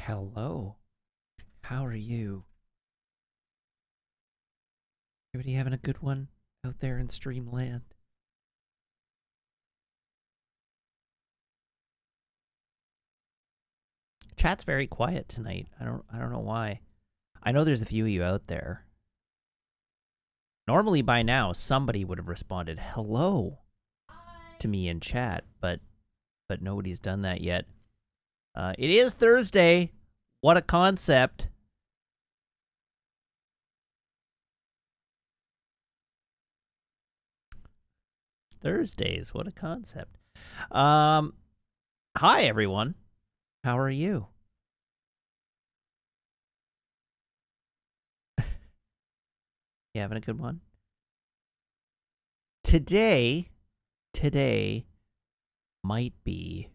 Hello. How are you? Everybody having a good one out there in Streamland? Chat's very quiet tonight. I don't know why. I know there's a few of you out there. Normally by now somebody would have responded hello to me in chat, but nobody's done that yet. It is Thursday. What a concept. Thursdays, what a concept. Hi everyone. How are you? You having a good one? Today might be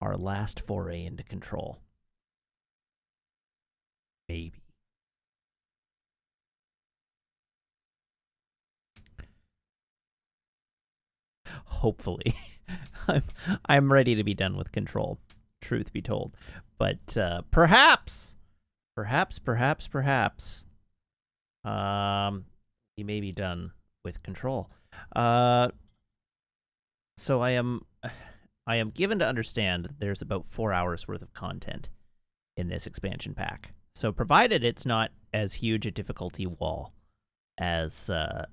our last foray into control. Maybe. Hopefully. I'm ready to be done with control, truth be told. But perhaps he may be done with control. So I am given to understand that there's about 4 hours worth of content in this expansion pack. So provided it's not as huge a difficulty wall as the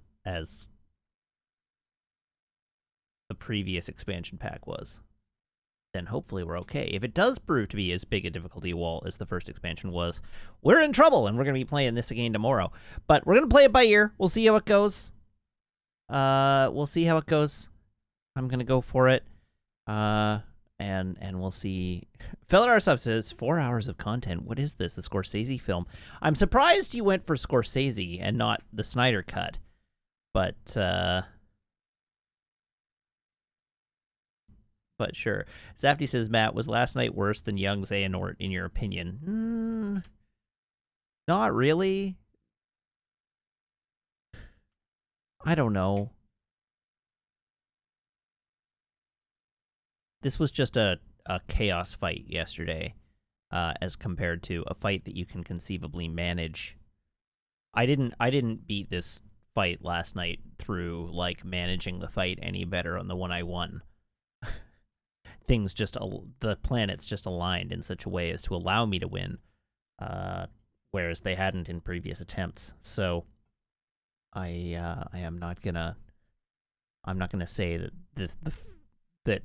previous expansion pack was, then hopefully we're okay. If it does prove to be as big a difficulty wall as the first expansion was, we're in trouble, and we're going to be playing this again tomorrow. But we're going to play it by ear. We'll see how it goes. We'll see how it goes. I'm going to go for it. And we'll see. Fellar Stuff says 4 hours of content. What is this? A Scorsese film? I'm surprised you went for Scorsese and not the Snyder cut. But sure. Zafty says, Matt, was last night worse than Young Xehanort in your opinion? Not really. I don't know. This was just a chaos fight yesterday, as compared to a fight that you can conceivably manage. I didn't beat this fight last night through like managing the fight any better on the one I won. The planets just aligned in such a way as to allow me to win, whereas they hadn't in previous attempts. So I'm not gonna say that that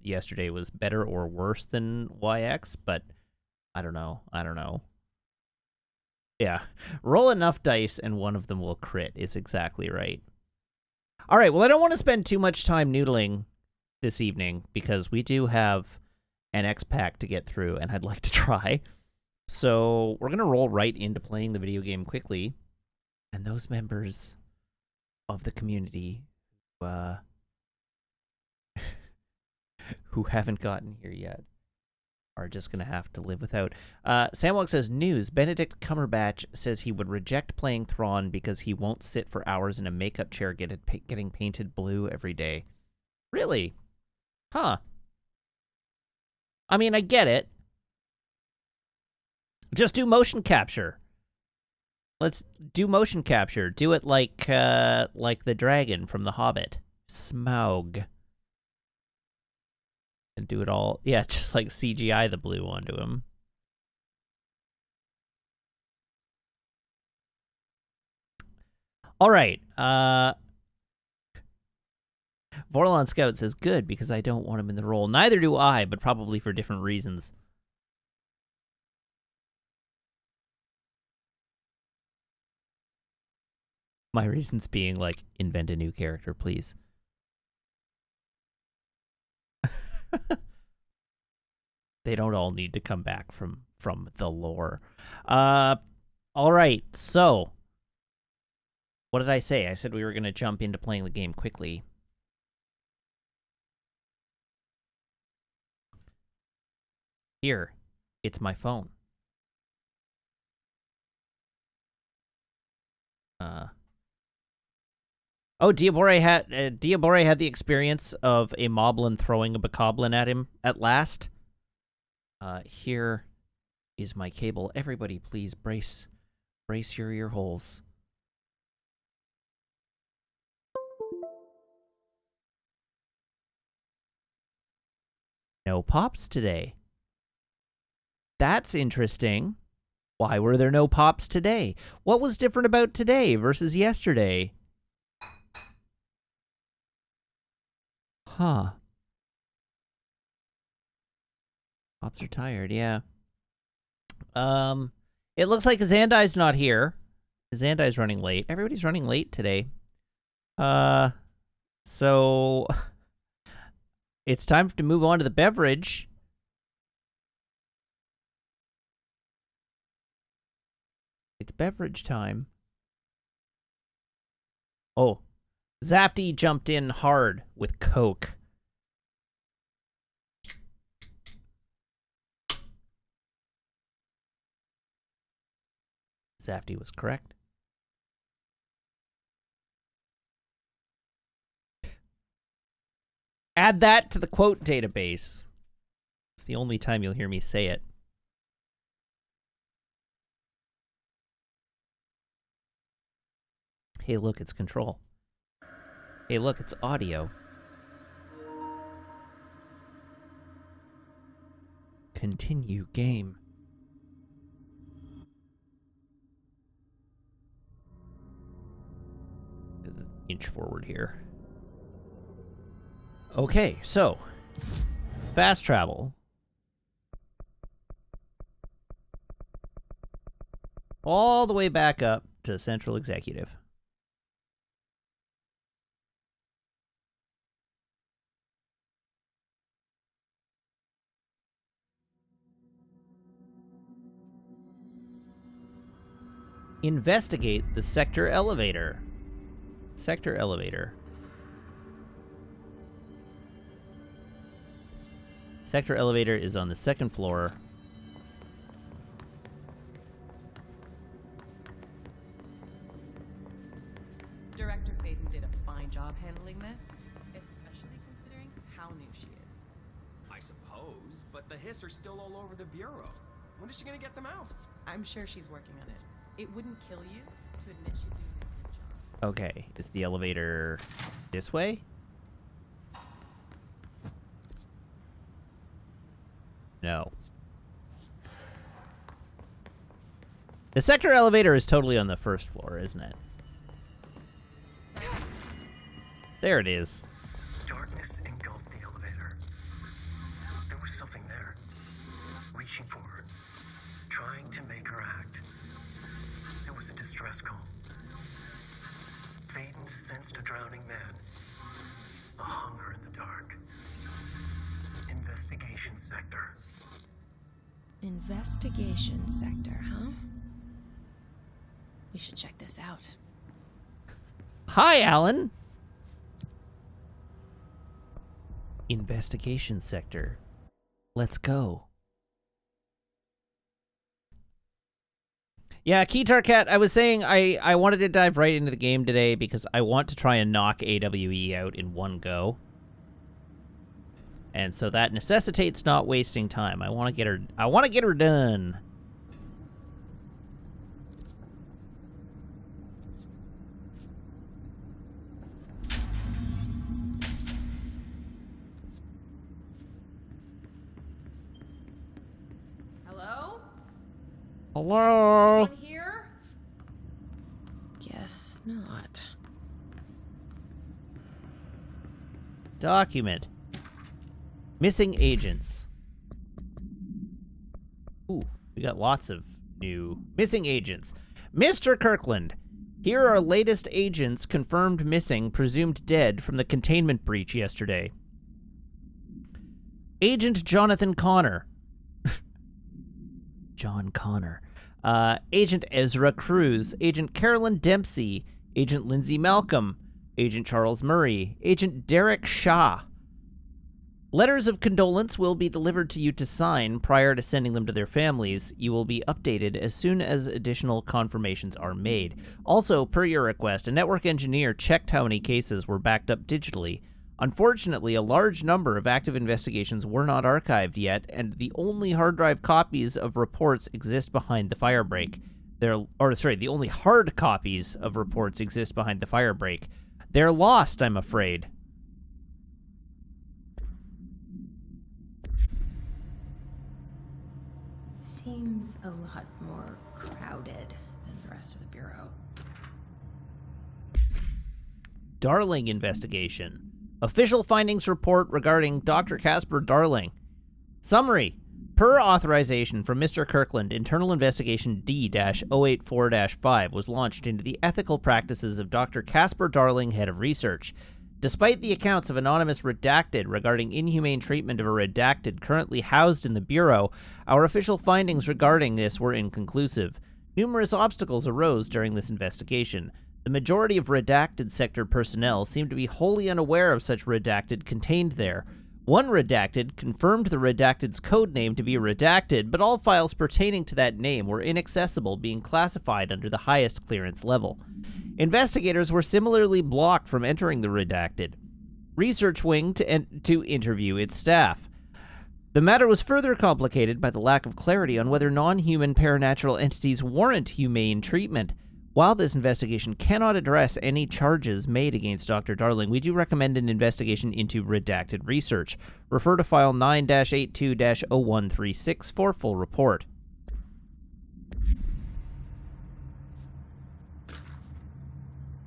yesterday was better or worse than YX, but I don't know. Yeah, roll enough dice and one of them will crit is exactly right. All right, well, I don't want to spend too much time noodling this evening because we do have an X pack to get through and I'd like to try. So we're going to roll right into playing the video game quickly. And those members of the community who haven't gotten here yet are just going to have to live without. Samwalk says, news, Benedict Cumberbatch says he would reject playing Thrawn because he won't sit for hours in a makeup chair getting painted blue every day. Really? Huh. I mean, I get it. Just do motion capture. Let's do motion capture. Do it like the dragon from The Hobbit. Smaug. And do it all, yeah, just like CGI the blue onto him. All right. Vorlon Scout says, good, because I don't want him in the role. Neither do I, but probably for different reasons. My reasons being, like, invent a new character, please. They don't all need to come back from the lore. All right, so what did I say? I said we were going to jump into playing the game quickly. Here, it's my phone. Oh, Diabore had the experience of a moblin throwing a bokoblin at him at last. Here is my cable. Everybody, please brace your ear holes. No pops today. That's interesting. Why were there no pops today? What was different about today versus yesterday? Huh. Pops are tired, yeah. It looks like Zandai's not here. Zandai's running late. Everybody's running late today. So it's time to move on to the beverage. It's beverage time. Oh, Zafty jumped in hard with Coke. Zafty was correct. Add that to the quote database. It's the only time you'll hear me say it. Hey, look, it's control. Hey, look, it's audio. Continue game. Inch forward here. Okay, so fast travel. All the way back up to Central Executive. Investigate the sector elevator. Sector elevator. Sector elevator is on the second floor. Director Faden did a fine job handling this, especially considering how new she is. I suppose, but the hiss are still all over the bureau. When is she gonna get them out? I'm sure she's working on it. It wouldn't kill you to admit she'd do a good job. Okay, is the elevator this way? No. The sector elevator is totally on the first floor, isn't it? There it is. Darkness engulfed the elevator. There was something there, reaching for her, trying to make her act. It was a distress call. Faden sensed a drowning man, a hunger in the dark. Investigation sector. Investigation sector, huh? We should check this out. Hi, Alan. Investigation sector. Let's go. Yeah, Keytar Cat, I was saying I wanted to dive right into the game today because I want to try and knock AWE out in one go. And so that necessitates not wasting time. I want to get her done. Hello? Hello. Anyone here? Guess not. Document. Missing agents. Ooh, we got lots of new missing agents. Mr. Kirkland, here are latest agents confirmed missing, presumed dead from the containment breach yesterday. Agent Jonathan Connor. John Connor. Agent Ezra Cruz. Agent Carolyn Dempsey. Agent Lindsay Malcolm. Agent Charles Murray. Agent Derek Shaw. Letters of condolence will be delivered to you to sign prior to sending them to their families. You will be updated as soon as additional confirmations are made. Also, per your request, a network engineer checked how many cases were backed up digitally. Unfortunately, a large number of active investigations were not archived yet, and the only hard drive copies of reports exist behind the firebreak. The only hard copies of reports exist behind the firebreak. They're lost, I'm afraid. Seems a lot more crowded than the rest of the Bureau. Darling investigation. Official findings report regarding Dr. Casper Darling. Summary. Per authorization from Mr. Kirkland, Internal Investigation D-084-5 was launched into the ethical practices of Dr. Casper Darling, Head of Research. Despite the accounts of anonymous redacted regarding inhumane treatment of a redacted currently housed in the Bureau, our official findings regarding this were inconclusive. Numerous obstacles arose during this investigation. The majority of redacted sector personnel seemed to be wholly unaware of such redacted contained there. One redacted confirmed the redacted's code name to be redacted, but all files pertaining to that name were inaccessible, being classified under the highest clearance level. Investigators were similarly blocked from entering the redacted research wing to interview its staff. The matter was further complicated by the lack of clarity on whether non-human paranatural entities warrant humane treatment. While this investigation cannot address any charges made against Dr. Darling, we do recommend an investigation into redacted research. Refer to file 9-82-0136 for full report.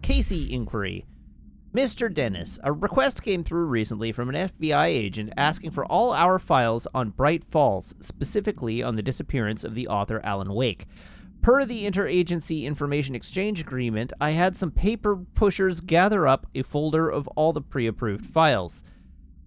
Casey inquiry. Mr. Dennis, a request came through recently from an FBI agent asking for all our files on Bright Falls, specifically on the disappearance of the author Alan Wake. Per the Interagency Information Exchange Agreement, I had some paper pushers gather up a folder of all the pre-approved files.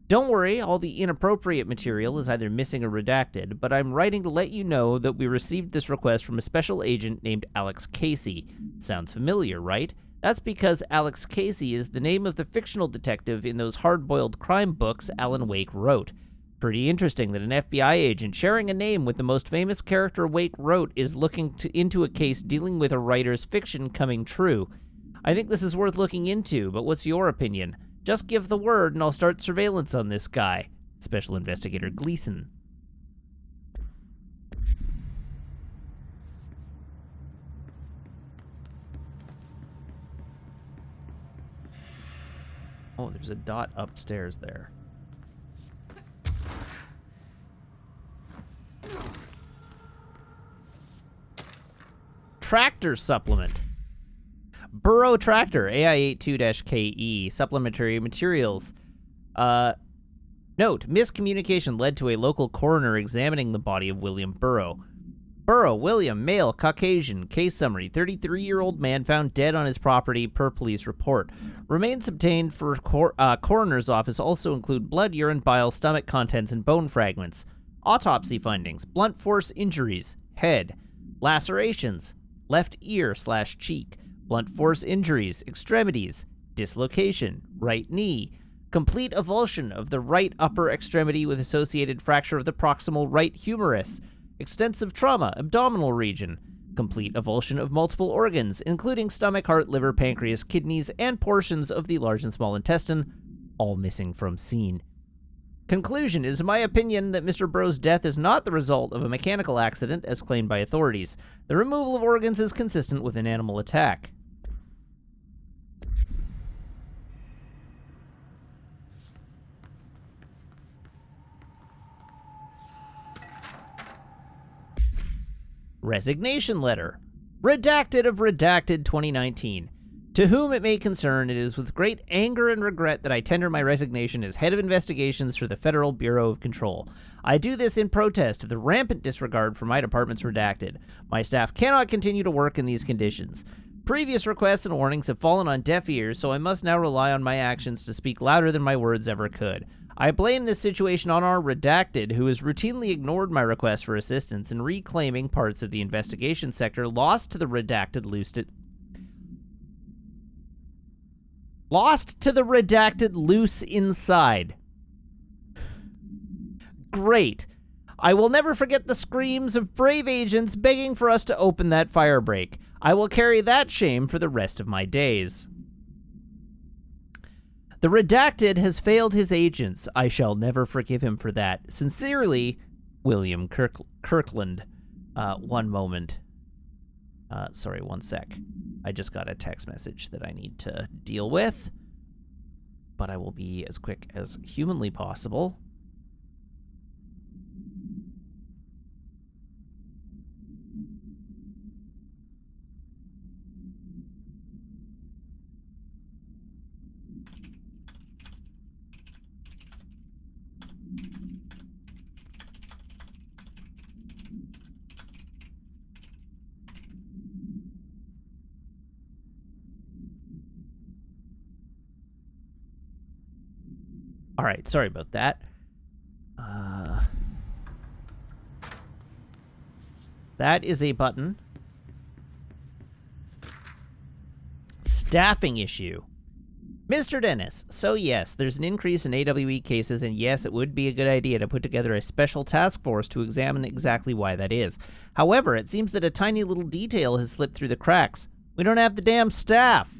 Don't worry, all the inappropriate material is either missing or redacted, but I'm writing to let you know that we received this request from a special agent named Alex Casey. Sounds familiar, right? That's because Alex Casey is the name of the fictional detective in those hard-boiled crime books Alan Wake wrote. Pretty interesting that an FBI agent sharing a name with the most famous character Wake wrote is looking into a case dealing with a writer's fiction coming true. I think this is worth looking into, but what's your opinion? Just give the word and I'll start surveillance on this guy. Special Investigator Gleason. Oh, there's a dot upstairs there. Tractor supplement. Burrow Tractor, AI82-KE, supplementary materials. Note, miscommunication led to a local coroner examining the body of William Burrow. Burrow, William, male, Caucasian, case summary, 33-year-old man found dead on his property per police report. Remains obtained for coroner's office also include blood, urine, bile, stomach contents, and bone fragments. Autopsy findings, blunt force injuries, head, lacerations, left ear/cheek, blunt force injuries, extremities, dislocation, right knee, complete avulsion of the right upper extremity with associated fracture of the proximal right humerus, extensive trauma, abdominal region, complete avulsion of multiple organs, including stomach, heart, liver, pancreas, kidneys, and portions of the large and small intestine, all missing from scene. Conclusion, it is my opinion that Mr. Burrow's death is not the result of a mechanical accident, as claimed by authorities. The removal of organs is consistent with an animal attack. Resignation letter. Redacted of redacted 2019. To whom it may concern, it is with great anger and regret that I tender my resignation as head of investigations for the Federal Bureau of Control. I do this in protest of the rampant disregard for my department's redacted. My staff cannot continue to work in these conditions. Previous requests and warnings have fallen on deaf ears, so I must now rely on my actions to speak louder than my words ever could. I blame this situation on our redacted, who has routinely ignored my request for assistance in reclaiming parts of the investigation sector lost to the redacted loose inside. great. I will never forget the screams of brave agents begging for us to open that firebreak. I will carry that shame for the rest of my days. The Redacted has failed his agents. I shall never forgive him for that. Sincerely, William Kirkland. One moment. Sorry, one sec. I just got a text message that I need to deal with. But I will be as quick as humanly possible. All right, sorry about that. That is a button. Staffing issue. Mr. Dennis, so yes, there's an increase in AWE cases, and yes, it would be a good idea to put together a special task force to examine exactly why that is. However, it seems that a tiny little detail has slipped through the cracks. We don't have the damn staff.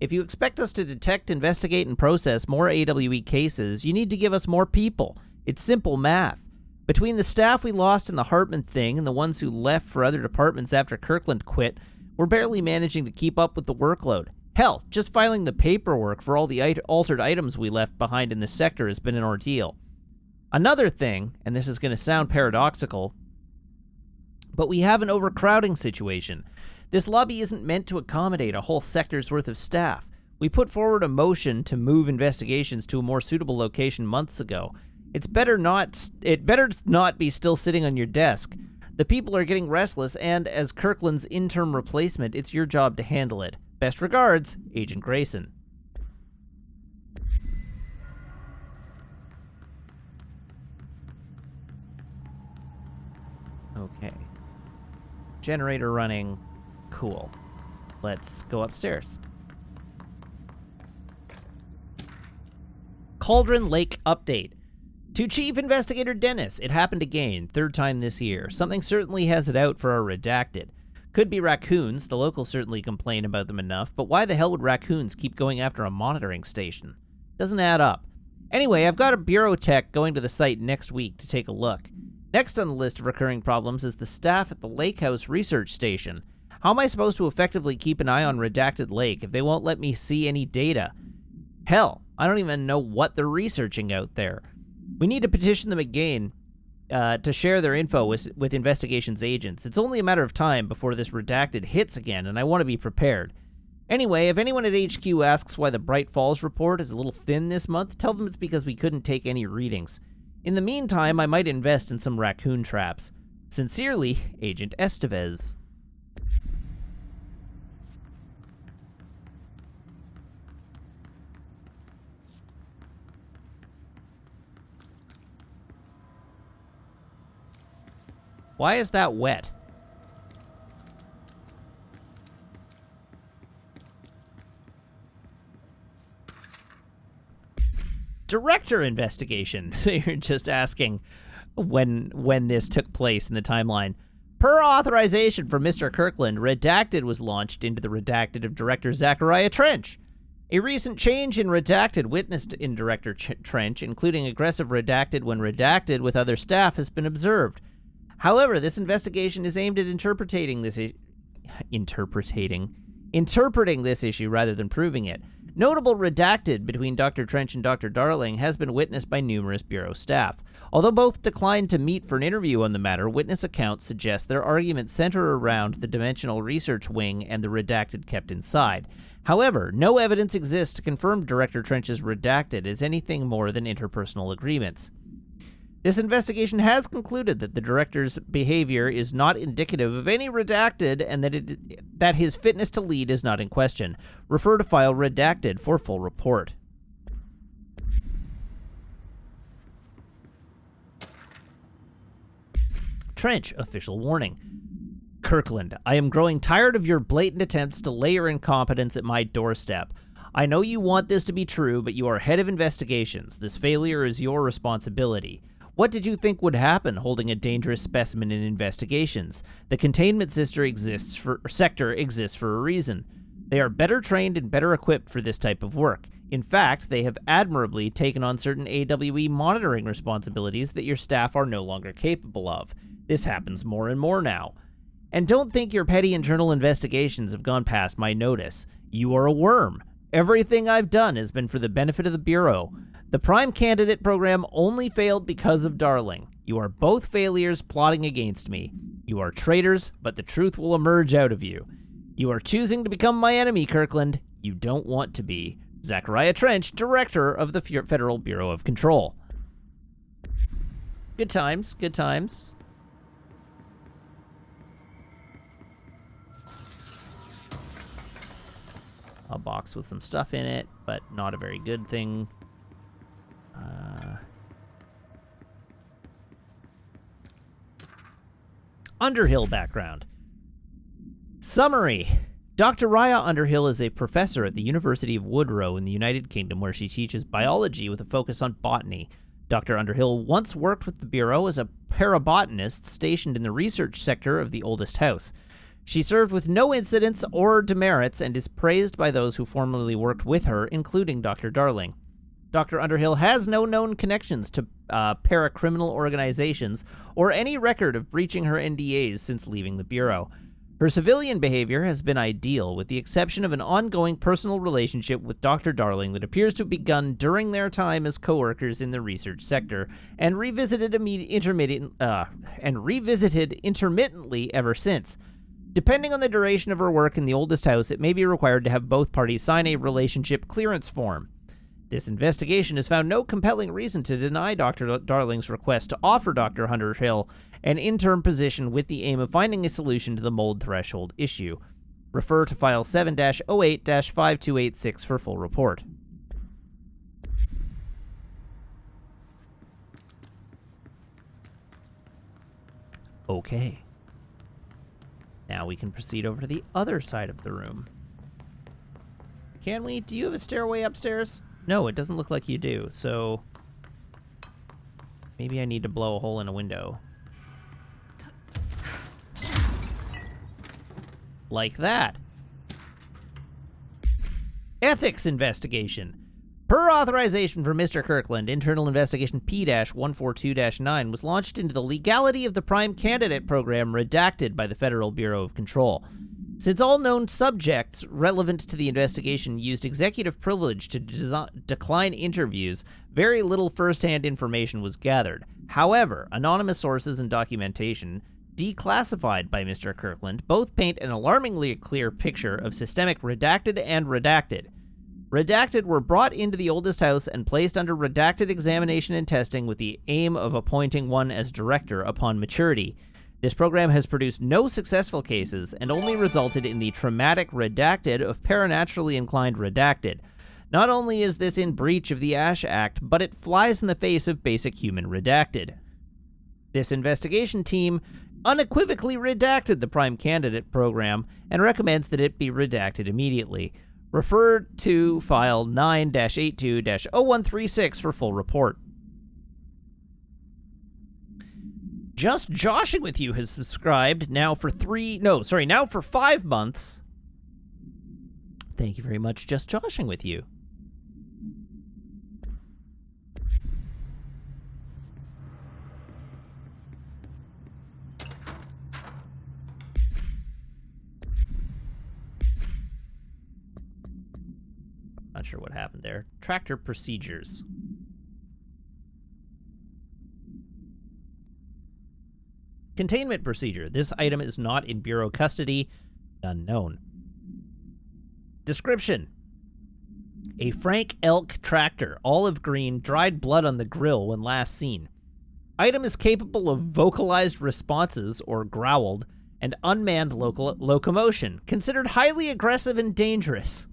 If you expect us to detect, investigate, and process more AWE cases, you need to give us more people. It's simple math. Between the staff we lost in the Hartman thing and the ones who left for other departments after Kirkland quit, we're barely managing to keep up with the workload. Hell, just filing the paperwork for all the altered items we left behind in this sector has been an ordeal. Another thing, and this is going to sound paradoxical, but we have an overcrowding situation. This lobby isn't meant to accommodate a whole sector's worth of staff. We put forward a motion to move investigations to a more suitable location months ago. It better not be still sitting on your desk. The people are getting restless, and as Kirkland's interim replacement, it's your job to handle it. Best regards, Agent Grayson. Okay. Generator running. Cool. Let's go upstairs. Cauldron Lake update. To Chief Investigator Dennis, it happened again, third time this year. Something certainly has it out for our Redacted. Could be raccoons, the locals certainly complain about them enough, but why the hell would raccoons keep going after a monitoring station? Doesn't add up. Anyway, I've got a bureau tech going to the site next week to take a look. Next on the list of recurring problems is the staff at the Lake House Research Station. How am I supposed to effectively keep an eye on Redacted Lake if they won't let me see any data? Hell, I don't even know what they're researching out there. We need to petition them again to share their info with investigations agents. It's only a matter of time before this Redacted hits again, and I want to be prepared. Anyway, if anyone at HQ asks why the Bright Falls report is a little thin this month, tell them it's because we couldn't take any readings. In the meantime, I might invest in some raccoon traps. Sincerely, Agent Estevez. Why is that wet? Director investigation. You're just asking when this took place in the timeline. Per authorization from Mr. Kirkland, Redacted was launched into the Redacted of Director Zachariah Trench. A recent change in Redacted witnessed in Director Trench, including aggressive Redacted when redacted with other staff, has been observed. However, this investigation is aimed at interpreting this issue rather than proving it. Notable Redacted between Dr. Trench and Dr. Darling has been witnessed by numerous Bureau staff. Although both declined to meet for an interview on the matter, witness accounts suggest their arguments center around the Dimensional Research Wing and the Redacted kept inside. However, no evidence exists to confirm Director Trench's Redacted as anything more than interpersonal agreements. This investigation has concluded that the director's behavior is not indicative of any Redacted and that his fitness to lead is not in question. Refer to file Redacted for full report. Trench, official warning. Kirkland, I am growing tired of your blatant attempts to lay your incompetence at my doorstep. I know you want this to be true, but you are head of investigations. This failure is your responsibility. What did you think would happen holding a dangerous specimen in investigations? The containment sector exists for a reason. They are better trained and better equipped for this type of work. In fact, they have admirably taken on certain AWE monitoring responsibilities that your staff are no longer capable of. This happens more and more now. And don't think your petty internal investigations have gone past my notice. You are a worm. Everything I've done has been for the benefit of the Bureau. The Prime Candidate program only failed because of Darling. You are both failures plotting against me. You are traitors, but the truth will emerge out of you. You are choosing to become my enemy, Kirkland. You don't want to be. Zachariah Trench, Director of the Federal Bureau of Control. Good times, good times. A box with some stuff in it, but not a very good thing. Underhill background. Summary. Dr. Raya Underhill is a professor at the University of Woodrow in the United Kingdom, where she teaches biology with a focus on botany. Dr. Underhill once worked with the Bureau as a parabotanist stationed in the research sector of the oldest house. She served with no incidents or demerits and is praised by those who formerly worked with her, including Dr. Darling. Dr. Underhill has no known connections to paracriminal organizations or any record of breaching her NDAs since leaving the Bureau. Her civilian behavior has been ideal, with the exception of an ongoing personal relationship with Dr. Darling that appears to have begun during their time as co-workers in the research sector and revisited intermittently ever since. Depending on the duration of her work in the oldest house, it may be required to have both parties sign a relationship clearance form. This investigation has found no compelling reason to deny Dr. Darling's request to offer Dr. Underhill an interim position with the aim of finding a solution to the mold threshold issue. Refer to File 7-08-5286 for full report. Okay. Now we can proceed over to the other side of the room. Can we? Do you have a stairway upstairs? No, it doesn't look like you do, so maybe I need to blow a hole in a window. Like that. Ethics investigation. Per authorization from Mr. Kirkland, Internal Investigation P-142-9 was launched into the legality of the Prime Candidate program redacted by the Federal Bureau of Control. Since all known subjects relevant to the investigation used executive privilege to decline interviews, very little first-hand information was gathered. However, anonymous sources and documentation, declassified by Mr. Kirkland, both paint an alarmingly clear picture of systemic redacted and redacted. Redacted were brought into the oldest house and placed under redacted examination and testing with the aim of appointing one as director upon maturity. This program has produced no successful cases and only resulted in the traumatic redacted of paranaturally inclined redacted. Not only is this in breach of the Ash Act, but it flies in the face of basic human redacted. This investigation team unequivocally redacted the Prime Candidate program and recommends that it be redacted immediately. Refer to File 9-82-0136 for full report. Just Joshing With You has subscribed now for 5 months. Thank you very much, Just Joshing With You. Not sure what happened there. Tractor procedures. Containment procedure. This item is not in Bureau custody. Unknown. Description. A Frank Elk tractor, olive green, dried blood on the grill when last seen. Item is capable of vocalized responses, or growled, and unmanned locomotion, considered highly aggressive and dangerous.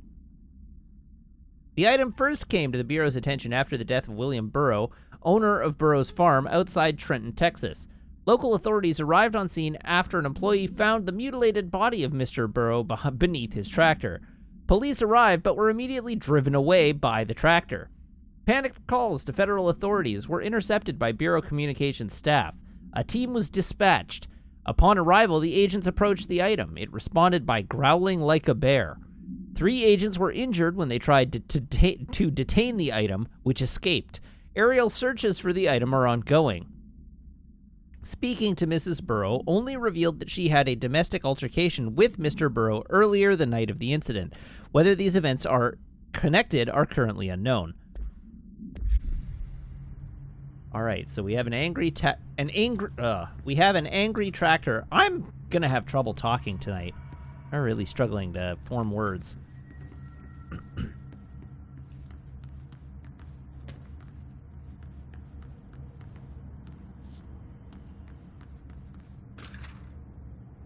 The item first came to the Bureau's attention after the death of William Burrow, owner of Burrow's farm outside Trenton, Texas. Local authorities arrived on scene after an employee found the mutilated body of Mr. Burrow beneath his tractor. Police arrived but were immediately driven away by the tractor. Panicked calls to federal authorities were intercepted by Bureau communications staff. A team was dispatched. Upon arrival, the agents approached the item. It responded by growling like a bear. 3 agents were injured when they tried to detain the item, which escaped. Aerial searches for the item are ongoing. Speaking to Mrs. Burrow only revealed that she had a domestic altercation with Mr. Burrow earlier the night of the incident. Whether these events are connected are currently unknown. All right, so we have an angry tractor. I'm gonna have trouble talking tonight. I'm really struggling to form words.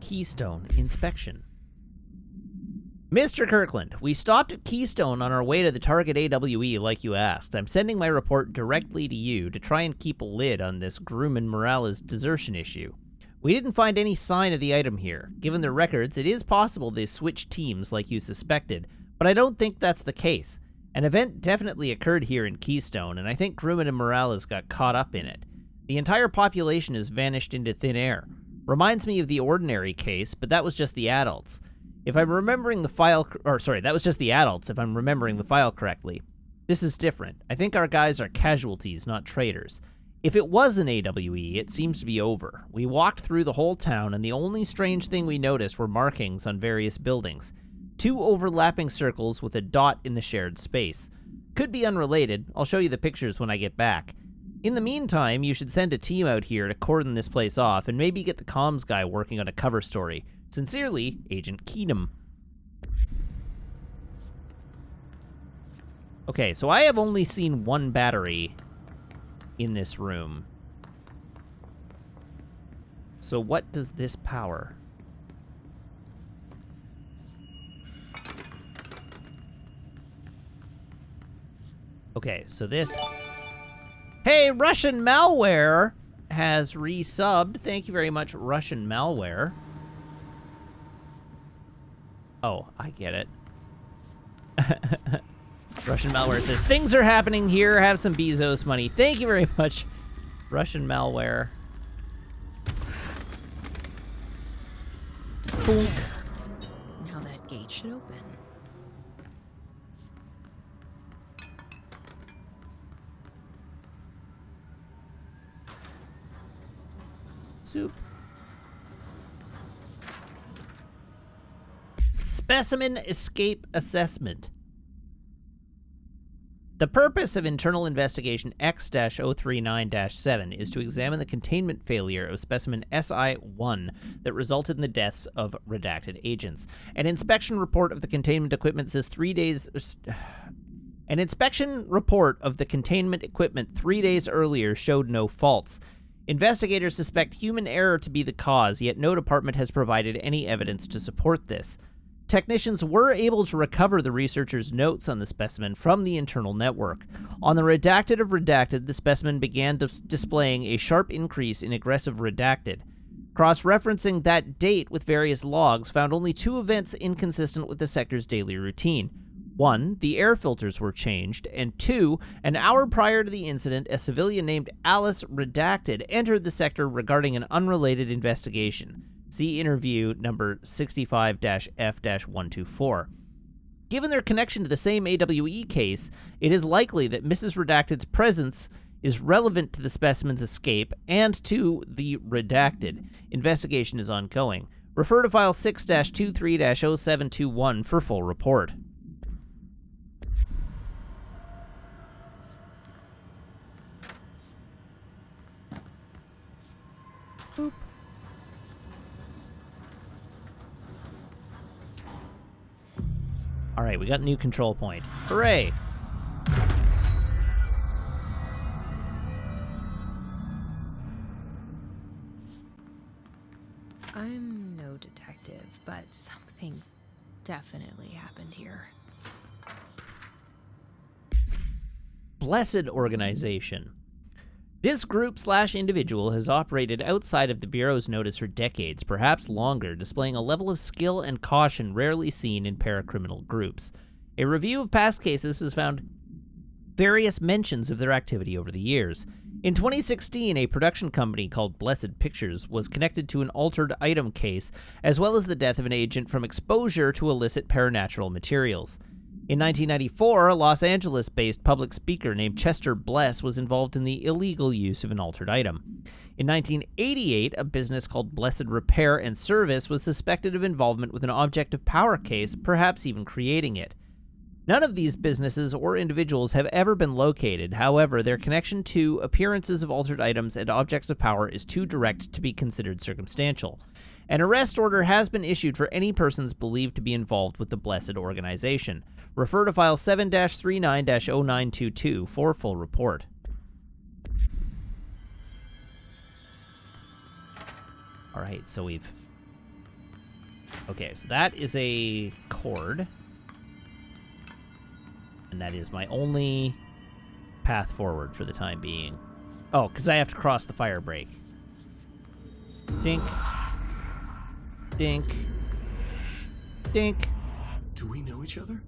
Keystone inspection. Mr. Kirkland, we stopped at Keystone on our way to the target AWE like you asked. I'm sending my report directly to you to try and keep a lid on this Grumman Morales desertion issue. We didn't find any sign of the item here. Given their records, it is possible they switched teams like you suspected, but I don't think that's the case. An event definitely occurred here in Keystone, and I think Grumman and Morales got caught up in it. The entire population has vanished into thin air. Reminds me of the Ordinary case, but that was just the adults. If I'm remembering the file, that was just the adults, if I'm remembering the file correctly. This is different. I think our guys are casualties, not traitors. If it was an AWE, it seems to be over. We walked through the whole town, and the only strange thing we noticed were markings on various buildings. 2 overlapping circles with a dot in the shared space. Could be unrelated. I'll show you the pictures when I get back. In the meantime, you should send a team out here to cordon this place off, and maybe get the comms guy working on a cover story. Sincerely, Agent Keenum. Okay, so I have only seen 1 battery in this room. So what does this power? Okay, so this... Hey, Russian Malware has resubbed. Thank you very much, Russian Malware. Oh, I get it. Russian Malware says, things are happening here. Have some Bezos money. Thank you very much, Russian Malware. Boom. Now that gate should open. Soup. Specimen Escape Assessment. The purpose of Internal Investigation X-039-7 is to examine the containment failure of specimen SI-1 that resulted in the deaths of redacted agents. An inspection report of the containment equipment says 3 days... An inspection report of the containment equipment 3 days earlier showed no faults. Investigators suspect human error to be the cause, yet no department has provided any evidence to support this. Technicians were able to recover the researchers' notes on the specimen from the internal network. On the redacted of redacted, the specimen began displaying a sharp increase in aggressive redacted. Cross-referencing that date with various logs found only 2 events inconsistent with the sector's daily routine. 1, the air filters were changed, and 2, an hour prior to the incident, a civilian named Alice Redacted entered the sector regarding an unrelated investigation. See interview number 65-F-124. Given their connection to the same AWE case, it is likely that Mrs. Redacted's presence is relevant to the specimen's escape and to the redacted. Investigation is ongoing. Refer to file 6-23-0721 for full report. Boop. All right, we got a new control point. Hooray! I'm no detective, but something definitely happened here. Blessed organization. This group/individual has operated outside of the Bureau's notice for decades, perhaps longer, displaying a level of skill and caution rarely seen in paracriminal groups. A review of past cases has found various mentions of their activity over the years. In 2016, a production company called Blessed Pictures was connected to an altered item case, as well as the death of an agent from exposure to illicit paranatural materials. In 1994, a Los Angeles-based public speaker named Chester Bless was involved in the illegal use of an altered item. In 1988, a business called Blessed Repair and Service was suspected of involvement with an object of power case, perhaps even creating it. None of these businesses or individuals have ever been located. However, their connection to appearances of altered items and objects of power is too direct to be considered circumstantial. An arrest order has been issued for any persons believed to be involved with the Blessed organization. Refer to file 7-39-0922 for a full report. All right, so we've... Okay, so that is a cord. And that is my only path forward for the time being. Oh, because I have to cross the fire break. Dink. Dink. Dink. Do we know each other?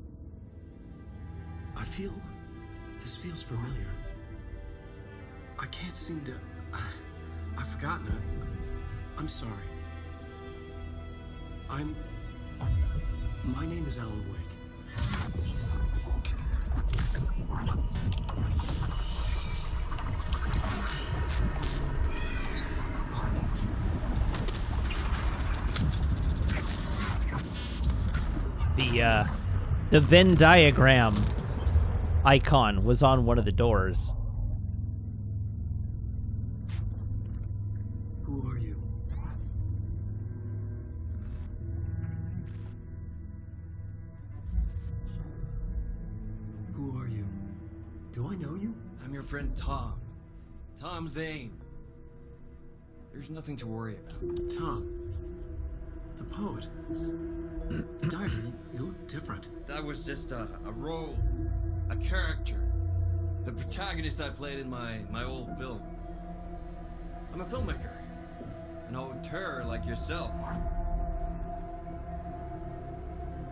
This feels familiar. I can't seem to... I've forgotten it. I'm sorry. My name is Alan Wake. The Venn diagram icon was on one of the doors. Who are you? Who are you? Do I know you? I'm your friend Tom. Tom Zane. There's nothing to worry about. Tom. The poet. The diary, you look different. That was just a role. A character. The protagonist I played in my old film. I'm a filmmaker. An auteur like yourself.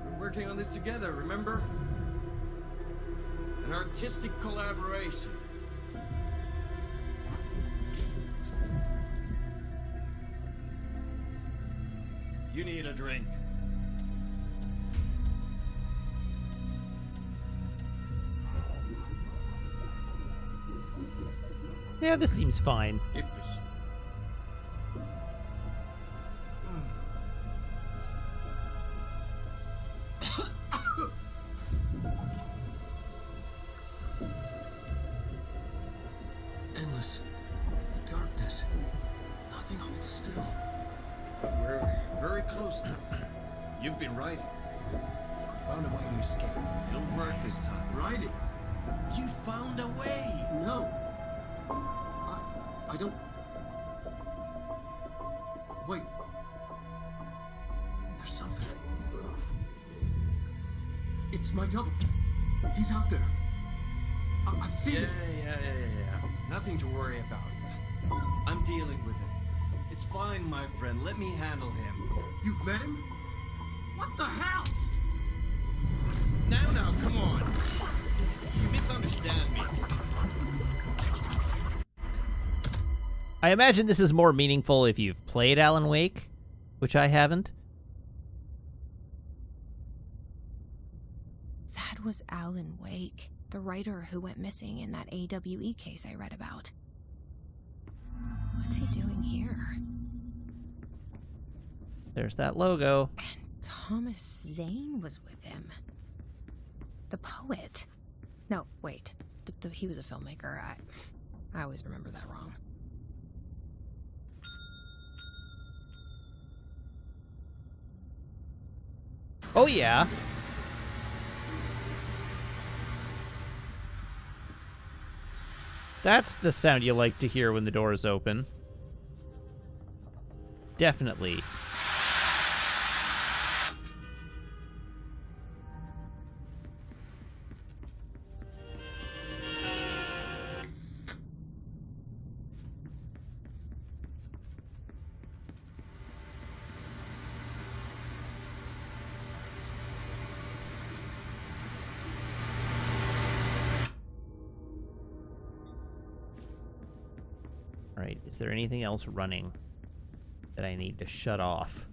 We're working on this together, remember? An artistic collaboration. You need a drink. Yeah, this seems fine. Endless darkness. Nothing holds still. But we're very close now. You've been writing. You found a way to escape. It'll work this time. Writing? You found a way! No. I don't... Wait. There's something. It's my double. He's out there. I've seen it. Yeah. Nothing to worry about. I'm dealing with it. It's fine, my friend. Let me handle him. You've met him? What the hell? Now, come on. You misunderstand me. I imagine this is more meaningful if you've played Alan Wake, which I haven't. That was Alan Wake, the writer who went missing in that AWE case I read about. What's he doing here? There's that logo. And Thomas Zane was with him. The poet. No, wait. He was a filmmaker. I always remember that wrong. Oh, yeah. That's the sound you like to hear when the doors open. Definitely. Alright, is there anything else running that I need to shut off?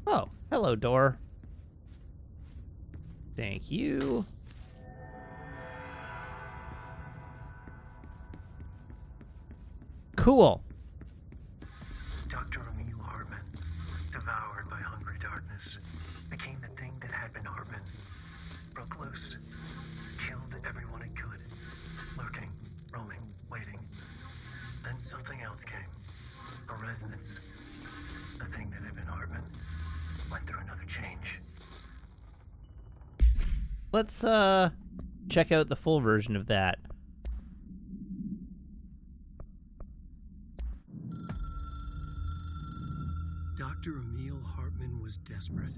Oh, hello, door. Thank you. Cool. Dr. Emil Hartman, devoured by hungry darkness, became the thing that had been Hartman. Broke loose, killed everyone it could, lurking, roaming, waiting. Then something else came. A resonance. The thing that had been Hartman went through another change. Let's check out the full version of that. Dr. Emil Hartman was desperate.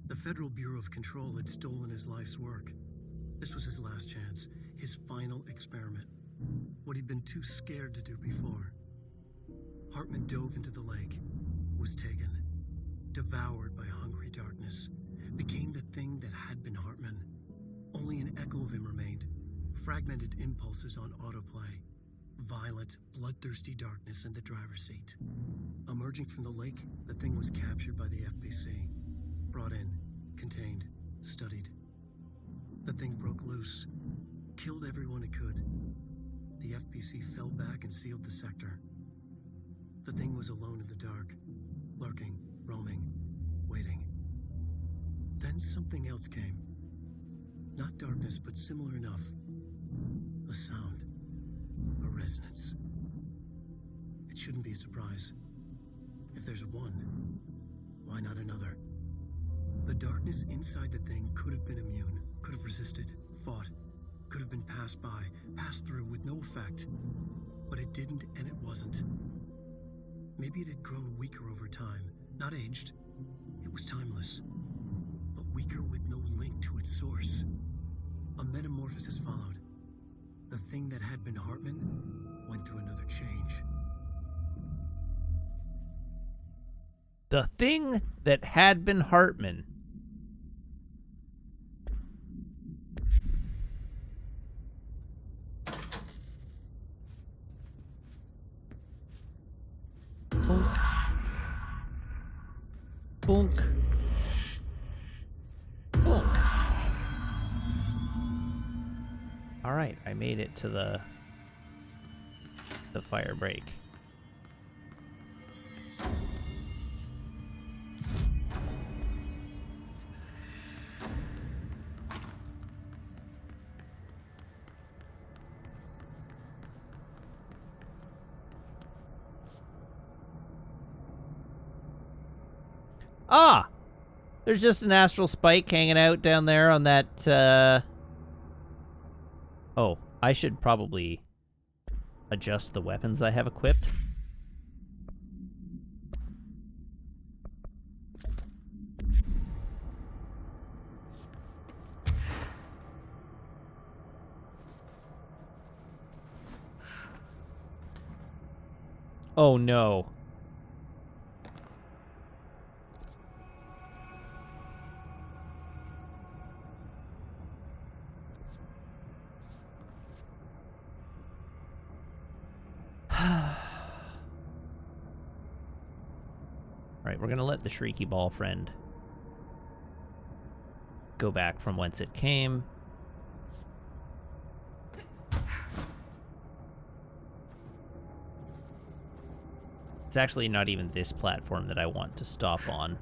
The Federal Bureau of Control had stolen his life's work. This was his last chance, his final experiment. What he'd been too scared to do before. Hartman dove into the lake, was taken, devoured by hungry darkness, became the thing that had been Hartman. Only an echo of him remained, fragmented impulses on autoplay, violent, bloodthirsty darkness in the driver's seat. Emerging from the lake, the thing was captured by the FBC, brought in, contained, studied. The thing broke loose, killed everyone it could. The FBC fell back and sealed the sector. The thing was alone in the dark, lurking, roaming, waiting. Then something else came. Not darkness, but similar enough. A sound. A resonance. It shouldn't be a surprise. If there's one, why not another? The darkness inside the thing could have been immune, could have resisted, fought, could have been passed by, passed through with no effect. But it didn't, and it wasn't. Maybe it had grown weaker over time, not aged. It was timeless, but weaker with no link to its source. A metamorphosis followed. The thing that had been Hartman went through another change. The thing that had been Hartman. Boonk. Boonk. Boonk. All right, I made it to the fire break. Ah! There's just an astral spike hanging out down there on that, Oh, I should probably adjust the weapons I have equipped. Oh no. Alright, we're gonna let the shrieky ball friend go back from whence it came. It's actually not even this platform that I want to stop on.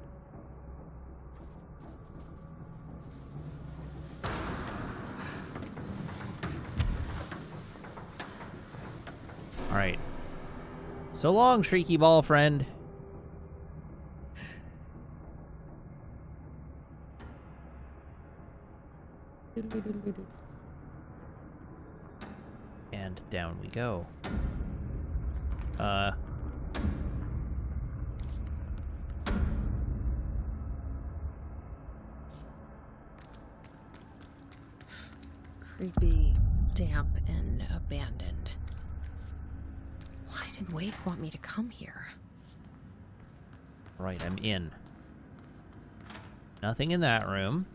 Alright. So long, shrieky ball friend. And down we go. Creepy, damp, and abandoned. Why did Wade want me to come here? Right, I'm in. Nothing in that room.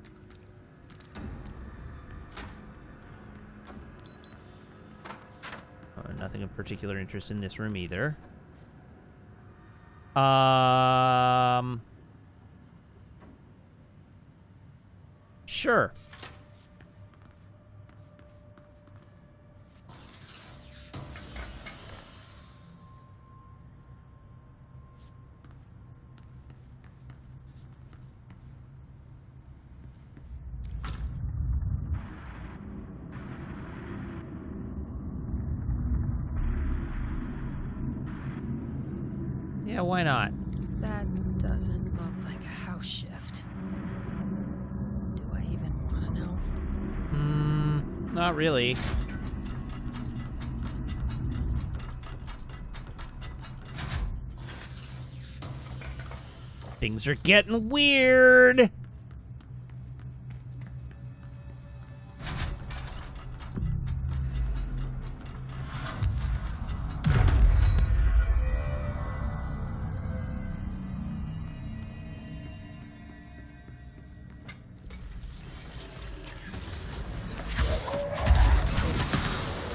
nothing of particular interest in this room either. Sure. Yeah, why not? That doesn't look like a house shift. Do I even want to know? Not really. Things are getting weird.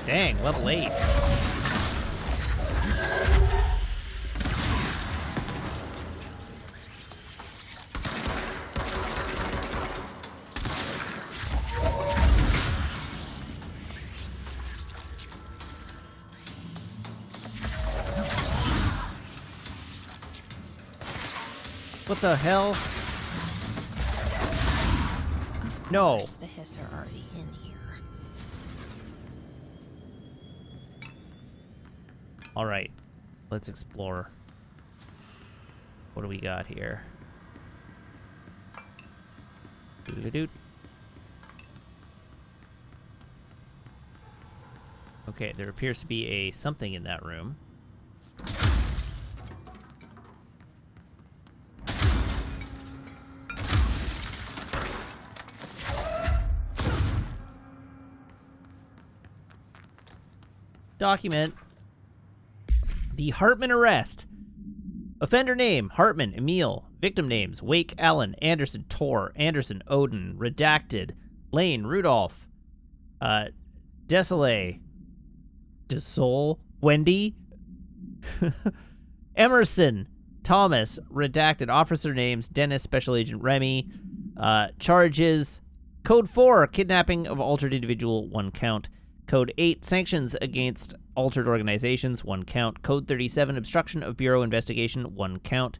Dang, level 8. What the hell? No. Of course the hiss are already in here. All right, let's explore. What do we got here? Doo-doo-doo. Okay, there appears to be a something in that room. Document. The Hartman arrest. Offender name, Hartman, Emil. Victim names, Wake, Allen, Anderson, Tor, Anderson, Odin, Redacted, Lane, Rudolph, Desolé, Desol, Wendy, Emerson, Thomas, Redacted, Officer names, Dennis, Special Agent Remy, charges, Code 4, kidnapping of altered individual, 1 count. Code 8, sanctions against altered organizations, 1 count. Code 37, obstruction of Bureau investigation, 1 count.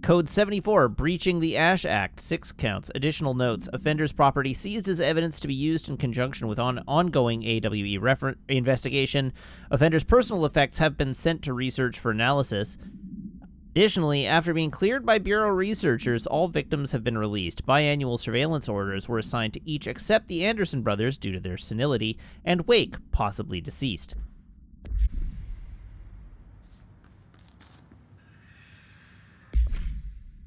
Code 74, breaching the Ash Act, 6 counts. Additional notes, offender's property seized as evidence to be used in conjunction with ongoing AWE investigation. Offender's personal effects have been sent to research for analysis. Additionally, after being cleared by Bureau researchers, all victims have been released. Biannual surveillance orders were assigned to each except the Anderson brothers due to their senility, and Wake, possibly deceased.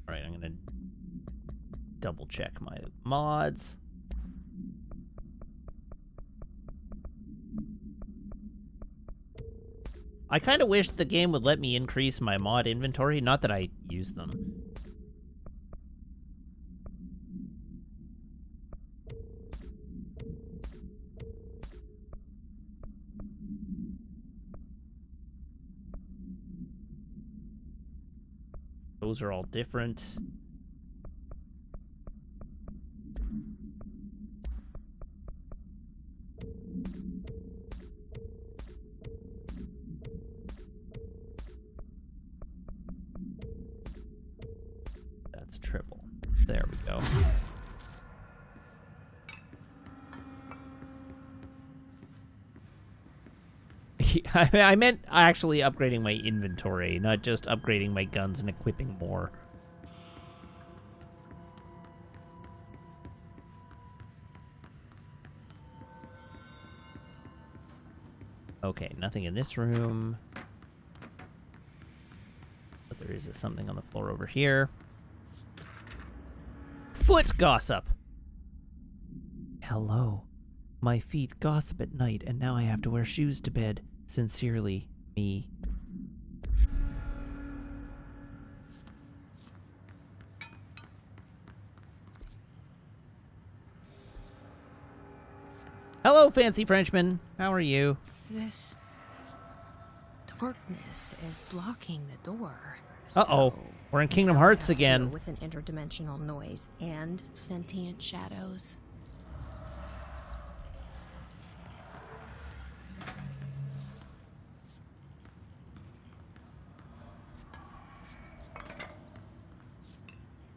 All right, I'm going to double check my mods. I kind of wish the game would let me increase my mod inventory, not that I use them. Those are all different. That's triple. There we go. I meant actually upgrading my inventory, not just upgrading my guns and equipping more. Okay, nothing in this room. But there is something on the floor over here. Foot gossip! Hello. My feet gossip at night, and now I have to wear shoes to bed. Sincerely, me. Hello, fancy Frenchman. How are you? This darkness is blocking the door. Uh-oh. So We're in Kingdom now we Hearts have to again. deal with an interdimensional noise and sentient shadows.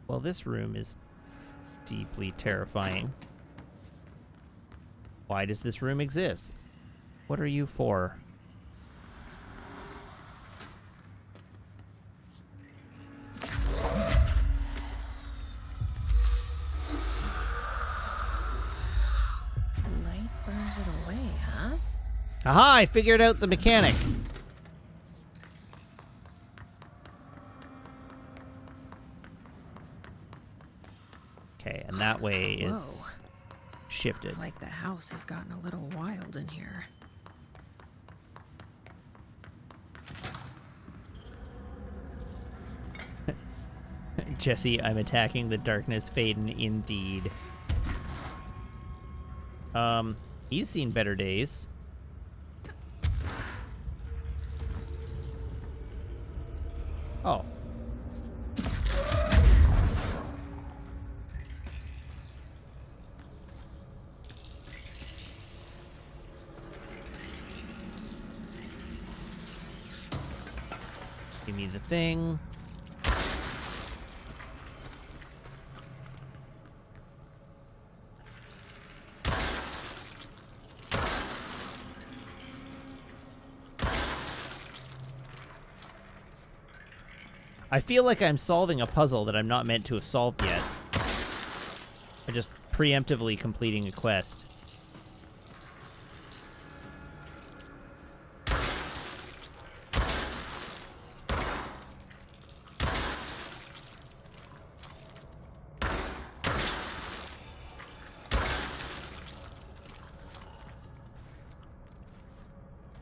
Well, this room is deeply terrifying. Why does this room exist? What are you for? Light burns it away, huh? Aha! I figured out the mechanic. Okay, and that way is Whoa. shifted. It's like the house has gotten a little wild in here. Jesse, I'm attacking the darkness, Faden, indeed. He's seen better days. Oh. Give me the thing. I feel like I'm solving a puzzle that I'm not meant to have solved yet. I'm just preemptively completing a quest.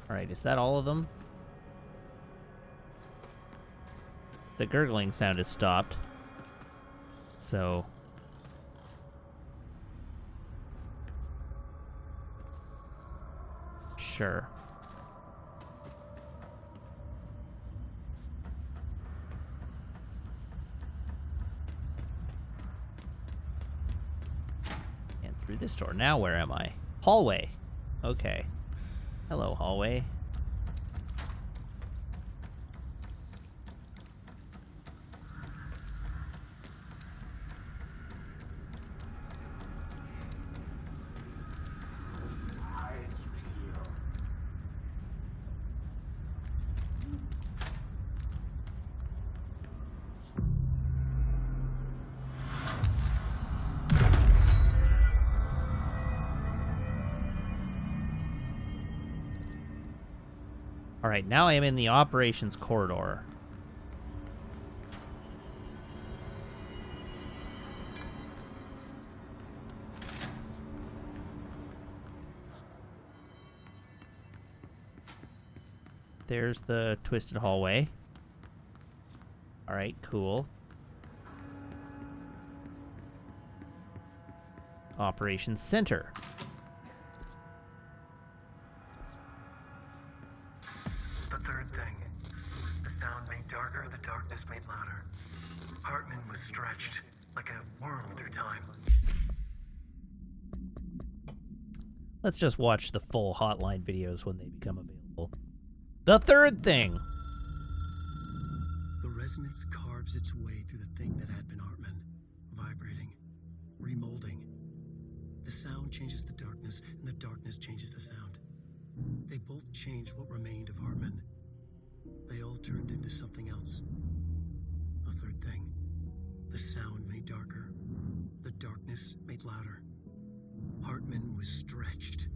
Alright, is that all of them? The gurgling sound has stopped. So... sure. And through this door. Now where am I? Hallway. Okay. Hello, hallway. Alright, now I am in the operations corridor. There's the twisted hallway. Alright, cool. Operations center. The third thing. The sound made darker, the darkness made louder. Hartman was stretched like a worm through time. Let's just watch the full hotline videos when they become available. The third thing! The resonance carves its way through the thing that had been Hartman, vibrating, remolding. The sound changes the darkness, and the darkness changes the sound. They both changed what remained of Hartman. They all turned into something else. A third thing. The sound made darker. The darkness made louder. Hartman was stretched.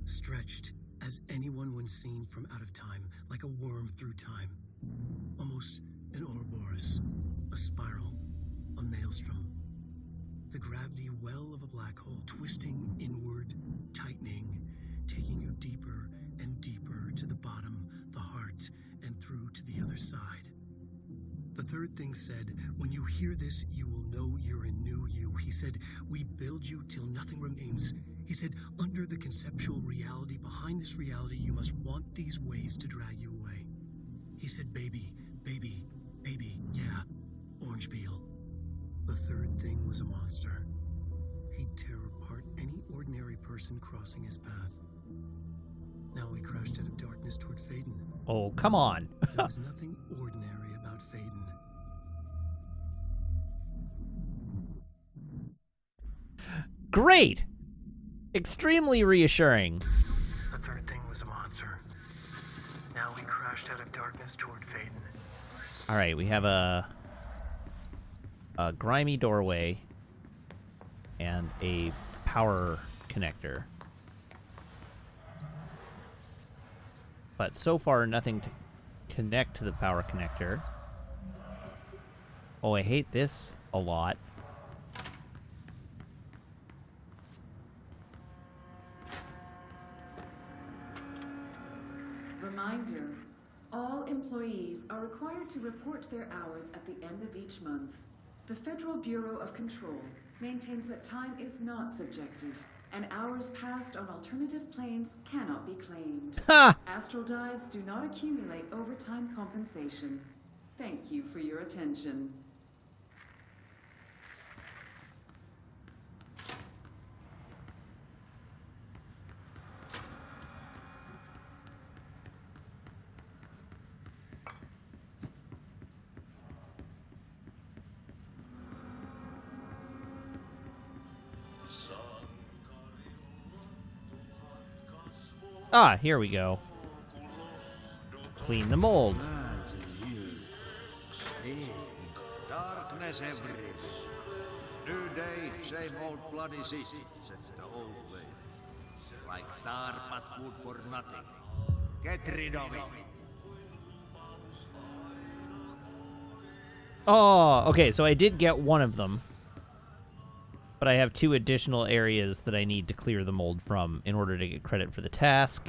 Stretched as anyone when seen from out of time, like a worm through time. Almost an Ouroboros, a spiral, a maelstrom. The gravity well of a black hole, twisting inward, tightening, taking you deeper and deeper to the bottom, the heart, and through to the other side. The third thing said, when you hear this, you will know you're a new you. He said, we build you till nothing remains. He said, under the conceptual reality behind this reality, you must want these waves to drag you away. He said, baby, baby, baby, yeah, orange peel. The third thing was a monster. He'd tear apart any ordinary person crossing his path. Now we crashed out of darkness toward Faden. Oh, come on. There was nothing ordinary about Faden. Great! Extremely reassuring. The third thing was a monster. Now we crashed out of darkness toward Faden. All right, we have a grimy doorway and a power connector. But so far, nothing to connect to the power connector. Oh, I hate this a lot. Reminder, all employees are required to report their hours at the end of each month. The Federal Bureau of Control maintains that time is not subjective, and hours passed on alternative planes cannot be claimed. Ha! Astral dives do not accumulate overtime compensation. Thank you for your attention. Ah, here we go. Clean the mold. Darkness everywhere. New day, same old bloody city, said the old way. Like tar but good for nothing. Get rid of it. Oh, okay, so I did get one of them. But I have 2 additional areas that I need to clear the mold from in order to get credit for the task.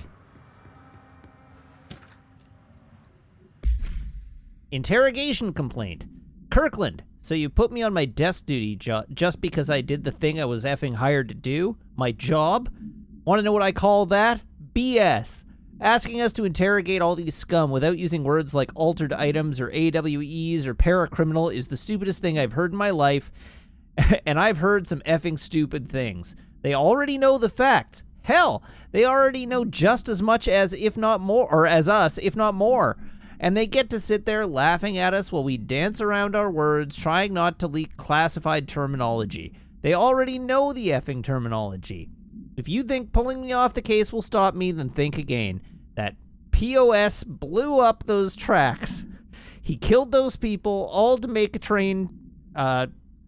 Interrogation complaint. Kirkland, so you put me on my desk duty just because I did the thing I was effing hired to do? My job? Want to know what I call that? BS. Asking us to interrogate all these scum without using words like altered items or AWEs or paracriminal is the stupidest thing I've heard in my life. And I've heard some effing stupid things. They already know the facts. Hell, they already know just as much as, if not more, or as us, if not more. And they get to sit there laughing at us while we dance around our words, trying not to leak classified terminology. They already know the effing terminology. If you think pulling me off the case will stop me, then think again. That POS blew up those tracks. He killed those people, all to make a train,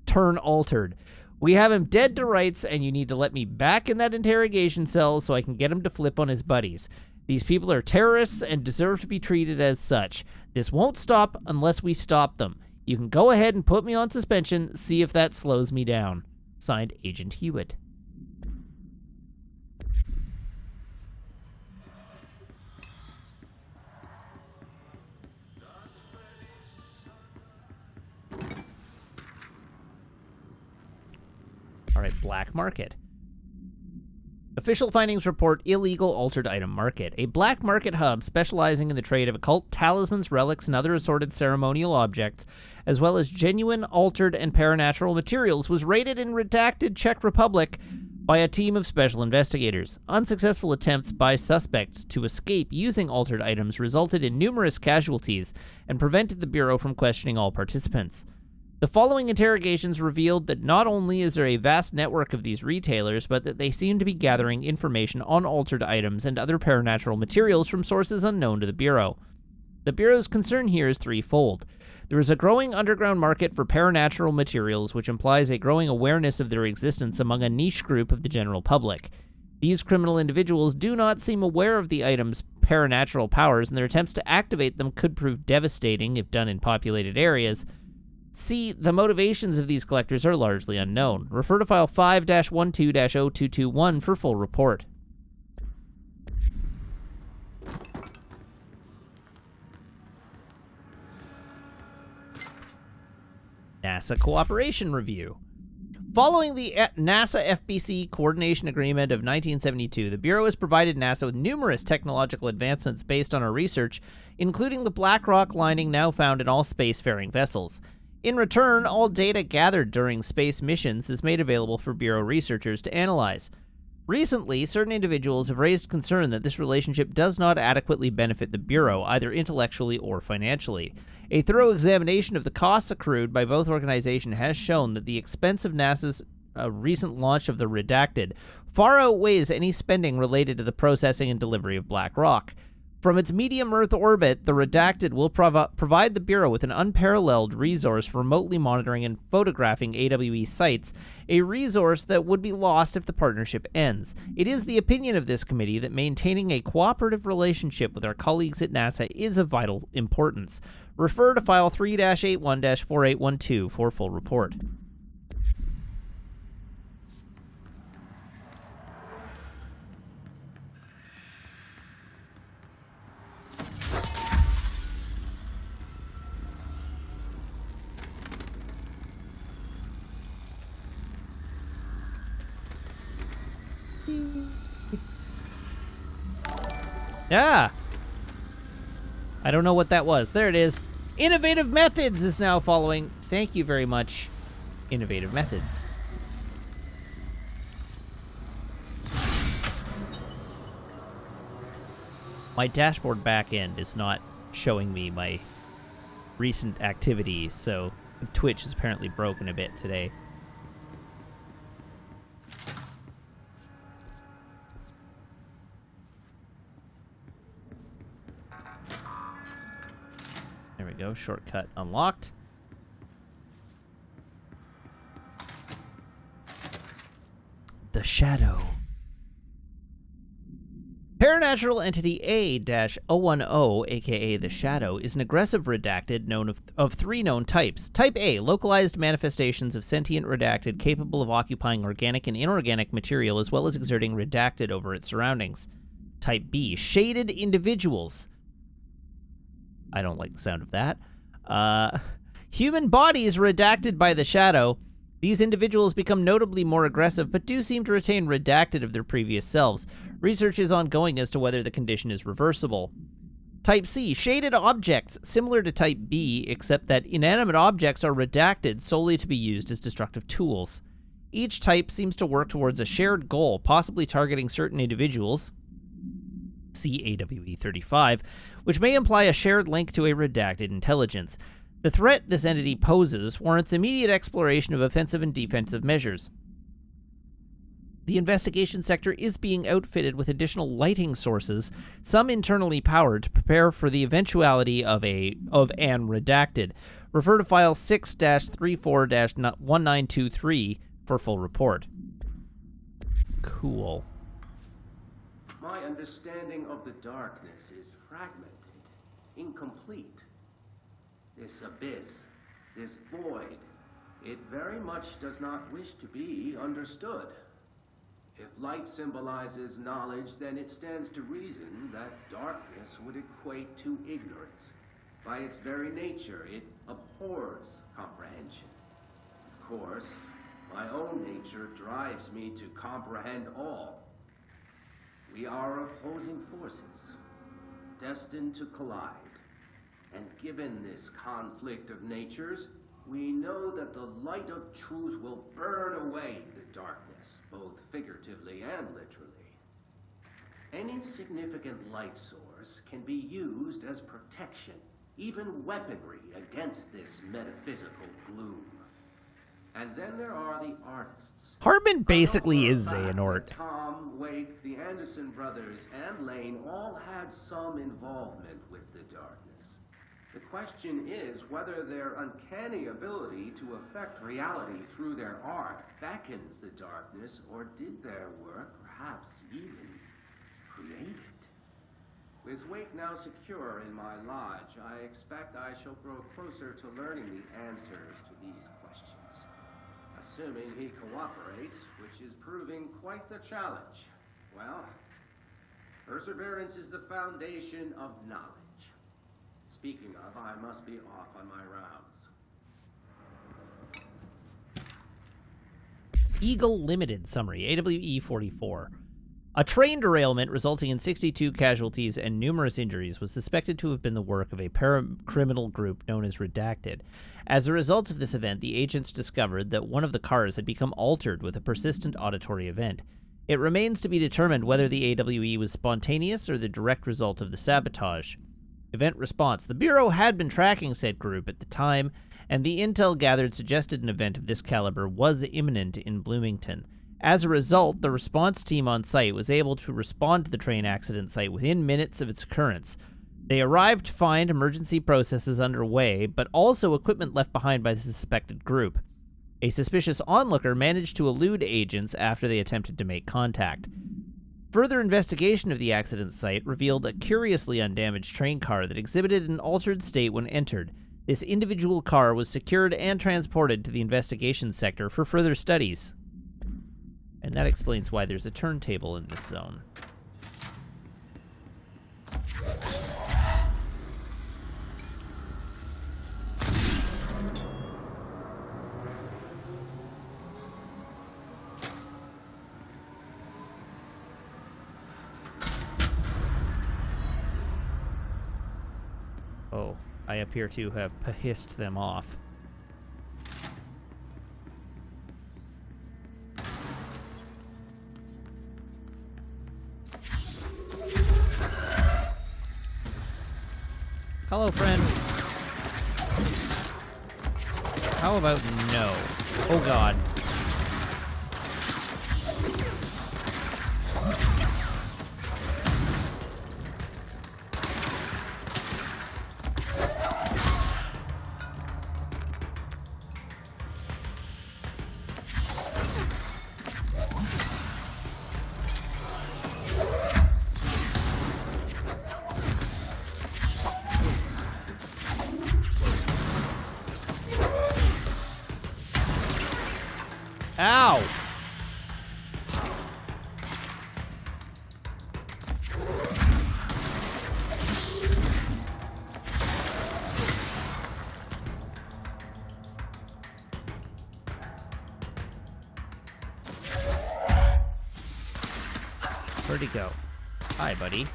turn altered. We have him dead to rights, and you need to let me back in that interrogation cell so I can get him to flip on his buddies. These people are terrorists and deserve to be treated as such. This won't stop unless we stop them. You can go ahead and put me on suspension, see if that slows me down. Signed, Agent Hewitt. All right, black market. Official findings report illegal altered item market. A black market hub specializing in the trade of occult talismans, relics, and other assorted ceremonial objects, as well as genuine, altered, and paranatural materials, was raided in redacted Czech Republic by a team of special investigators. Unsuccessful attempts by suspects to escape using altered items resulted in numerous casualties and prevented the Bureau from questioning all participants. The following interrogations revealed that not only is there a vast network of these retailers, but that they seem to be gathering information on altered items and other paranatural materials from sources unknown to the Bureau. The Bureau's concern here is threefold. There is a growing underground market for paranatural materials, which implies a growing awareness of their existence among a niche group of the general public. These criminal individuals do not seem aware of the items' paranatural powers, and their attempts to activate them could prove devastating if done in populated areas. C. The motivations of these collectors are largely unknown. Refer to File 5-12-0221 for full report. NASA Cooperation Review. Following the NASA FBC Coordination Agreement of 1972, the Bureau has provided NASA with numerous technological advancements based on our research, including the black rock lining now found in all spacefaring vessels. In return, all data gathered during space missions is made available for Bureau researchers to analyze. Recently, certain individuals have raised concern that this relationship does not adequately benefit the Bureau, either intellectually or financially. A thorough examination of the costs accrued by both organizations has shown that the expense of NASA's recent launch of the Redacted far outweighs any spending related to the processing and delivery of black rock. From its medium Earth orbit, the Redacted will provide the Bureau with an unparalleled resource for remotely monitoring and photographing AWE sites, a resource that would be lost if the partnership ends. It is the opinion of this committee that maintaining a cooperative relationship with our colleagues at NASA is of vital importance. Refer to File 3-81-4812 for full report. Yeah. I don't know what that was. There it is. Innovative Methods is now following. Thank you very much, Innovative Methods. My dashboard backend is not showing me my recent activities, so Twitch is apparently broken a bit today. There we go. Shortcut unlocked. The Shadow. Paranatural entity A-010, aka the Shadow, is an aggressive redacted known of three known types. Type A, localized manifestations of sentient redacted capable of occupying organic and inorganic material as well as exerting redacted over its surroundings. Type B, shaded individuals. I don't like the sound of that. Human bodies redacted by the Shadow. These individuals become notably more aggressive, but do seem to retain redacted of their previous selves. Research is ongoing as to whether the condition is reversible. Type C, shaded objects, similar to Type B, except that inanimate objects are redacted solely to be used as destructive tools. Each type seems to work towards a shared goal, possibly targeting certain individuals, see AWE 35, which may imply a shared link to a redacted intelligence. The threat this entity poses warrants immediate exploration of offensive and defensive measures. The investigation sector is being outfitted with additional lighting sources, some internally powered, to prepare for the eventuality of an redacted. Refer to File 6-34-1923 for full report. Cool. My understanding of the darkness is fragmented, incomplete. This abyss, this void, it very much does not wish to be understood. If light symbolizes knowledge, then it stands to reason that darkness would equate to ignorance. By its very nature, it abhors comprehension. Of course, my own nature drives me to comprehend all. We are opposing forces, destined to collide. And given this conflict of natures, we know that the light of truth will burn away the darkness, both figuratively and literally. Any significant light source can be used as protection, even weaponry against this metaphysical gloom. And then there are the artists. Hartman basically is Xehanort. Tom, Wake, the Anderson brothers, and Lane all had some involvement with the darkness. The question is whether their uncanny ability to affect reality through their art beckons the darkness, or did their work perhaps even create it? With Wake now secure in my lodge, I expect I shall grow closer to learning the answers to these questions. Assuming he cooperates, which is proving quite the challenge. Well, perseverance is the foundation of knowledge. Speaking of, I must be off on my rounds. Eagle Limited summary, AWE 44. A train derailment resulting in 62 casualties and numerous injuries was suspected to have been the work of a paracriminal group known as Redacted. As a result of this event, the agents discovered that one of the cars had become altered with a persistent auditory event. It remains to be determined whether the AWE was spontaneous or the direct result of the sabotage. Event response. The Bureau had been tracking said group at the time, and the intel gathered suggested an event of this caliber was imminent in Bloomington. As a result, the response team on site was able to respond to the train accident site within minutes of its occurrence. They arrived to find emergency processes underway, but also equipment left behind by the suspected group. A suspicious onlooker managed to elude agents after they attempted to make contact. Further investigation of the accident site revealed a curiously undamaged train car that exhibited an altered state when entered. This individual car was secured and transported to the investigation sector for further studies. And that explains why there's a turntable in this zone. Oh, I appear to have pissed them off. Hello, friend. How about no? Oh, God. Ow! Where'd he go? Hi, buddy.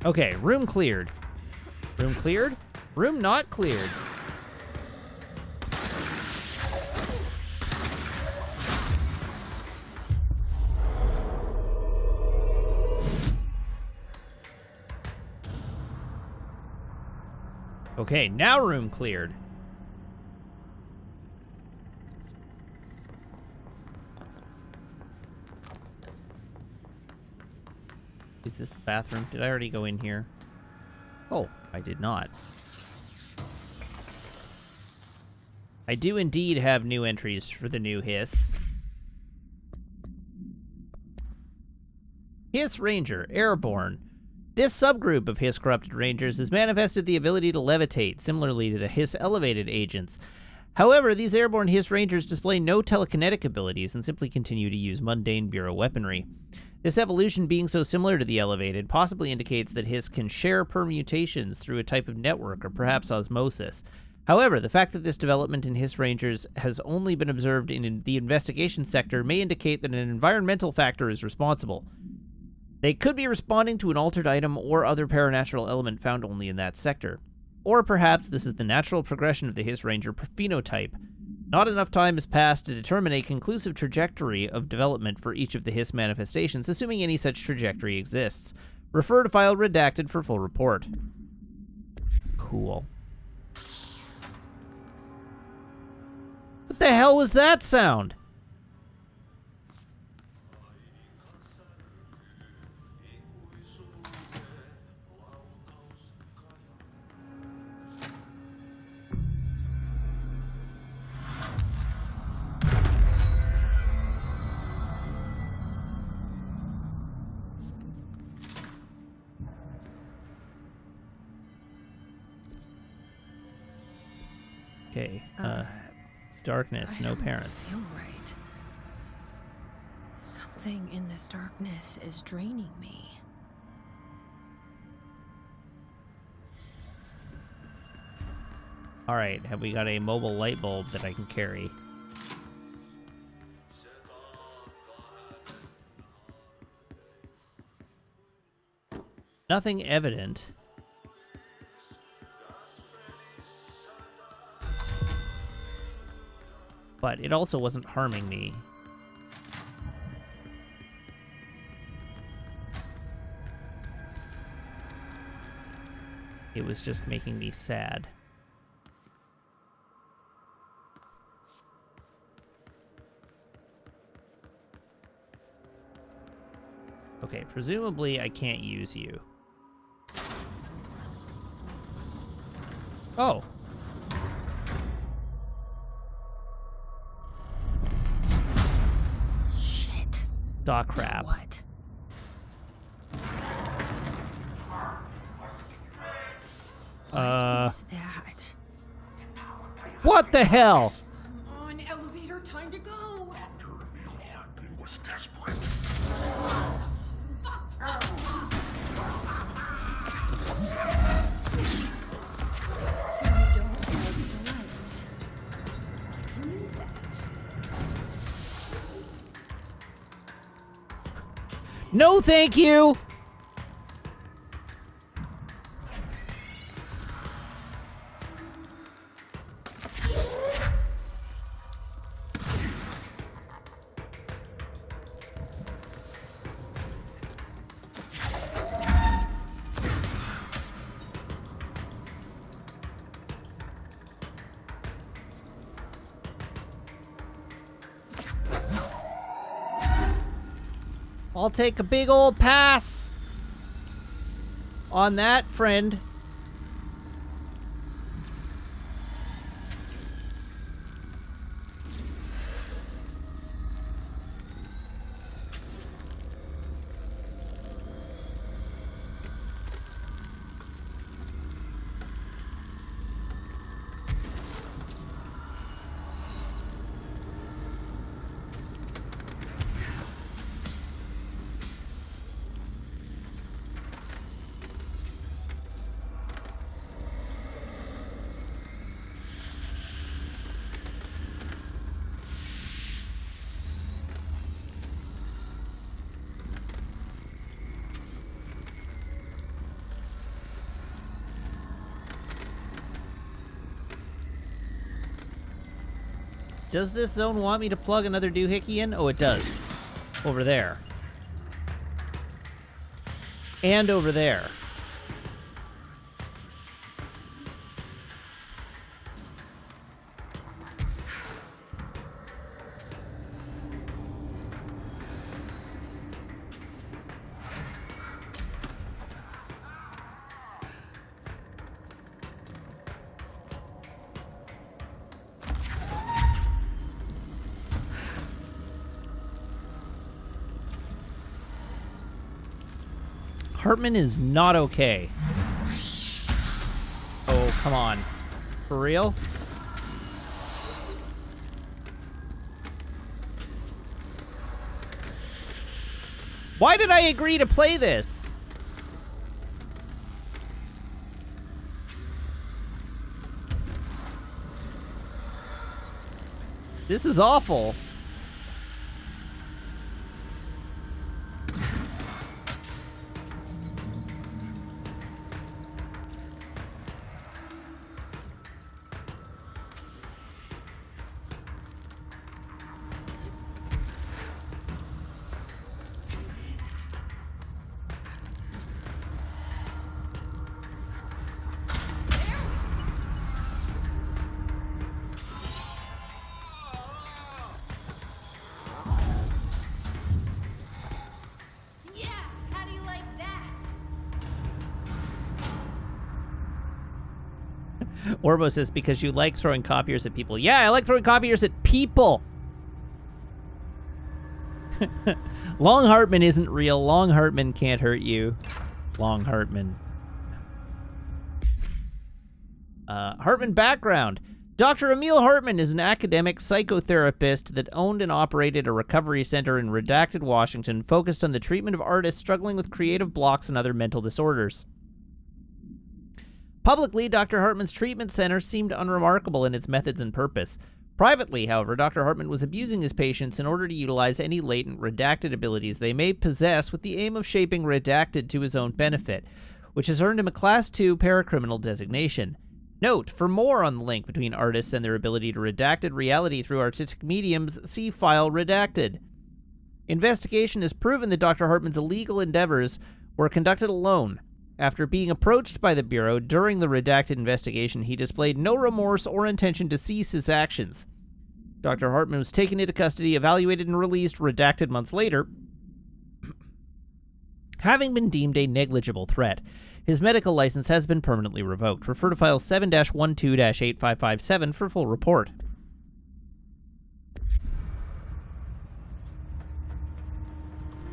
Okay, room cleared. Room cleared? Room not cleared. Okay, now room cleared. Is this the bathroom? Did I already go in here? Oh, I did not. I do indeed have new entries for the new Hiss. Hiss Ranger, Airborne. This subgroup of Hiss Corrupted Rangers has manifested the ability to levitate, similarly to the Hiss Elevated agents. However, these airborne Hiss Rangers display no telekinetic abilities and simply continue to use mundane Bureau weaponry. This evolution being so similar to the Elevated possibly indicates that Hiss can share permutations through a type of network or perhaps osmosis. However, the fact that this development in Hiss Rangers has only been observed in the investigation sector may indicate that an environmental factor is responsible. They could be responding to an altered item or other paranatural element found only in that sector. Or perhaps this is the natural progression of the Hiss Ranger phenotype. Not enough time has passed to determine a conclusive trajectory of development for each of the Hiss manifestations, assuming any such trajectory exists. Refer to file redacted for full report. Cool. What the hell was that sound? Okay, darkness, no parents. Feel right. Something in this darkness is draining me. Alright, have we got a mobile light bulb that I can carry? Nothing evident. But it also wasn't harming me. It was just making me sad. Okay, presumably I can't use you. Oh. Shit. Dog crap. Now what? What is that? What the hell? Come on, elevator, time to go. Was desperate. So I don't like the light. Who is that? No, thank you. I'll take a big old pass on that, friend. Does this zone want me to plug another doohickey in? Oh, it does. Over there. And over there. Hartman is not okay. Oh, come on. For real? Why did I agree to play this? This is awful. Orbo says, because you like throwing copiers at people. Yeah, I like throwing copiers at people. Long Hartman isn't real. Long Hartman can't hurt you. Long Hartman. Hartman background. Dr. Emil Hartman is an academic psychotherapist that owned and operated a recovery center in redacted Washington focused on the treatment of artists struggling with creative blocks and other mental disorders. Publicly, Dr. Hartman's treatment center seemed unremarkable in its methods and purpose. Privately, however, Dr. Hartman was abusing his patients in order to utilize any latent redacted abilities they may possess with the aim of shaping redacted to his own benefit, which has earned him a Class II paracriminal designation. Note, for more on the link between artists and their ability to redacted reality through artistic mediums, see File Redacted. Investigation has proven that Dr. Hartman's illegal endeavors were conducted alone. After being approached by the Bureau during the redacted investigation, he displayed no remorse or intention to cease his actions. Dr. Hartman was taken into custody, evaluated, and released redacted months later, having been deemed a negligible threat. His medical license has been permanently revoked. Refer to file 7-12-8557 for full report.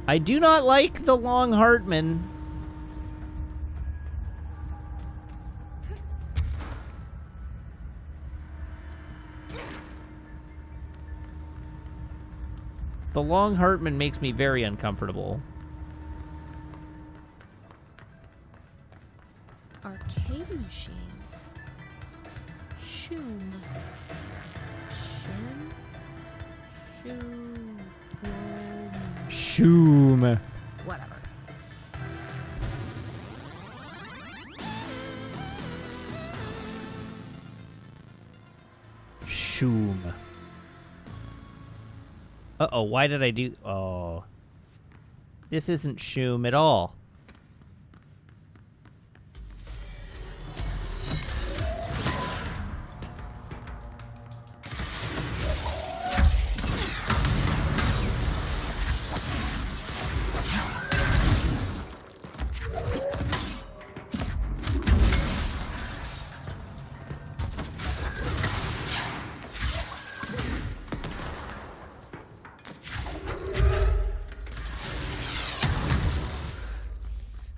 I do not like the long Hartman. The long Hartman makes me very uncomfortable. Arcade machines. Shoom. Shim. Shoom. Whatever. Shoom. Uh-oh, why did I do... Oh. This isn't Shoom at all.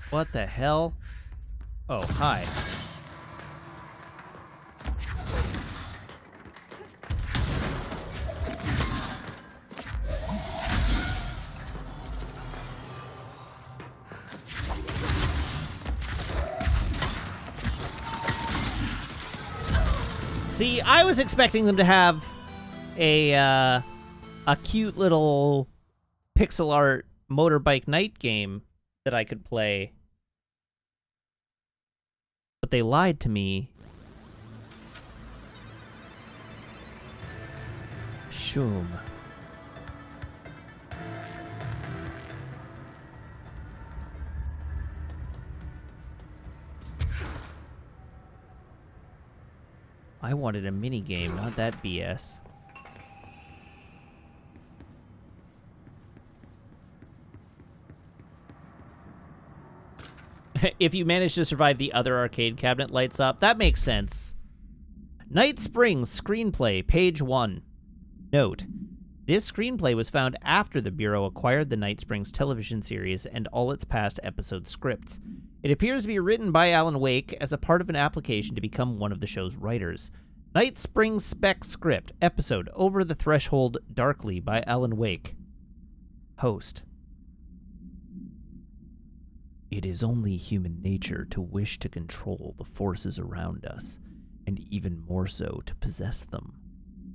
What the hell? Oh, hi. See, I was expecting them to have a cute little pixel art motorbike night game that I could play. But they lied to me. Shoom. I wanted a mini game, not that BS. If you manage to survive, the other arcade cabinet lights up. That makes sense. Night Springs screenplay, page 1. Note, this screenplay was found after the Bureau acquired the Night Springs television series and all its past episode scripts. It appears to be written by Alan Wake as a part of an application to become one of the show's writers. Night Springs spec script, episode Over the Threshold Darkly by Alan Wake. Host. It is only human nature to wish to control the forces around us, and even more so to possess them.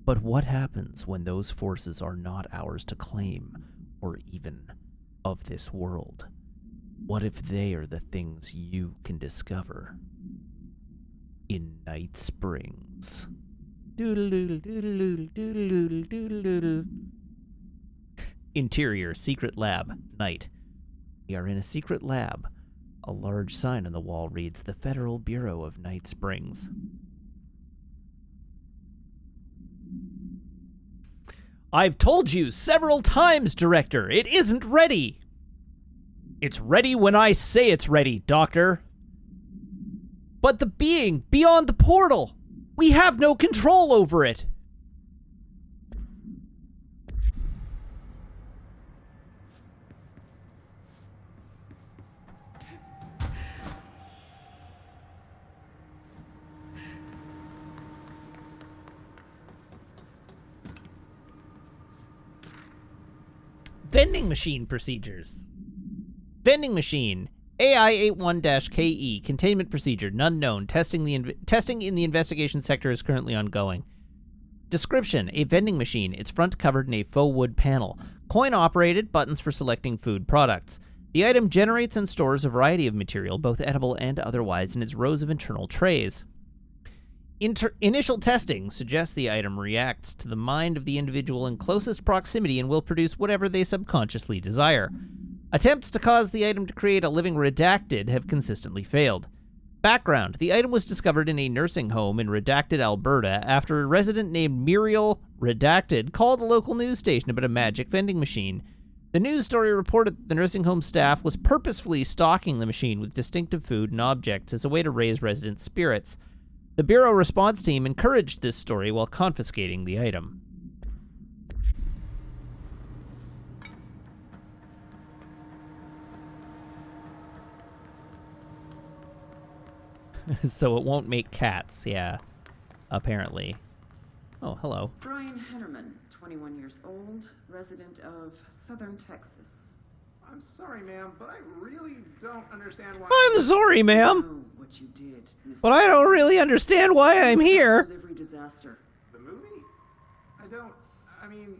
But what happens when those forces are not ours to claim, or even of this world? What if they are the things you can discover? In Night Springs. Interior, secret lab, night. We are in a secret lab. A large sign on the wall reads, The Federal Bureau of Night Springs. I've told you several times, Director, it isn't ready. It's ready when I say it's ready, Doctor. But the being beyond the portal, we have no control over it. Vending machine procedures. Vending machine. AI81-KE. Containment procedure. None known. Testing in the investigation sector is currently ongoing. Description. A vending machine. Its front covered in a faux wood panel. Coin-operated. Buttons for selecting food products. The item generates and stores a variety of material, both edible and otherwise, in its rows of internal trays. Initial testing suggests the item reacts to the mind of the individual in closest proximity and will produce whatever they subconsciously desire. Attempts to cause the item to create a living redacted have consistently failed. Background. The item was discovered in a nursing home in Redacted, Alberta, after a resident named Muriel Redacted called a local news station about a magic vending machine. The news story reported that the nursing home staff was purposefully stocking the machine with distinctive food and objects as a way to raise resident spirits. The Bureau response team encouraged this story while confiscating the item. So it won't make cats, yeah. Apparently. Oh, hello. Brian Hennerman, 21 years old, resident of Southern Texas. I'm sorry, ma'am, but I really don't understand why... I'm sorry, ma'am. Know what you did, Mr. But I don't really understand why I'm here. Delivery disaster. The movie? I mean,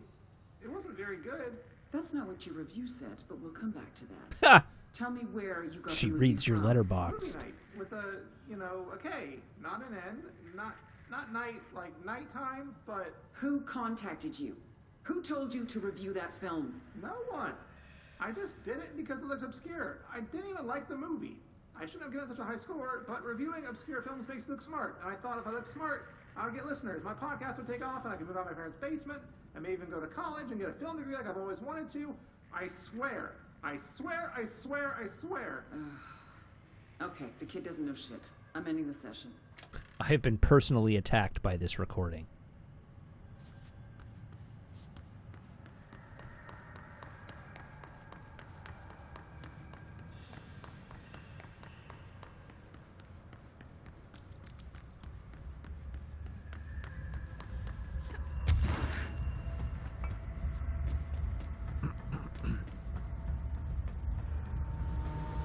it wasn't very good. That's not what your review said, but we'll come back to that. Ha! Tell me where you got She the movie reads your from. letterbox. Movie night with a, a K, not an N, not night like nighttime, but Who contacted you? Who told you to review that film? no one. I just did it because it looked obscure. I didn't even like the movie. I shouldn't have given such a high score, but reviewing obscure films makes you look smart. And I thought if I looked smart, I would get listeners. My podcast would take off, and I could move out of my parents' basement, and maybe even go to college and get a film degree like I've always wanted to. I swear. I swear, I swear, I swear. Okay, the kid doesn't know shit. I'm ending the session. I have been personally attacked by this recording.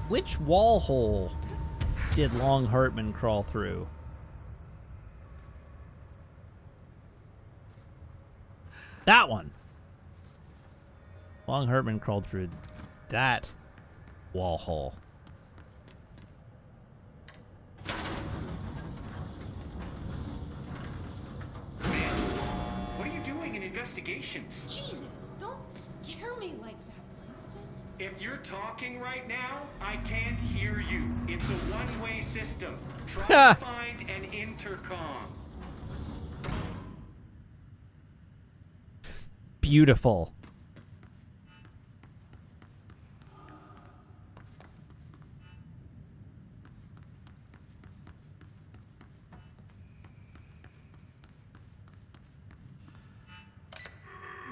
Which wall hole did Long Hartman crawl through? That one. Long Hartman crawled through that wall hole. What are you doing in investigations? Jesus, don't scare me like that, Langston. If you're talking right now, I can't hear you. It's a one-way system. Try to find an intercom. Beautiful.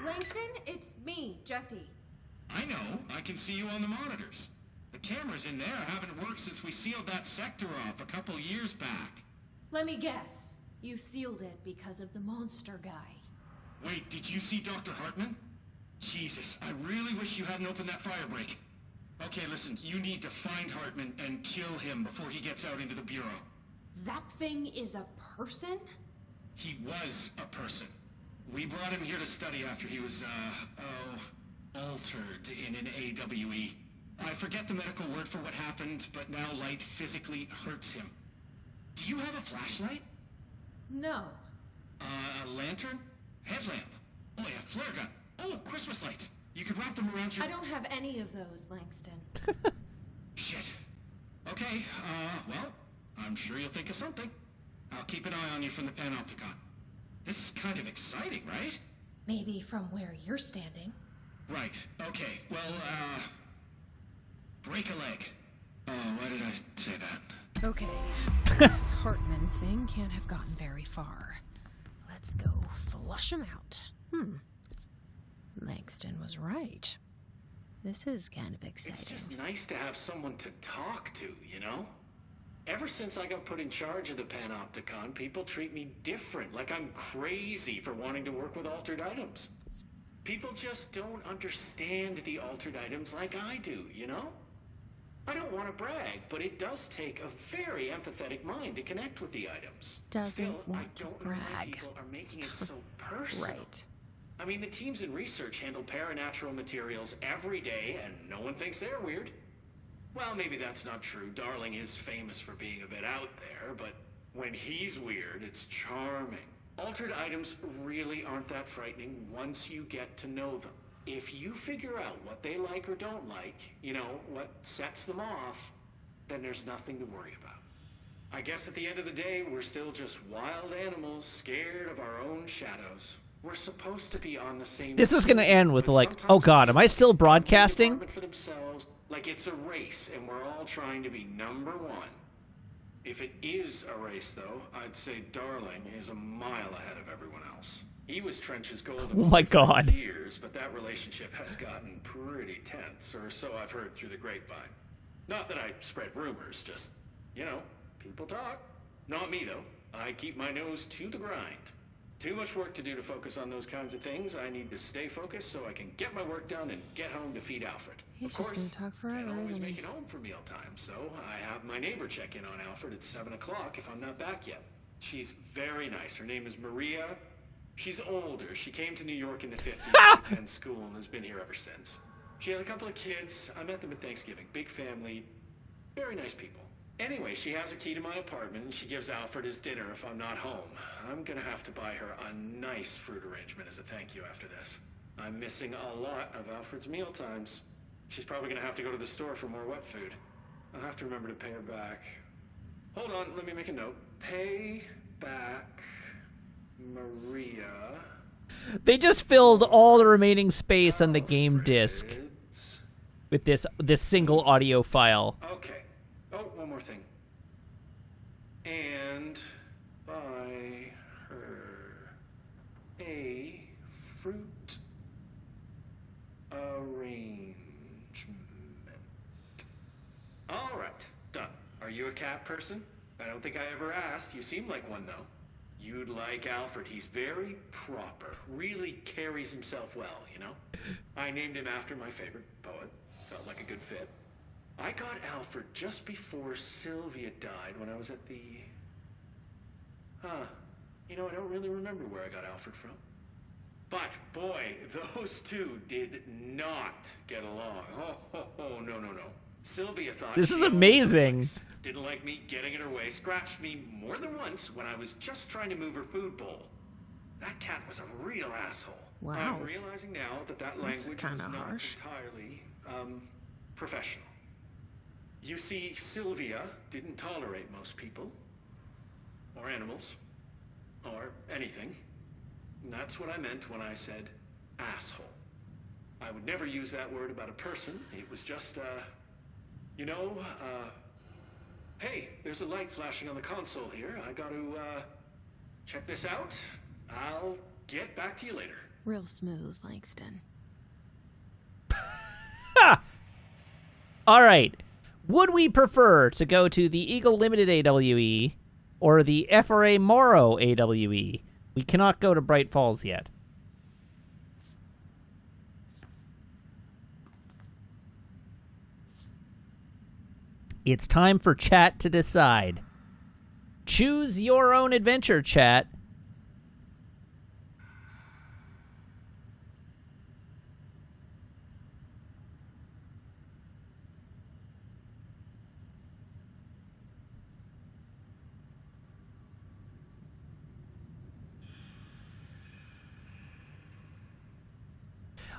Langston, it's me, Jesse. I know. I can see you on the monitors. The cameras in there haven't worked since we sealed that sector off a couple years back. Let me guess. You sealed it because of the monster guy. Wait, did you see Dr. Hartman? Jesus, I really wish you hadn't opened that fire break. Okay, listen, you need to find Hartman and kill him before he gets out into the Bureau. That thing is a person? He was a person. We brought him here to study after he was, altered in an AWE. I forget the medical word for what happened, but now light physically hurts him. Do you have a flashlight? No. A lantern? Headlamp? Oh, yeah, flare gun. Oh, Christmas lights. You could wrap them around your... I don't have any of those, Langston. Shit. Okay, well, I'm sure you'll think of something. I'll keep an eye on you from the panopticon. This is kind of exciting, right? Maybe from where you're standing. Right, okay. Well, break a leg. Oh, why did I say that? Okay. This Hartman thing can't have gotten very far. Let's go flush him out. Langston was right. This is kind of exciting. It's just nice to have someone to talk to, you know? Ever since I got put in charge of the Panopticon, people treat me different, like I'm crazy for wanting to work with altered items. People just don't understand the altered items like I do, you know? I don't want to brag, but it does take a very empathetic mind to connect with the items. Doesn't Still, I want to don't know why brag. people are making it so personal. Right. I mean, the teams in research handle paranatural materials every day, and no one thinks they're weird. Well, maybe that's not true. Darling is famous for being a bit out there, but when he's weird, it's charming. Altered items really aren't that frightening once you get to know them. If you figure out what they like or don't like, you know, what sets them off, then there's nothing to worry about. I guess at the end of the day, we're still just wild animals scared of our own shadows. We're supposed to be on the same... This is going to end with but like, sometimes oh god, am I still people want the broadcasting? department for themselves, like it's a race, and we're all trying to be number one. If it is a race, though, I'd say Darling is a mile ahead of everyone else. He was Trench's golden Oh my boy for God. years, but that relationship has gotten pretty tense, or so I've heard through the grapevine. Not that I spread rumors, just, you know, people talk. Not me, though. I keep my nose to the grind. Too much work to do to focus on those kinds of things. I need to stay focused so I can get my work done and get home to feed Alfred. He's Of just course, gonna talk forever, can't always isn't make he? it home for mealtime, so I have my neighbor check in on Alfred at 7 o'clock if I'm not back yet. She's very nice. Her name is Maria. She's older. She came to New York in the 50s to attend school and has been here ever since. She has a couple of kids. I met them at Thanksgiving. Big family. Very nice people. Anyway, she has a key to my apartment, and she gives Alfred his dinner if I'm not home. I'm gonna have to buy her a nice fruit arrangement as a thank you after this. I'm missing a lot of Alfred's meal times. She's probably gonna have to go to the store for more wet food. I'll have to remember to pay her back. Hold on, let me make a note. Pay back Maria. They just filled all the remaining space on the game disc with this single audio file. Okay. Oh, one more thing. And buy her a fruit arrangement. All right, done. Are you a cat person? I don't think I ever asked. You seem like one, though. You'd like Alfred. He's very proper. Really carries himself well, you know? I named him after my favorite poet. Felt like a good fit. I got Alfred just before Sylvia died when I was at the... You know, I don't really remember where I got Alfred from. But, boy, those two did not get along. Oh, no. Sylvia thought... This is she owned the amazing. place. Didn't like me getting in her way. Scratched me more than once when I was just trying to move her food bowl. That cat was a real asshole. Wow. I'm realizing now that That's language was kinda not harsh. entirely, professional. You see, Sylvia didn't tolerate most people, or animals, or anything. And that's what I meant when I said asshole. I would never use that word about a person. It was just, hey, there's a light flashing on the console here. I got to, check this out. I'll get back to you later. Real smooth, Langston. All right. Would we prefer to go to the Eagle Limited AWE or the FRA Morrow AWE? We cannot go to Bright Falls yet. It's time for chat to decide. Choose your own adventure, chat.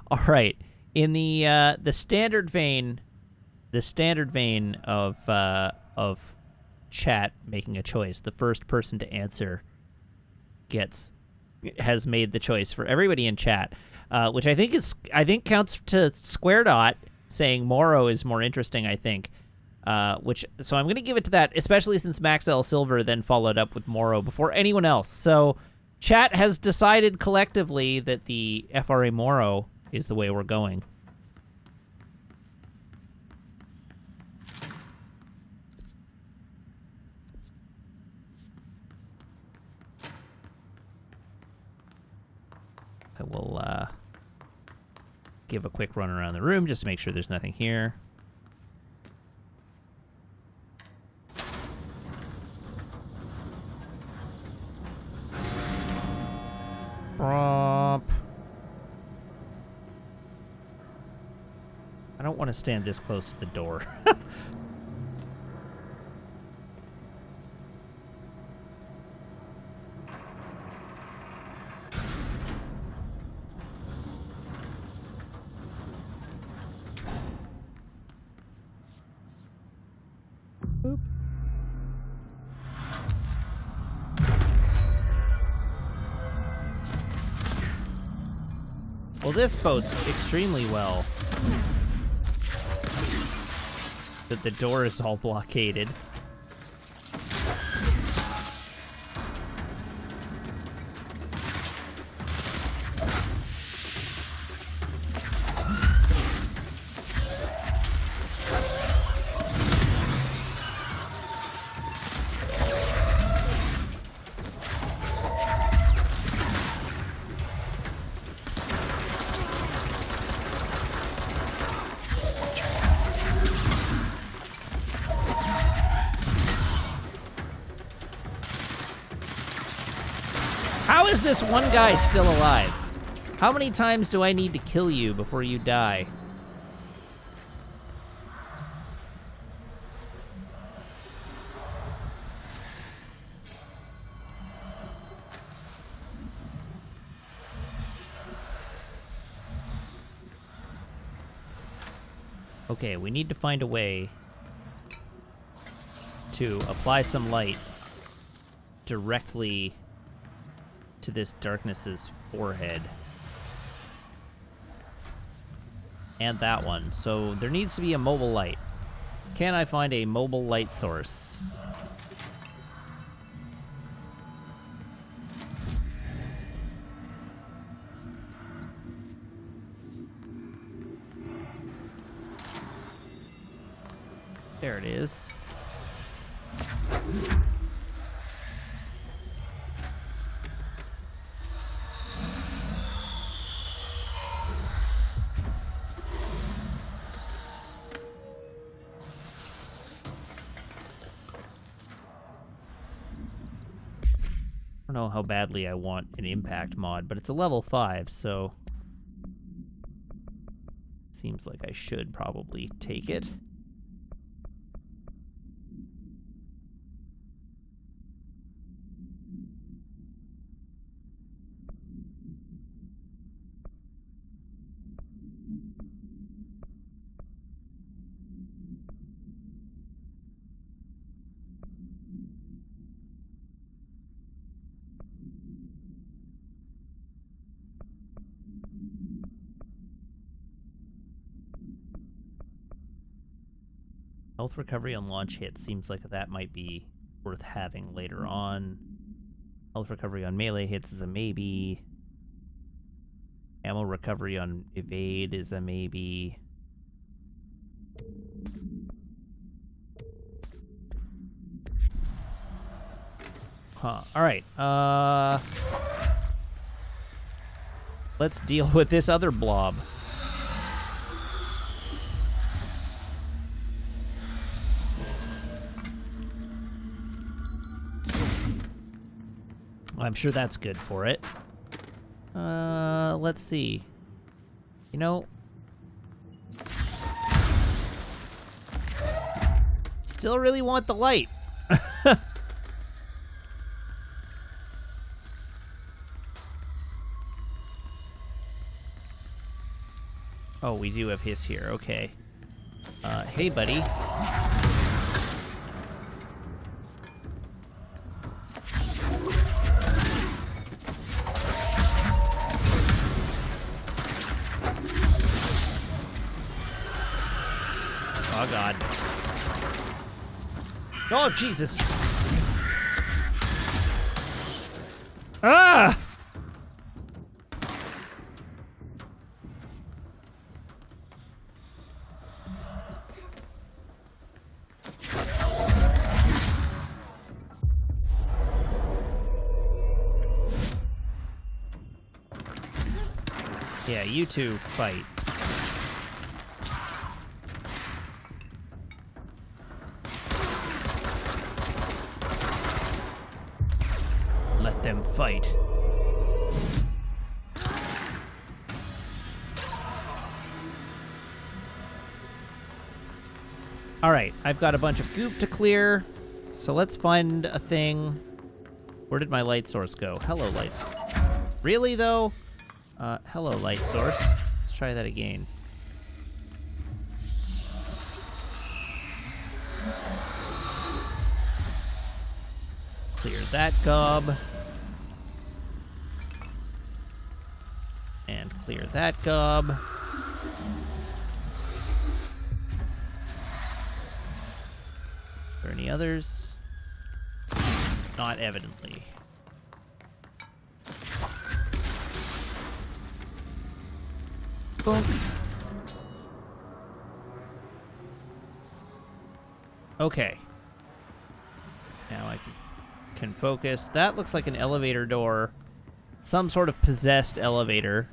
All right. In the standard vein of chat making a choice, the first person to answer has made the choice for everybody in chat, which I think counts to Square Dot saying Morrow is more interesting. I think, so I'm going to give it to that, especially since Max L. Silver then followed up with Morrow before anyone else. So chat has decided collectively that the FRA Morrow is the way we're going. I will give a quick run around the room just to make sure there's nothing here. Bromp. I don't want to stand this close to the door. Boop. Well, this bodes extremely well that the door is all blockaded. How is this one guy still alive? How many times do I need to kill you before you die? Okay, we need to find a way to apply some light directly to this darkness's forehead. And that one. So there needs to be a mobile light. Can I find a mobile light source? There it is. I don't know how badly I want an impact mod, but it's a level 5, so seems like I should probably take it. Health recovery on launch hit seems like that might be worth having later on. Health recovery on melee hits is a maybe. Ammo recovery on evade is a maybe. Huh. Alright. Let's deal with this other blob. I'm sure that's good for it. Let's see. You know, still really want the light. Oh, we do have his here. Okay. Hey, buddy. Oh, God. Oh, Jesus. Ah! Yeah, you two fight. them fight. Alright, I've got a bunch of goop to clear, so let's find a thing. Where did my light source go? Hello, light. Really, though? Hello, light source. Let's try that again. Clear that gob. And clear that gob. Are there any others? Not evidently. Boom. Okay. Now I can focus. That looks like an elevator door. Some sort of possessed elevator.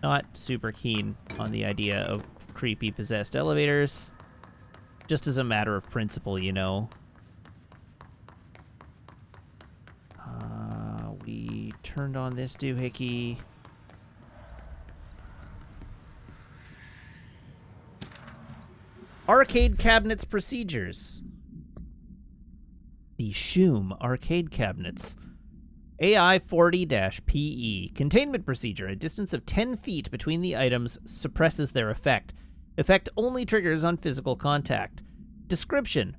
Not super keen on the idea of creepy possessed elevators. Just as a matter of principle, you know. We turned on this doohickey. Arcade cabinets procedures. The Shoom arcade cabinets. AI 40-PE. Containment procedure. A distance of 10 feet between the items suppresses their effect. Effect only triggers on physical contact. Description.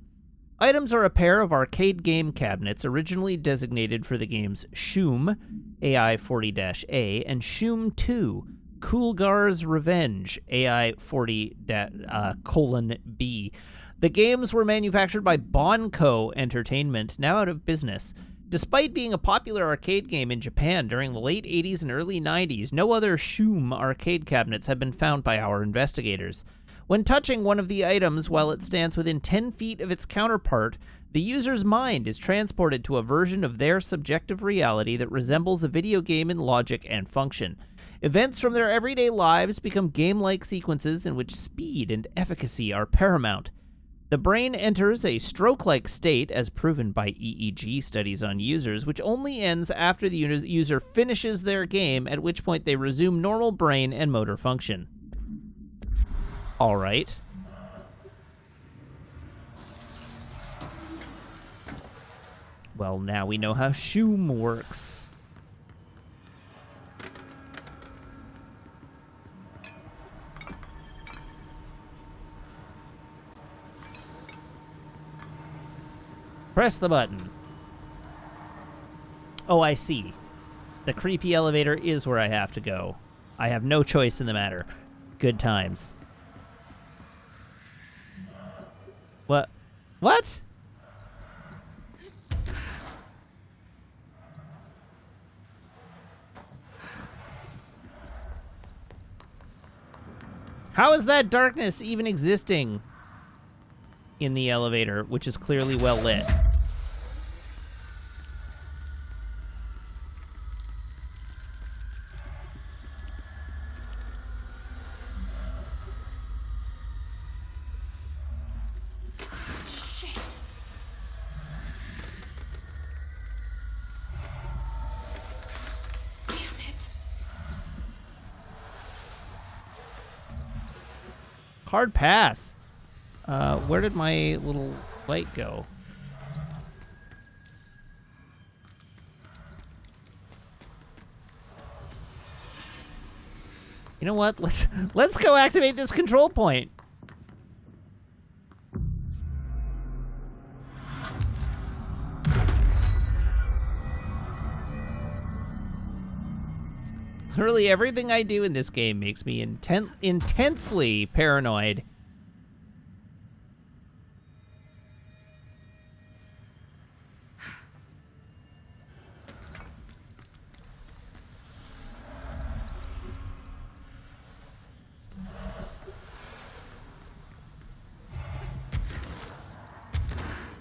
Items are a pair of arcade game cabinets originally designated for the games Shoom, AI 40-A, and Shoom 2, Coolgar's Revenge, AI 40-B. The games were manufactured by Bonco Entertainment, now out of business. Despite being a popular arcade game in Japan during the late 80s and early 90s, no other Shoom arcade cabinets have been found by our investigators. When touching one of the items while it stands within 10 feet of its counterpart, the user's mind is transported to a version of their subjective reality that resembles a video game in logic and function. Events from their everyday lives become game-like sequences in which speed and efficacy are paramount. The brain enters a stroke-like state, as proven by EEG studies on users, which only ends after the user finishes their game, at which point they resume normal brain and motor function. All right. Well, now we know how Shoom works. Press the button. Oh, I see. The creepy elevator is where I have to go. I have no choice in the matter. Good times. What? What? How is that darkness even existing in the elevator, which is clearly well lit? Hard pass. Where did my little light go? You know what? Let's go activate this control point. Literally everything I do in this game makes me intensely paranoid.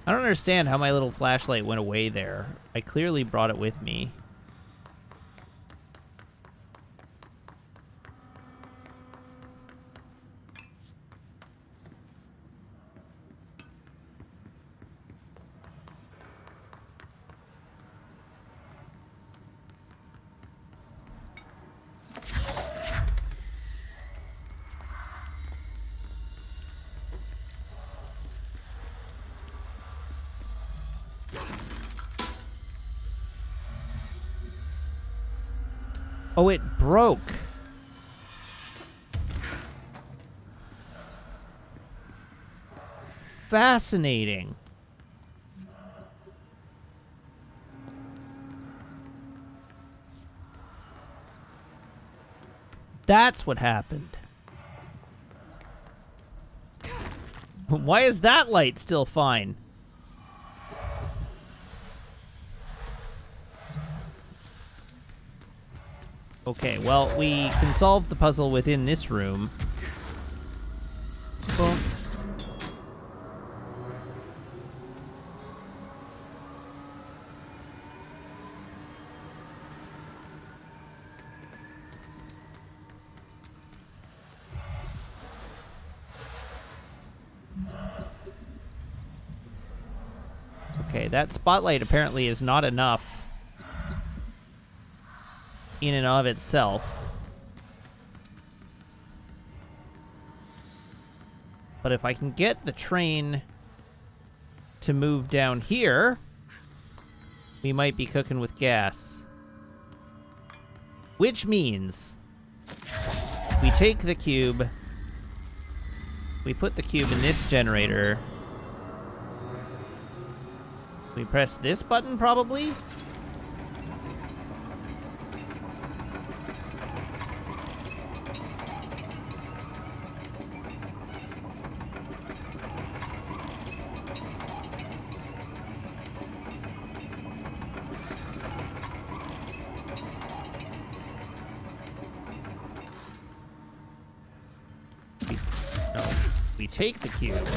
I don't understand how my little flashlight went away there. I clearly brought it with me. Oh, it broke. Fascinating. That's what happened. Why is that light still fine? Okay, well, we can solve the puzzle within this room. Boom. Okay, that spotlight apparently is not enough in and of itself. But if I can get the train to move down here, we might be cooking with gas. Which means we take the cube, we put the cube in this generator. We press this button, probably? We take the cube.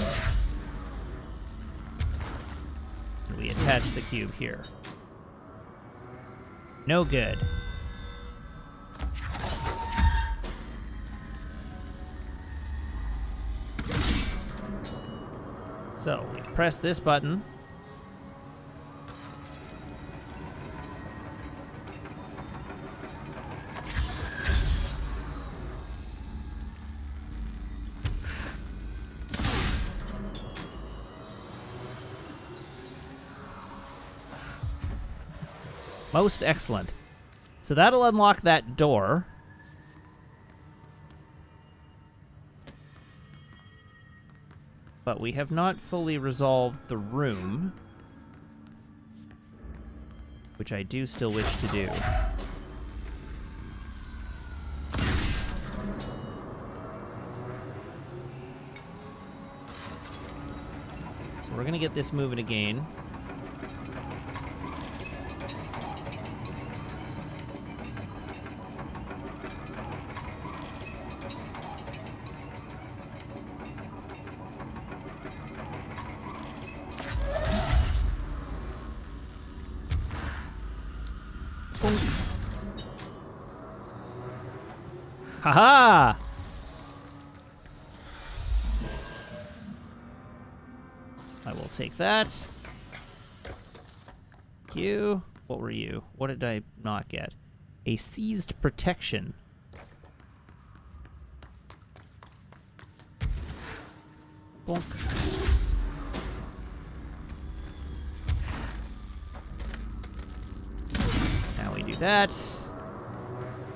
And we attach the cube here. No good. So, we press this button. Most excellent. So that'll unlock that door. But we have not fully resolved the room, which I do still wish to do. So we're gonna get this moving again. Haha! I will take that. You. What were you? What did I not get? A seized protection. Bonk. Now we do that.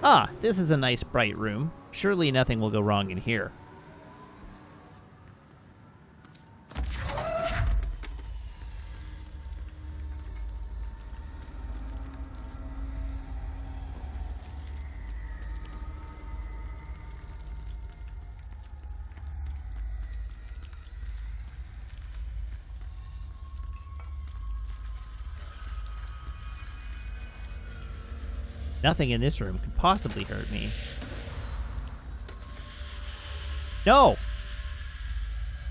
Ah, this is a nice bright room. Surely nothing will go wrong in here. Nothing in this room could possibly hurt me. No!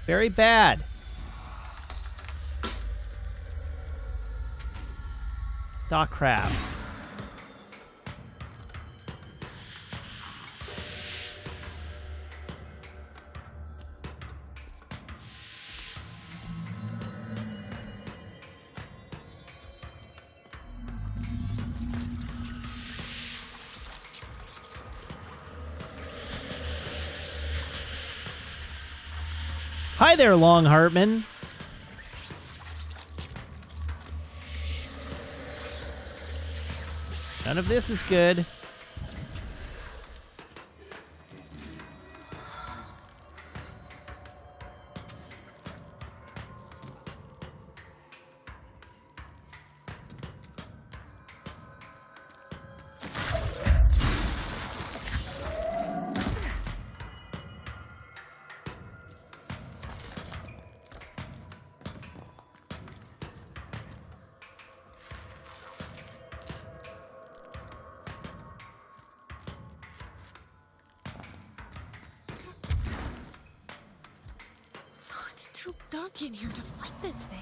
Very bad. Ah, crap. Hi there, Long Hartman. None of this is good. too dark in here to fight this thing.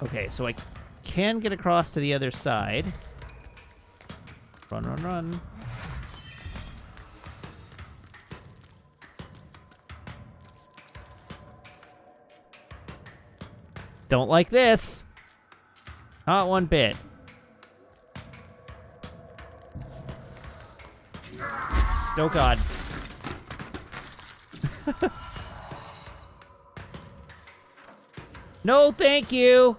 Okay, so I can get across to the other side. Run, run, run. Don't like this. Not one bit. Oh, God. No, thank you.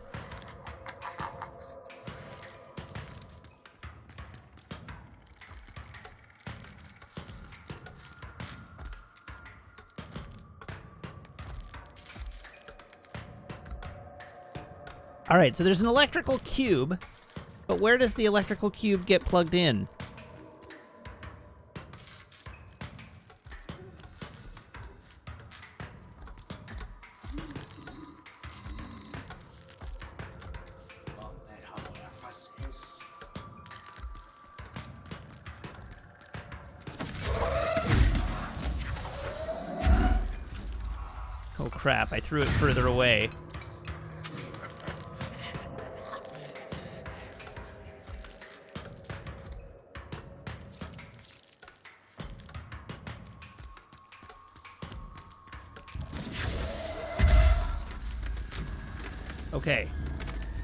All right, so there's an electrical cube, but where does the electrical cube get plugged in? Oh crap, I threw it further away. Okay.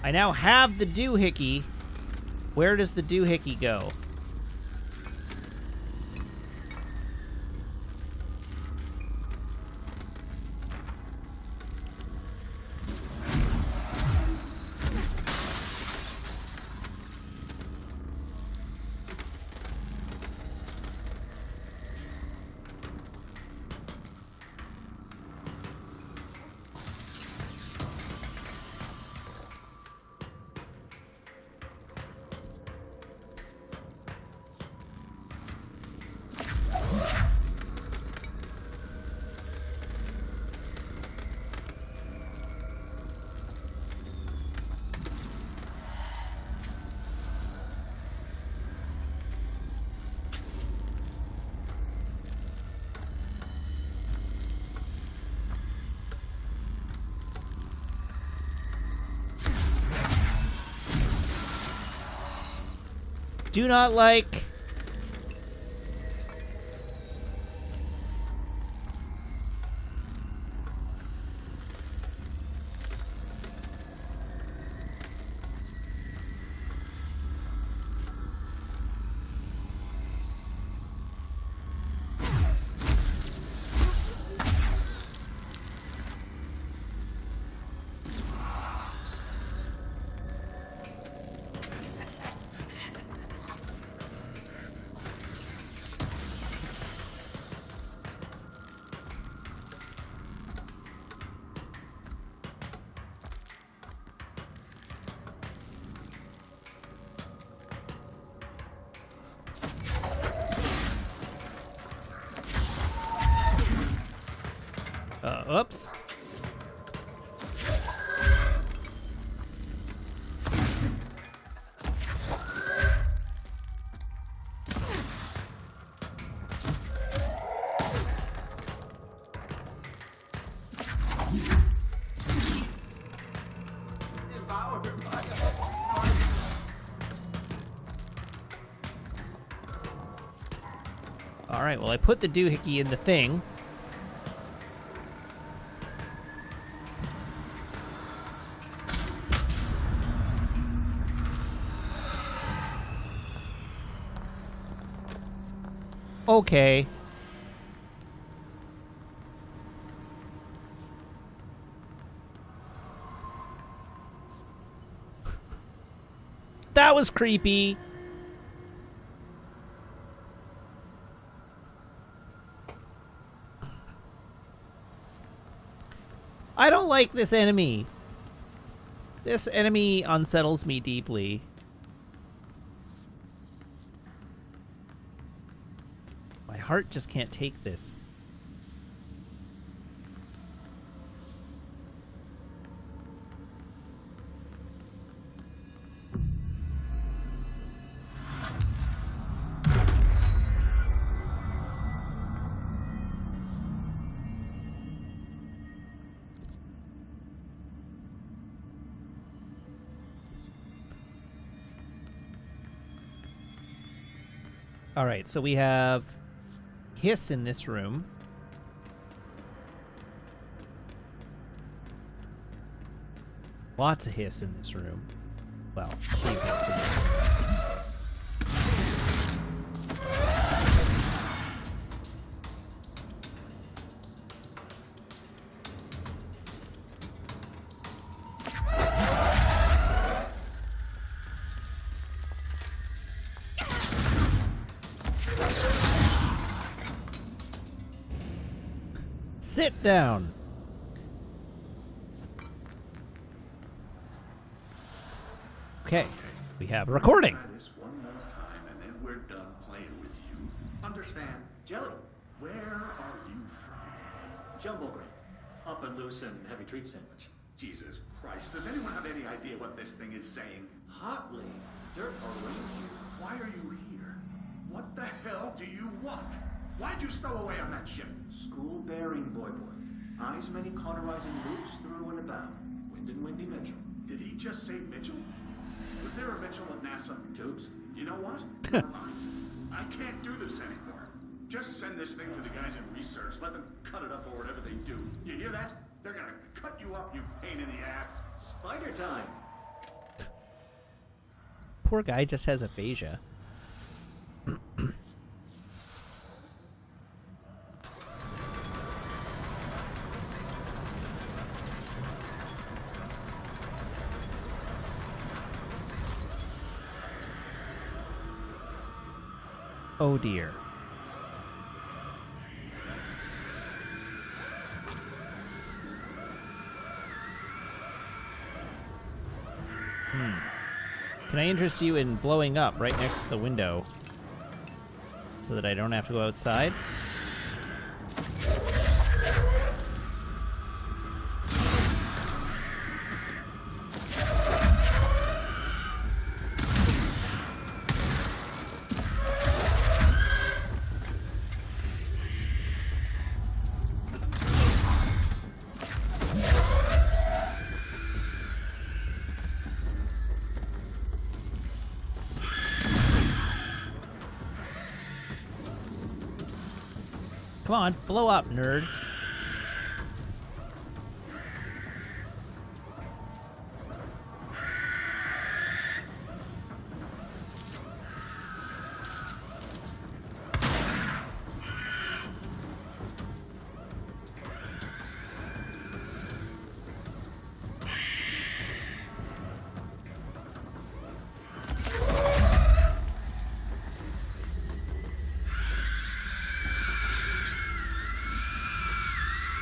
I now have the doohickey. Where does the doohickey go? Do not like. Oops. All right, well, I put the doohickey in the thing. Okay. That was creepy. I don't like this enemy. This enemy unsettles me deeply. My heart just can't take this. All right, so we have hiss in this room. Lots of hiss in this room. Well, a few hiss in this room. Sit down. Okay, we have a recording. Try this one more time, and then we're done playing with you. Understand? Jelly, Where are you from? jumbo grape, up and loose and heavy treat sandwich. Jesus Christ, does anyone have any idea what this thing is saying? Hotly, dirt arrange you. Why are you here? What the hell do you want? Why'd you stow away on that ship? School bearing boy. Eyes many cauterizing loops through and about. Wind and windy Mitchell. Did he just say Mitchell? Was there a Mitchell at NASA? Tubes? You know what? Never mind. I can't do this anymore. Just send this thing to the guys in research. Let them cut it up or whatever they do. You hear that? They're gonna cut you up, you pain in the ass. Spider time. Poor guy just has aphasia. Oh dear. Can I interest you in blowing up right next to the window so that I don't have to go outside? Come on, blow up, nerd.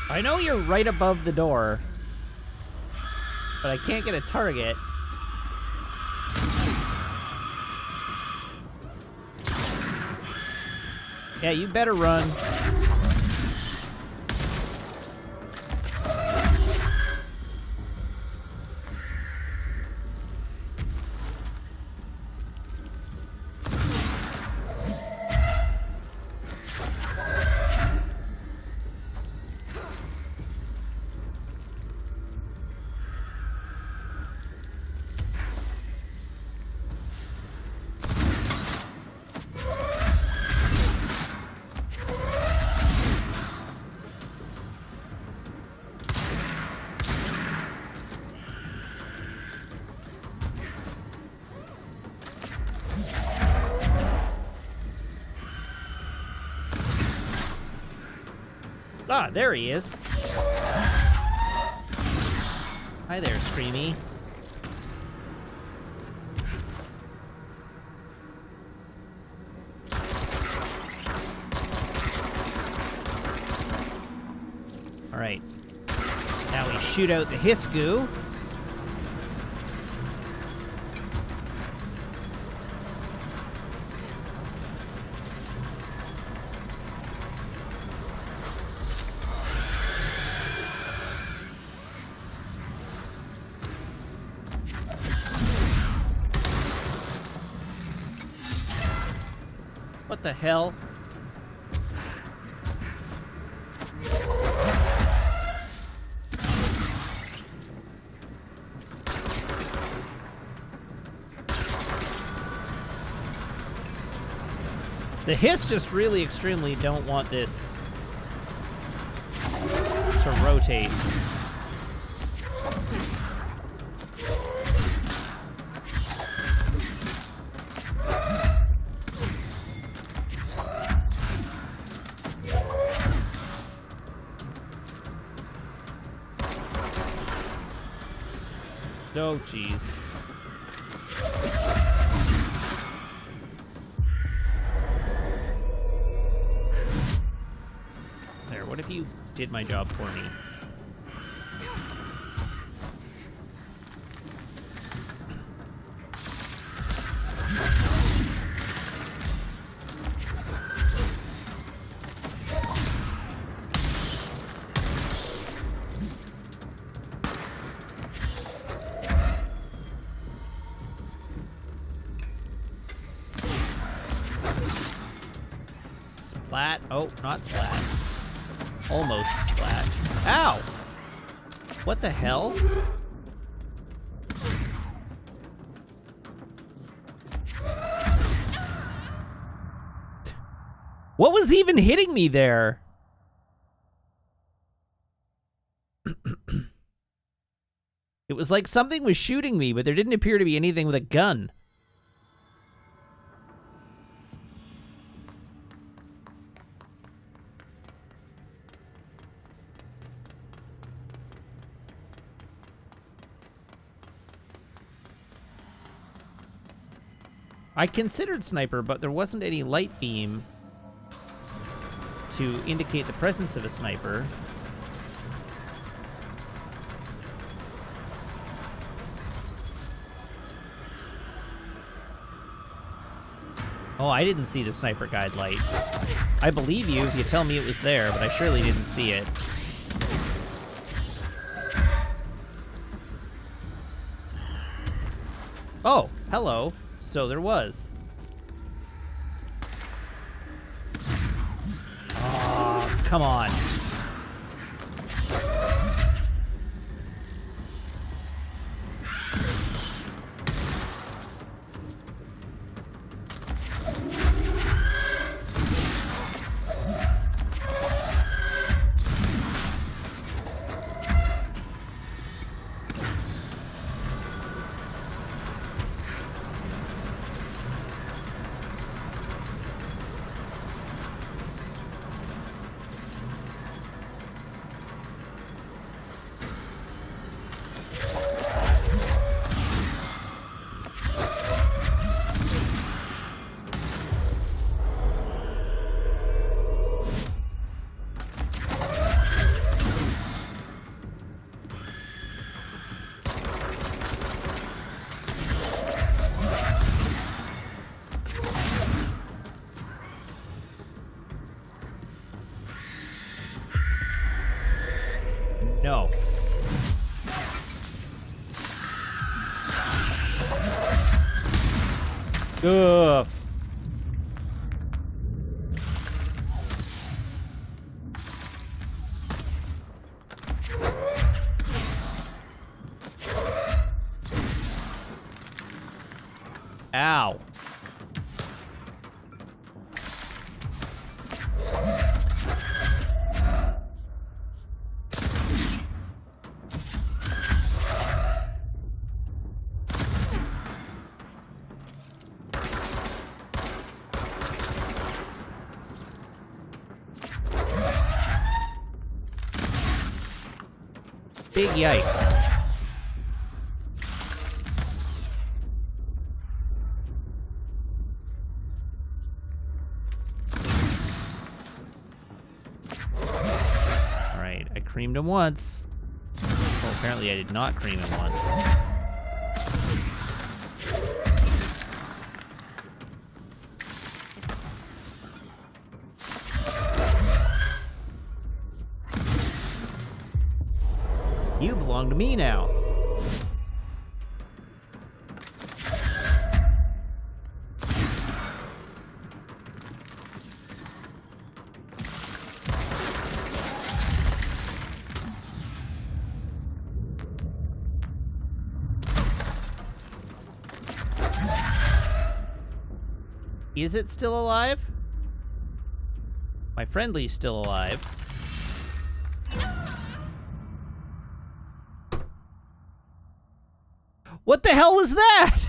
I know you're right above the door, but I can't get a target. Yeah, you better run. Ah, there he is. Hi there, Screamy. Alright. Now we shoot out the hiss goo. What the hell? The Hiss just really extremely don't want this to rotate. Oh, jeez. There, what if you did my job for me? Splat. Oh, not splat. Almost splat. Ow! What the hell? What was even hitting me there? It was like something was shooting me, but there didn't appear to be anything with a gun. I considered sniper, but there wasn't any light beam to indicate the presence of a sniper. Oh, I didn't see the sniper guide light. I believe you if you tell me it was there, but I surely didn't see it. Oh, hello. So there was. Oh, come on. No. Ugh. Ow. Big yikes. Alright, I creamed him once. Well, apparently I did not cream him once. You belong to me now. Is it still alive? My friendly's still alive. What the hell was that?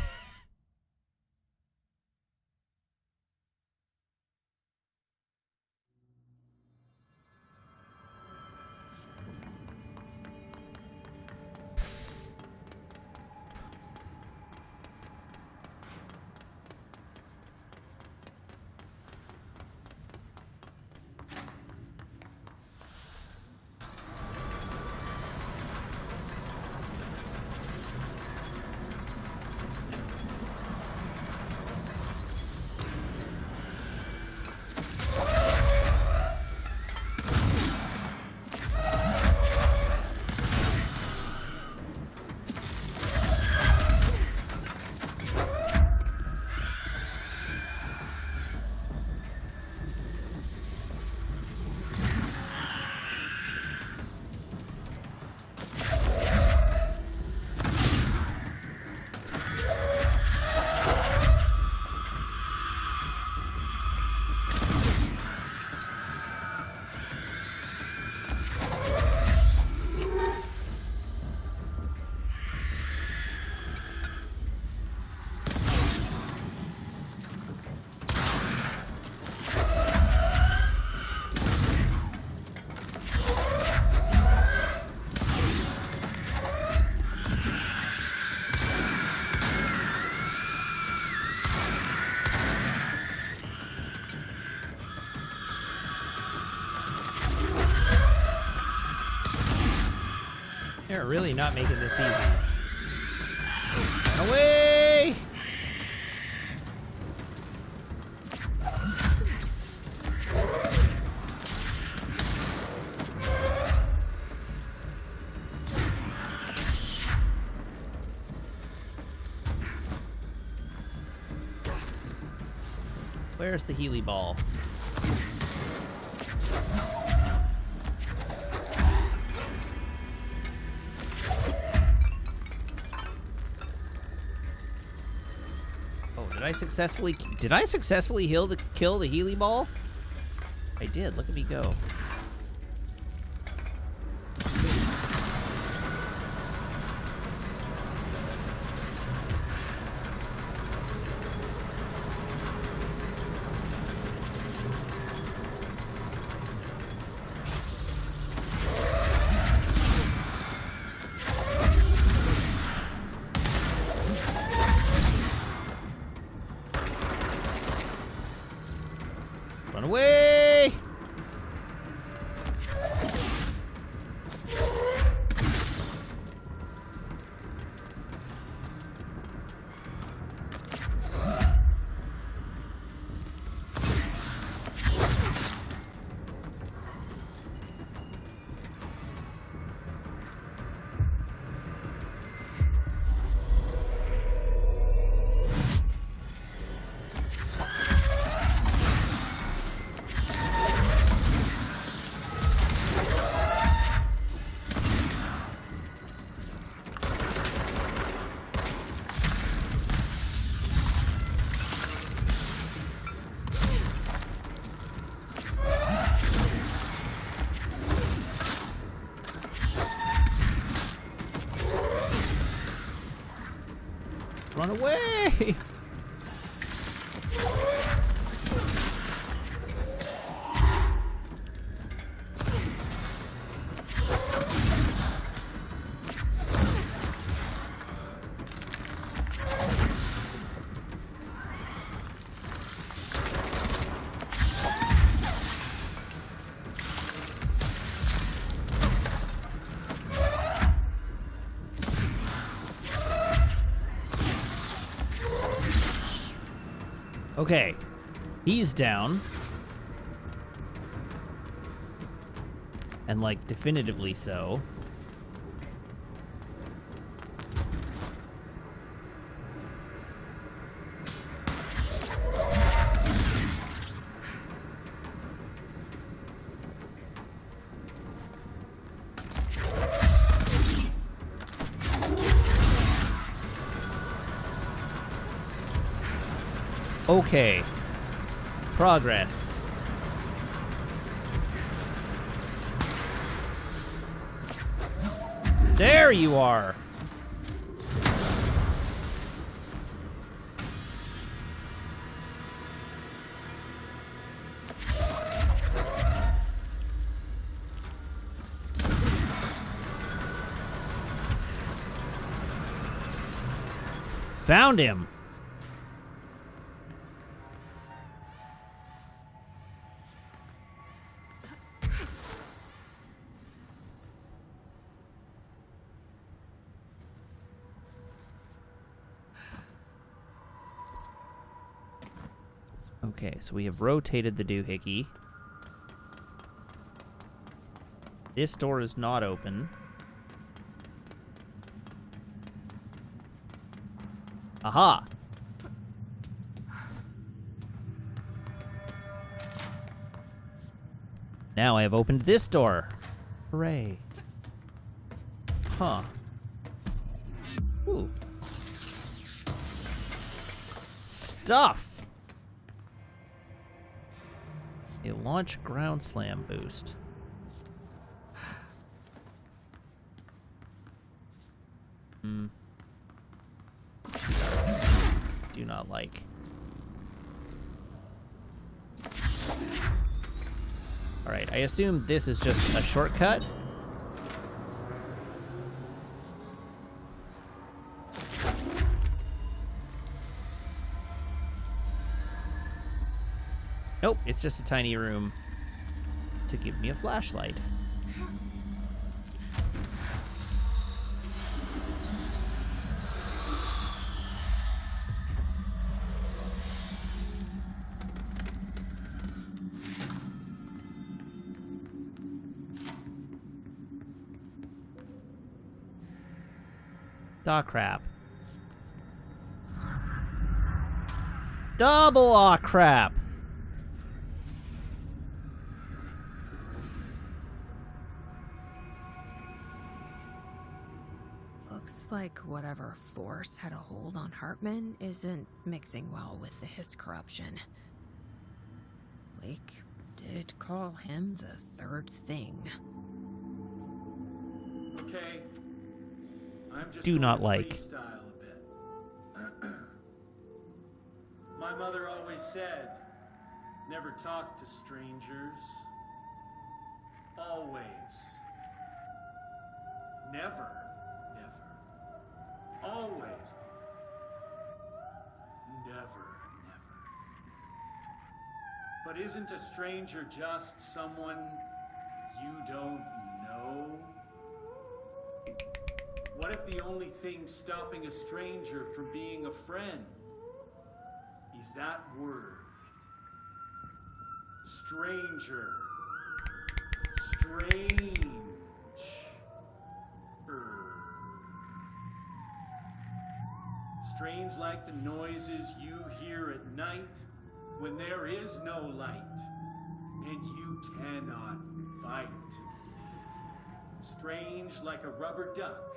They're really not making this easy. Run away! Where's the Healy ball? Did I successfully kill the Healy ball? I did. Look at me go. Run away! Run away! Okay, he's down. And, like, definitively so. Okay. Progress. There you are. Found him. Okay, so we have rotated the doohickey. This door is not open. Aha! Now I have opened this door. Hooray. Huh. Ooh. Stuff! A launch ground slam boost. Do not like. Alright, I assume this is just a shortcut. Nope, it's just a tiny room to give me a flashlight. Aw, crap. Double aw, crap. Looks like whatever force had a hold on Hartman isn't mixing well with the Hiss corruption. Blake did call him the third thing. Okay. I'm just Do not gonna like. freestyle a bit. My mother always said, never talk to strangers. Always. Never. Always. Never. But isn't a stranger just someone you don't know? What if the only thing stopping a stranger from being a friend is that word? Stranger. Strange. Strange like the noises you hear at night when there is no light and you cannot fight. Strange like a rubber duck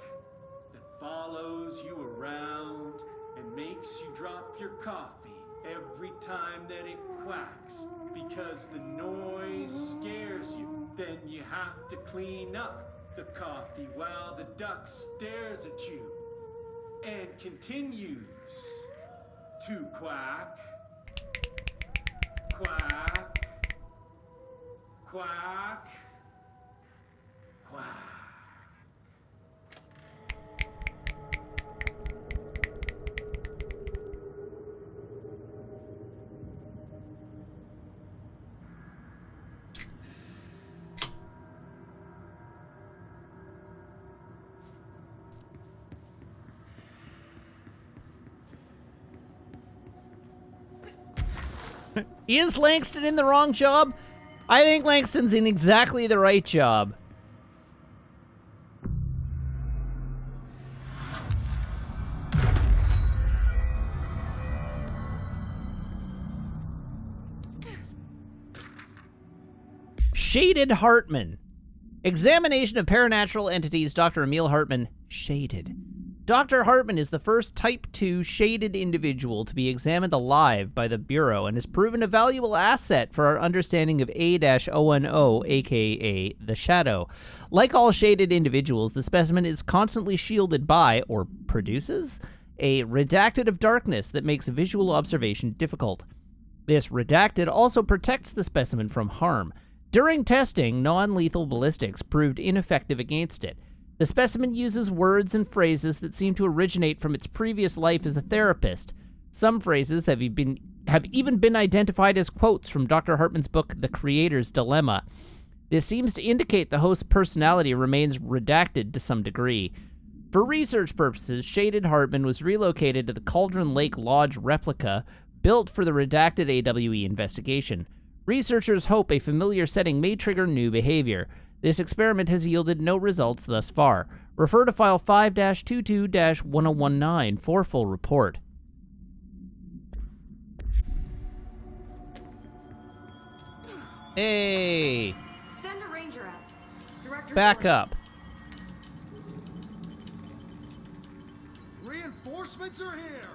that follows you around and makes you drop your coffee every time that it quacks because the noise scares you. Then you have to clean up the coffee while the duck stares at you and continues to quack, quack, quack, quack. Is Langston in the wrong job? I think Langston's in exactly the right job. Shaded Hartman. Examination of paranatural entities, Dr. Emil Hartman. Shaded. Dr. Hartman is the first Type 2 shaded individual to be examined alive by the Bureau and has proven a valuable asset for our understanding of A-010, aka the Shadow. Like all shaded individuals, the specimen is constantly shielded by, or produces, a redacted of darkness that makes visual observation difficult. This redacted also protects the specimen from harm. During testing, non-lethal ballistics proved ineffective against it. The specimen uses words and phrases that seem to originate from its previous life as a therapist. Some phrases have even been identified as quotes from Dr. Hartman's book, The Creator's Dilemma. This seems to indicate the host's personality remains redacted to some degree. For research purposes, Shaded Hartman was relocated to the Cauldron Lake Lodge replica, built for the redacted AWE investigation. Researchers hope a familiar setting may trigger new behavior. This experiment has yielded no results thus far. Refer to File 5-22-1019 for full report. Hey! Send a ranger out. Director's Back orders. up. Reinforcements are here!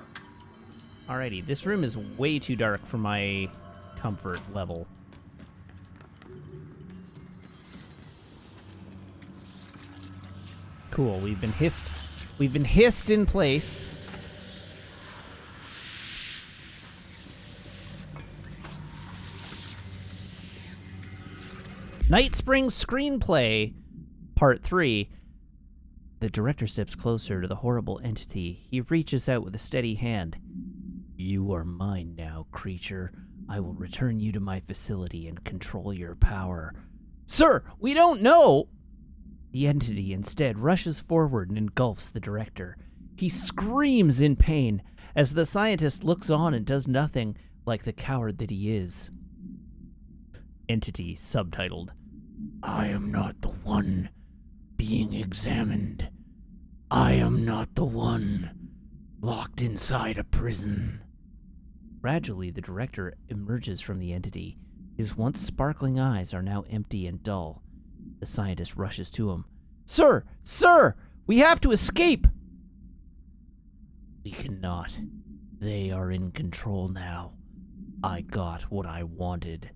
Alrighty, this room is way too dark for my comfort level. Cool, we've been hissed in place. Night Spring Screenplay, Part 3. The director steps closer to the horrible entity. He reaches out with a steady hand. You are mine now, creature. I will return you to my facility and control your power. Sir, we don't know! The entity instead rushes forward and engulfs the director. He screams in pain as the scientist looks on and does nothing, like the coward that he is. Entity subtitled, I am not the one being examined. I am not the one locked inside a prison. Gradually, the director emerges from the entity. His once sparkling eyes are now empty and dull. The scientist rushes to him. Sir! Sir! We have to escape! We cannot. They are in control now. I got what I wanted.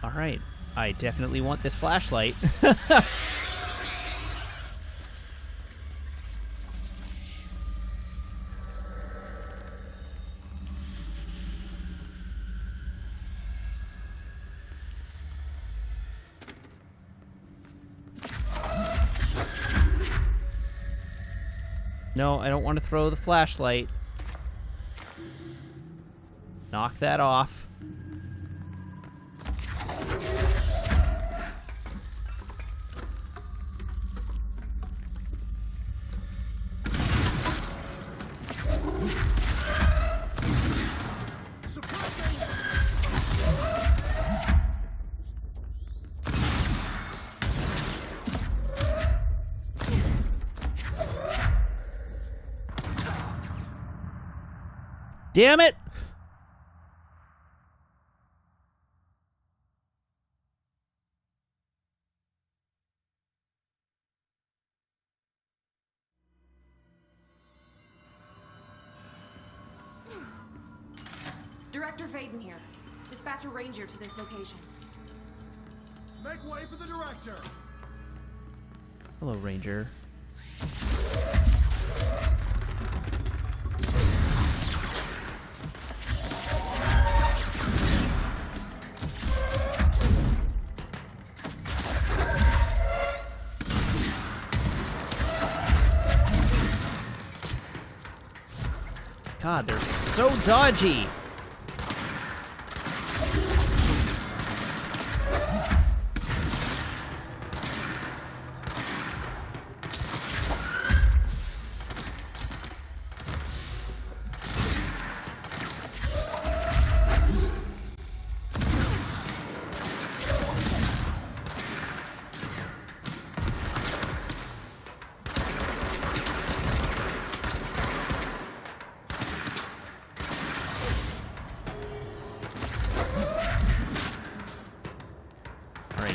Alright, I definitely want this flashlight. No, I don't want to throw the flashlight. Knock that off. Damn it! Director Faden here. Dispatch a ranger to this location. Make way for the director! Hello, Ranger. God, they're so dodgy.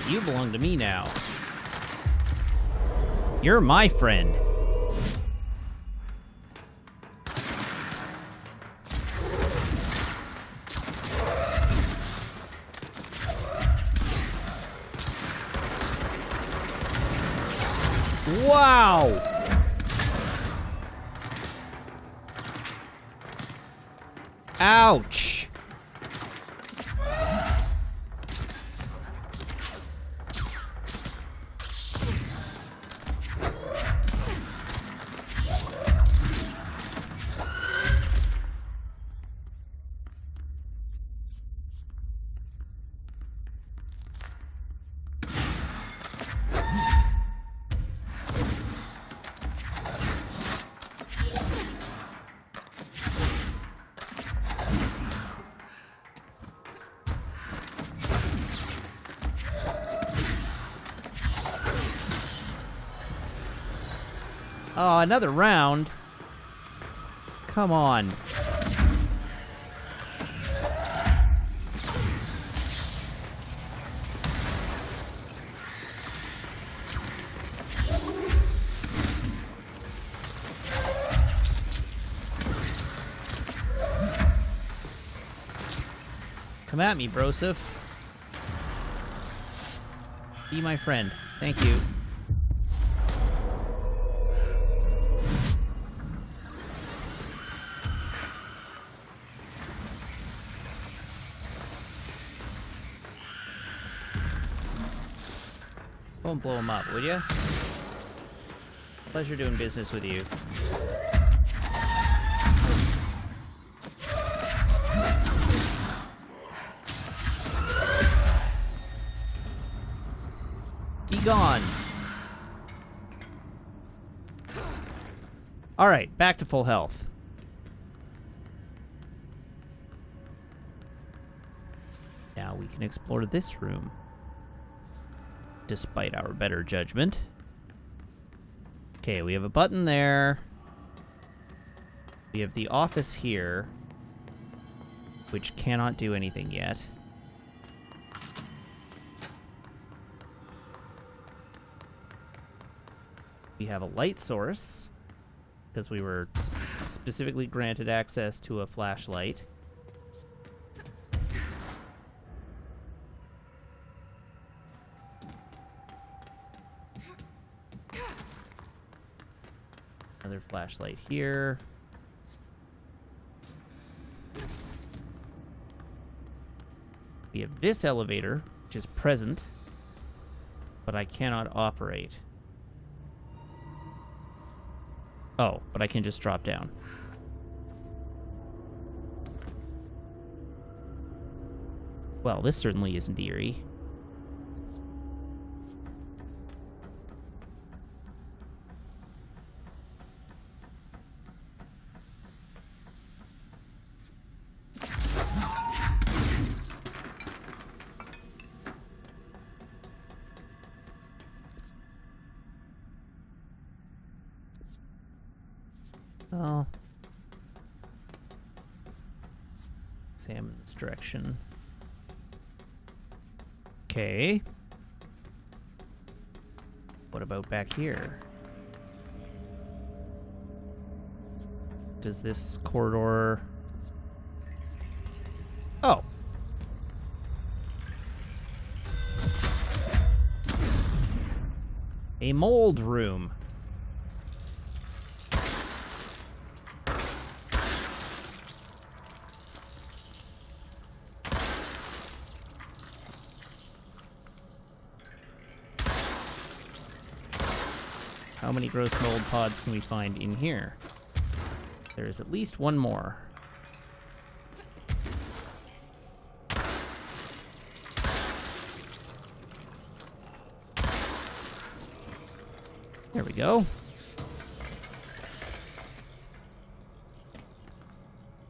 You belong to me now. You're my friend. Wow! Ouch! Oh, another round? Come on. Come at me, Broseph. Be my friend. Thank you. Don't blow him up, would you? Pleasure doing business with you. Be gone. Alright, back to full health. Now we can explore this room. Despite our better judgment. Okay, we have a button there. We have the office here, which cannot do anything yet. We have a light source, because we were specifically granted access to a flashlight. Another flashlight here. We have this elevator, which is present, but I cannot operate. Oh, but I can just drop down. Well, this certainly isn't eerie. Oh. Examine this direction. Okay. What about back here? Does this corridor... Oh. A mold room. How many gross mold pods can we find in here? There is at least one more. There we go.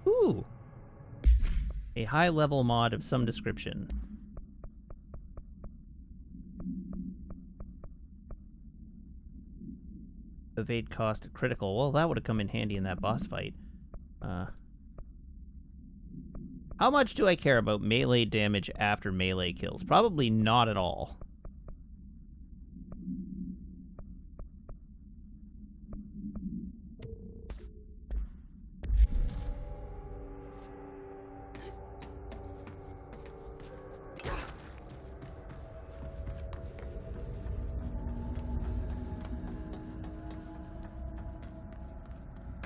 Ooh. A high-level mod of some description. Evade cost at critical. Well, that would have come in handy in that boss fight. How much do I care about melee damage after melee kills? Probably not at all.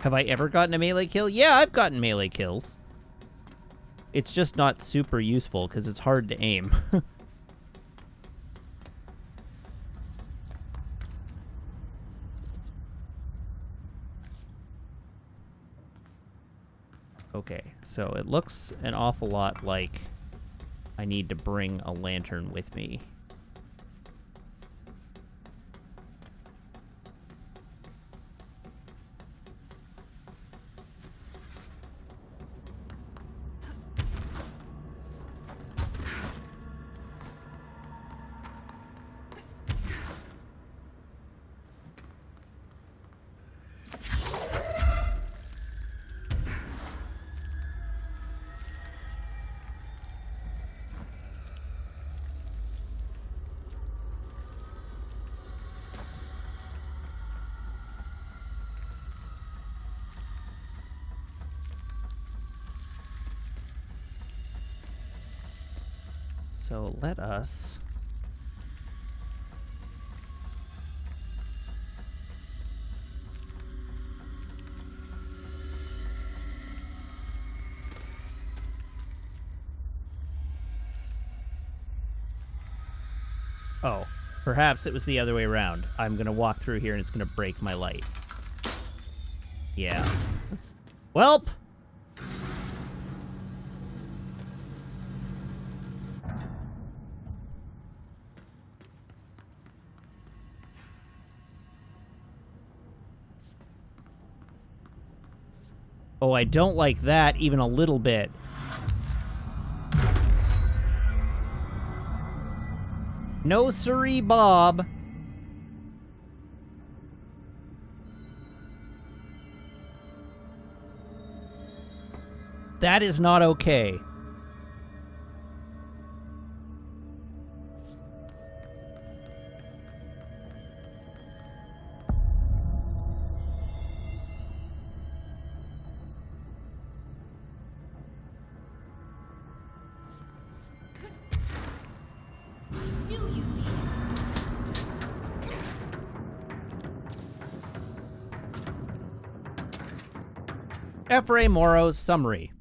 Have I ever gotten a melee kill? Yeah, I've gotten melee kills. It's just not super useful because it's hard to aim. Okay, so it looks an awful lot like I need to bring a lantern with me. So let us... Oh, perhaps it was the other way around. I'm going to walk through here and it's going to break my light. Yeah. Welp! Oh, I don't like that even a little bit. No siree, Bob. That is not okay. F.R.A. Morrow's summary.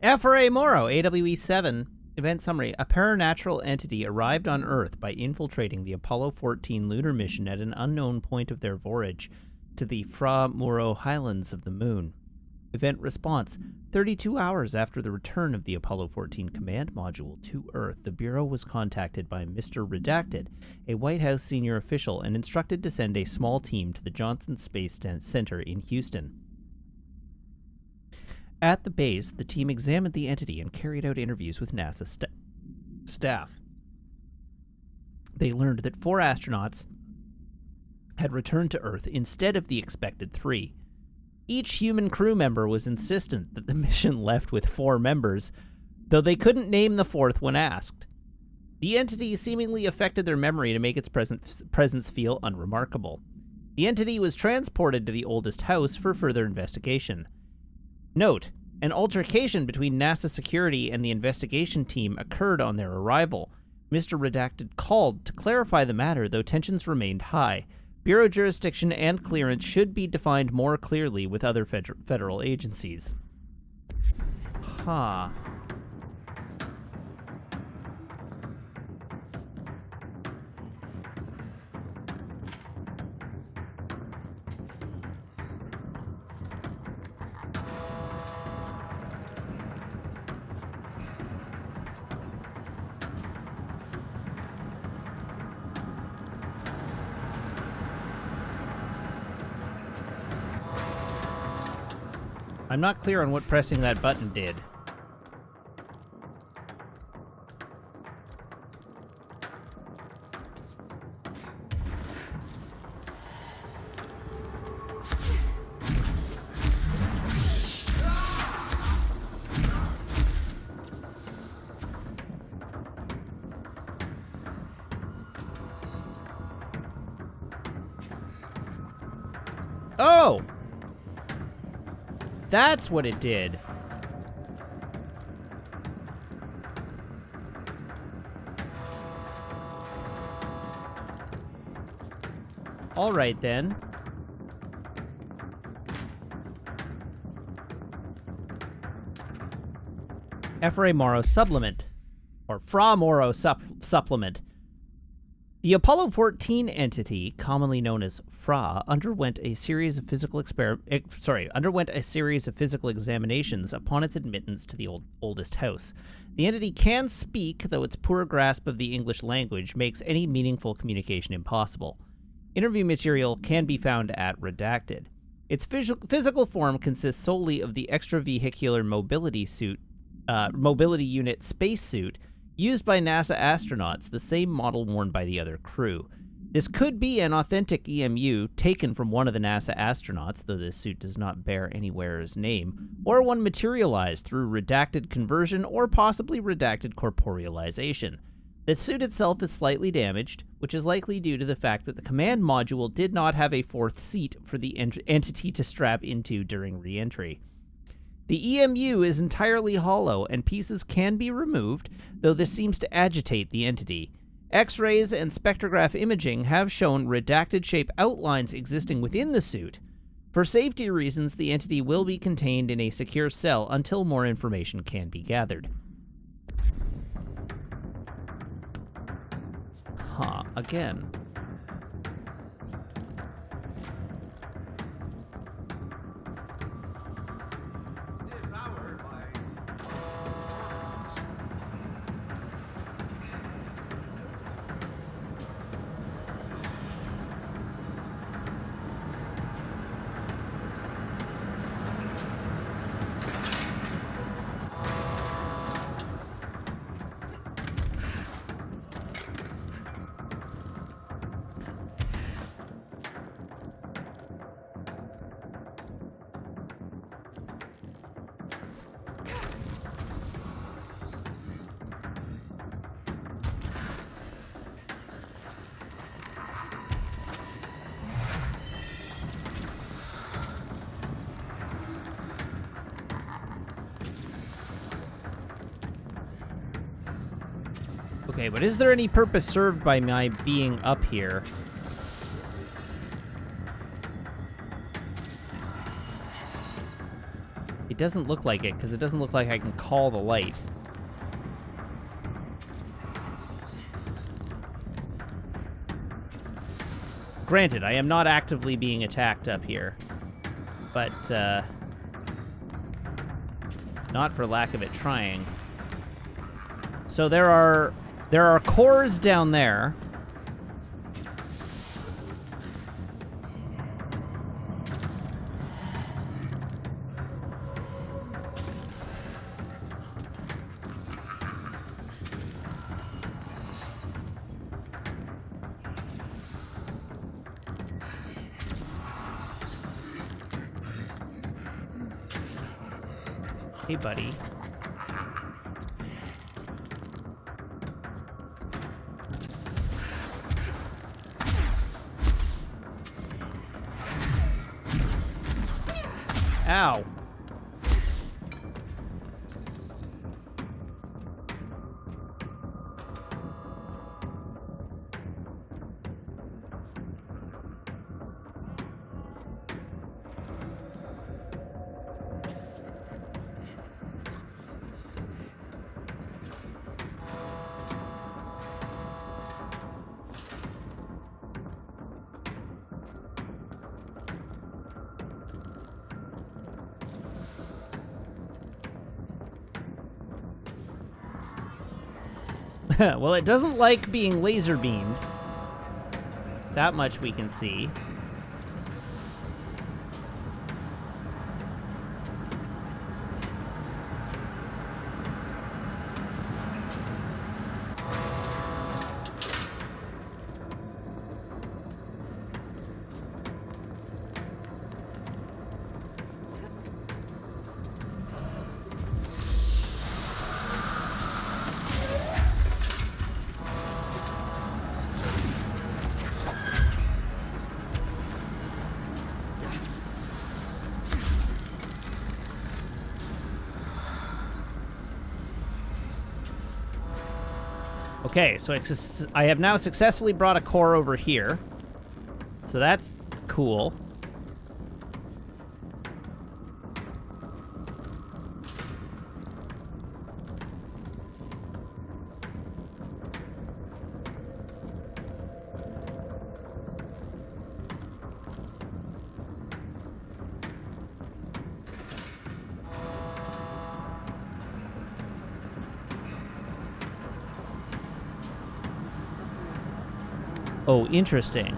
F.R.A. Morrow, AWE 7, event summary. A paranatural entity arrived on Earth by infiltrating the Apollo 14 lunar mission at an unknown point of their voyage to the Fra Muro Highlands of the Moon. Event response. 32 hours after the return of the Apollo 14 command module to Earth, the Bureau was contacted by Mr. Redacted, a White House senior official, and instructed to send a small team to the Johnson Space Center in Houston. At the base, the team examined the entity and carried out interviews with NASA staff. They learned that 4 astronauts had returned to Earth instead of the expected 3. Each human crew member was insistent that the mission left with 4 members, though they couldn't name the 4th when asked. The entity seemingly affected their memory to make its presence feel unremarkable. The entity was transported to the oldest house for further investigation. Note, an altercation between NASA security and the investigation team occurred on their arrival. Mr. Redacted called to clarify the matter, though tensions remained high. Bureau jurisdiction and clearance should be defined more clearly with other federal agencies. Huh. I'm not clear on what pressing that button did. Oh! That's what it did. All right, then. F.R.A. Morrow supplement, or Fra Morrow supplement. The Apollo 14 entity, commonly known as Fra, underwent a series of physical examinations upon its admittance to the oldest house. The entity can speak, though its poor grasp of the English language makes any meaningful communication impossible. Interview material can be found at Redacted. Its physical form consists solely of the extravehicular mobility unit spacesuit used by NASA astronauts, the same model worn by the other crew. This could be an authentic EMU taken from one of the NASA astronauts, though this suit does not bear any wearer's name, or one materialized through redacted conversion or possibly redacted corporealization. The suit itself is slightly damaged, which is likely due to the fact that the command module did not have a fourth seat for the entity to strap into during re-entry. The EMU is entirely hollow, and pieces can be removed, though this seems to agitate the entity. X-rays and spectrograph imaging have shown redacted shape outlines existing within the suit. For safety reasons, the entity will be contained in a secure cell until more information can be gathered. Again. Okay, but is there any purpose served by my being up here? It doesn't look like it, because it doesn't look like I can call the light. Granted, I am not actively being attacked up here, but not for lack of it trying. So there are cores down there. Hey, buddy. Ow. Well, it doesn't like being laser beamed. That much we can see. Okay, so I have now successfully brought a core over here. So that's cool. Oh, interesting.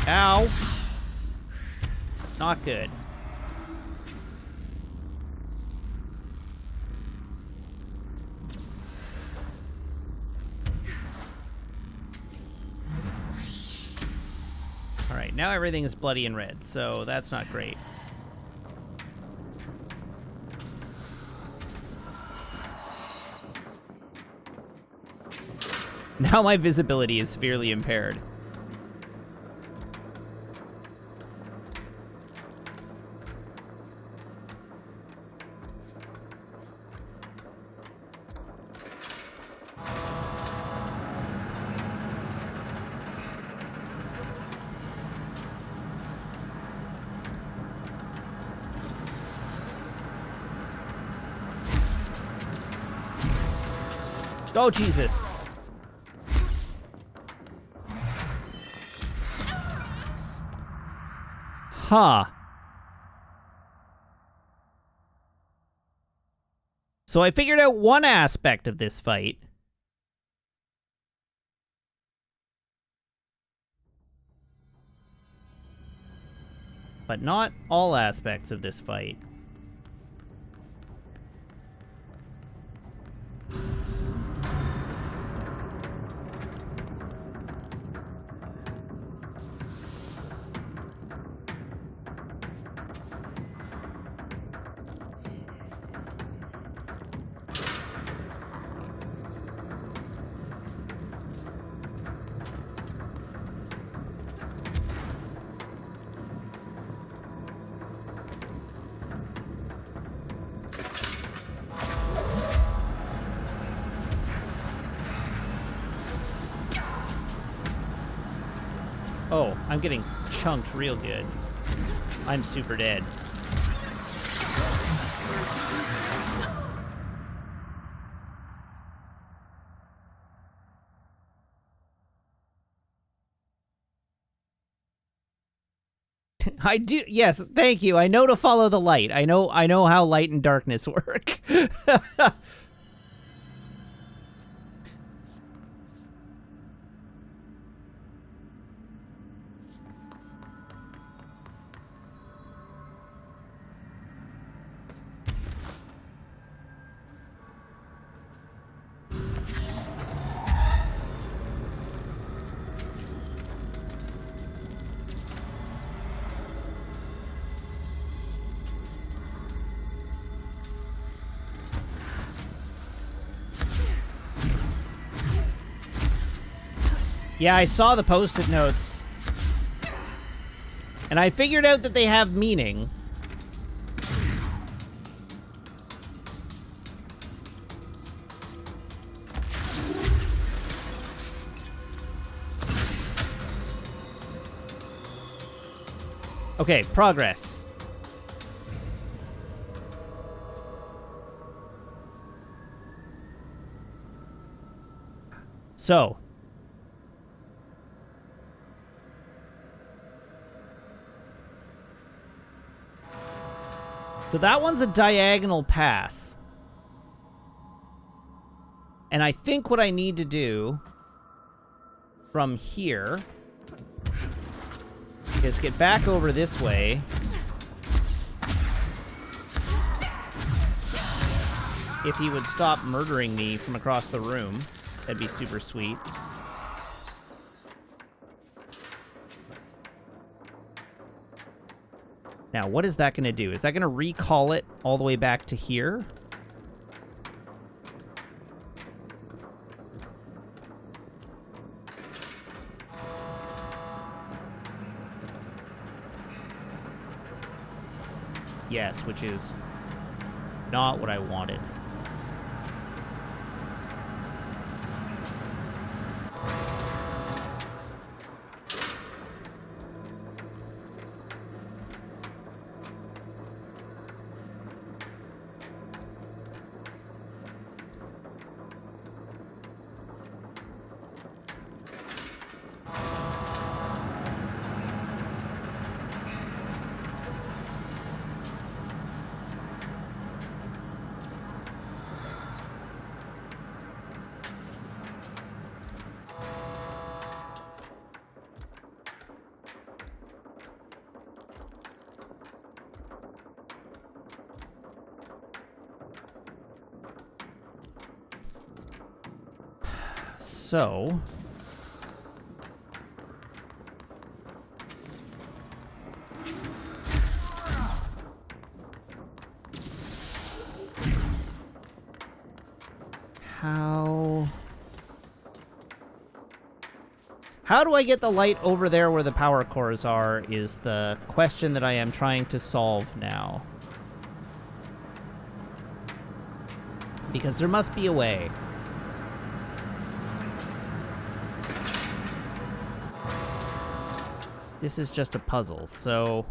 Ow. Not good. Alright, now everything is bloody and red, so that's not great. Now my visibility is severely impaired. Oh, Jesus. Huh. So I figured out one aspect of this fight. But not all aspects of this fight. Oh, I'm getting chunked real good. I'm super dead. I do, yes, thank you. I know to follow the light. I know how light and darkness work. Yeah, I saw the post-it notes. And I figured out that they have meaning. Okay, progress. So that one's a diagonal pass. And I think what I need to do from here is get back over this way. If he would stop murdering me from across the room, that'd be super sweet. Now, what is that going to do? Is that going to recall it all the way back to here? Yes, which is not what I wanted. So... How do I get the light over there where the power cores are is the question that I am trying to solve now. Because there must be a way. This is just a puzzle, so...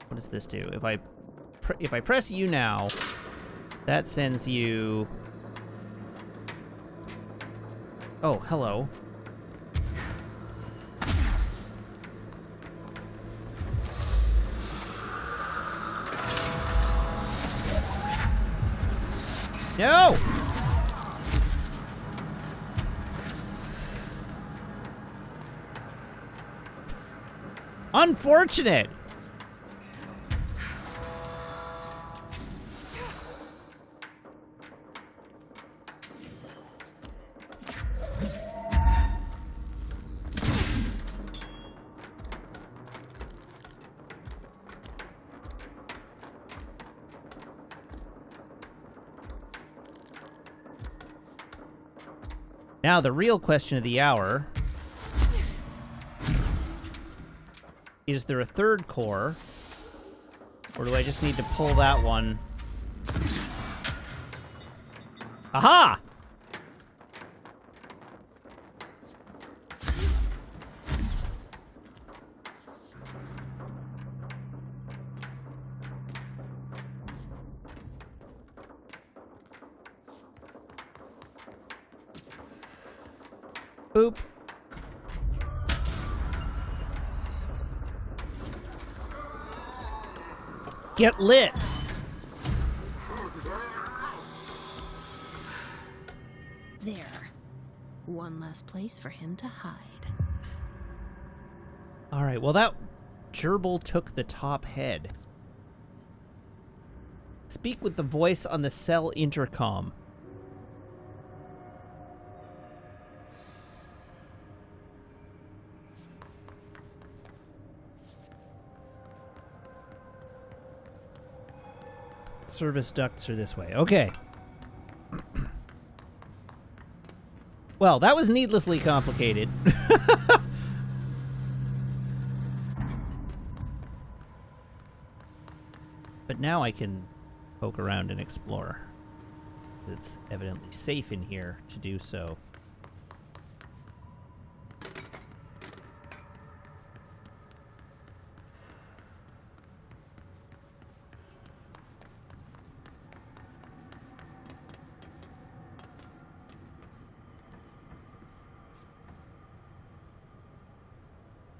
What does this do? If I press U now, that sends you... Oh, hello. No! Unfortunate! Now, the real question of the hour... Is there a third core? Or do I just need to pull that one? Aha! Boop. Get lit. There. One less place for him to hide. All right, well, that gerbil took the top head. Speak with the voice on the cell intercom. Service ducts are this way. Okay. Well, that was needlessly complicated. But now I can poke around and explore. It's evidently safe in here to do so.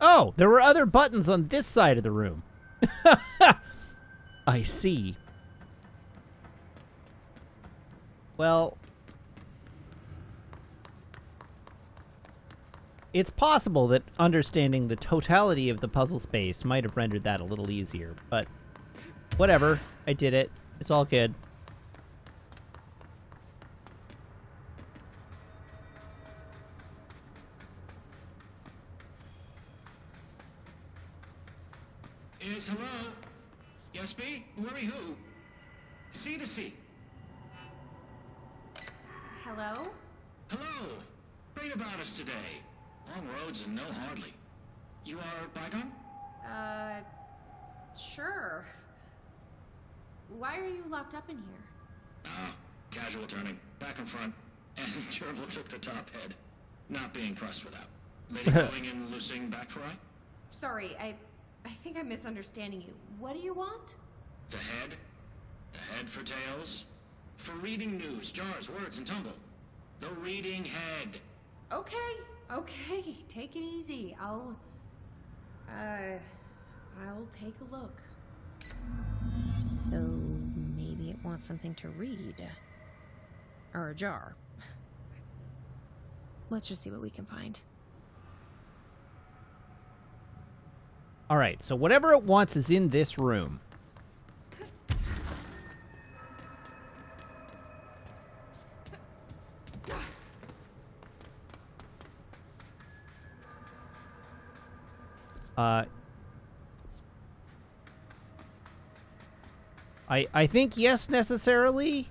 Oh, there were other buttons on this side of the room. I see. Well, it's possible that understanding the totality of the puzzle space might have rendered that a little easier, but whatever. I did it. It's all good. Yes, hello? Yes, B? Who are we who? C to C. Hello? Hello. Great about us today. Long roads and no hardly. You are Bygone? Sure. Why are you locked up in here? Ah, casual turning. Back and front. And Gerbil took the top head. Not being pressed with that. Lady going and loosing back for eye? Sorry, I think I'm misunderstanding you. What do you want? The head? The head for tails? For reading news, jars, words, and tumble. The reading head. Okay. Take it easy. I'll take a look. So maybe it wants something to read. Or a jar. Let's just see what we can find. All right, so whatever it wants is in this room. I think yes, necessarily.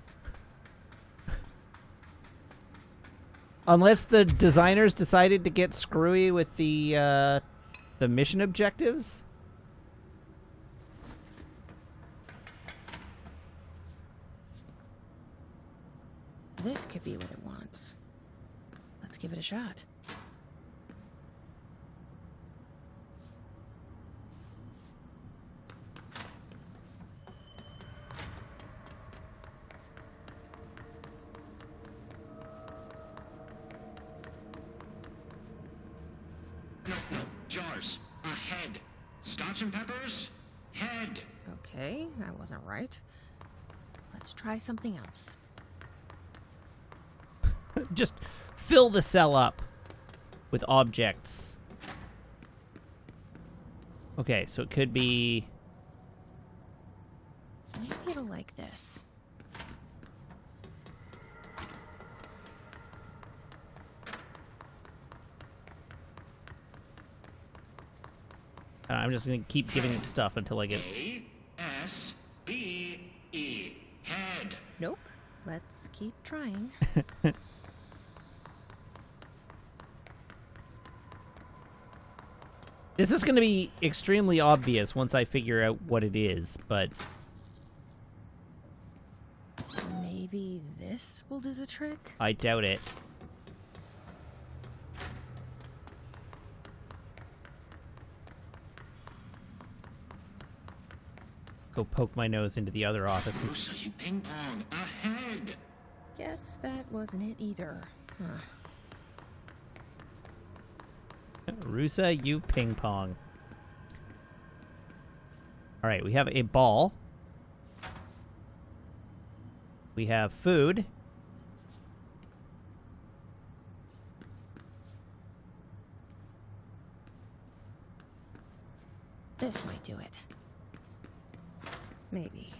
Unless the designers decided to get screwy with the mission objectives. This could be what it wants. Let's give it a shot. No, jars. A head. Scotch and peppers? Head. Okay, that wasn't right. Let's try something else. Just fill the cell up with objects. Okay, so it could be... Maybe it'll like this. I'm just gonna keep giving it stuff until I get... A-S-B-E. Head. Nope. Let's keep trying. This is gonna be extremely obvious once I figure out what it is, but... Maybe this will do the trick? I doubt it. Go poke my nose into the other office. Rusa, you ping pong. Ahead. Guess that wasn't it either. Huh. Rusa, you ping pong. Alright, we have a ball. We have food. This might do it. Maybe.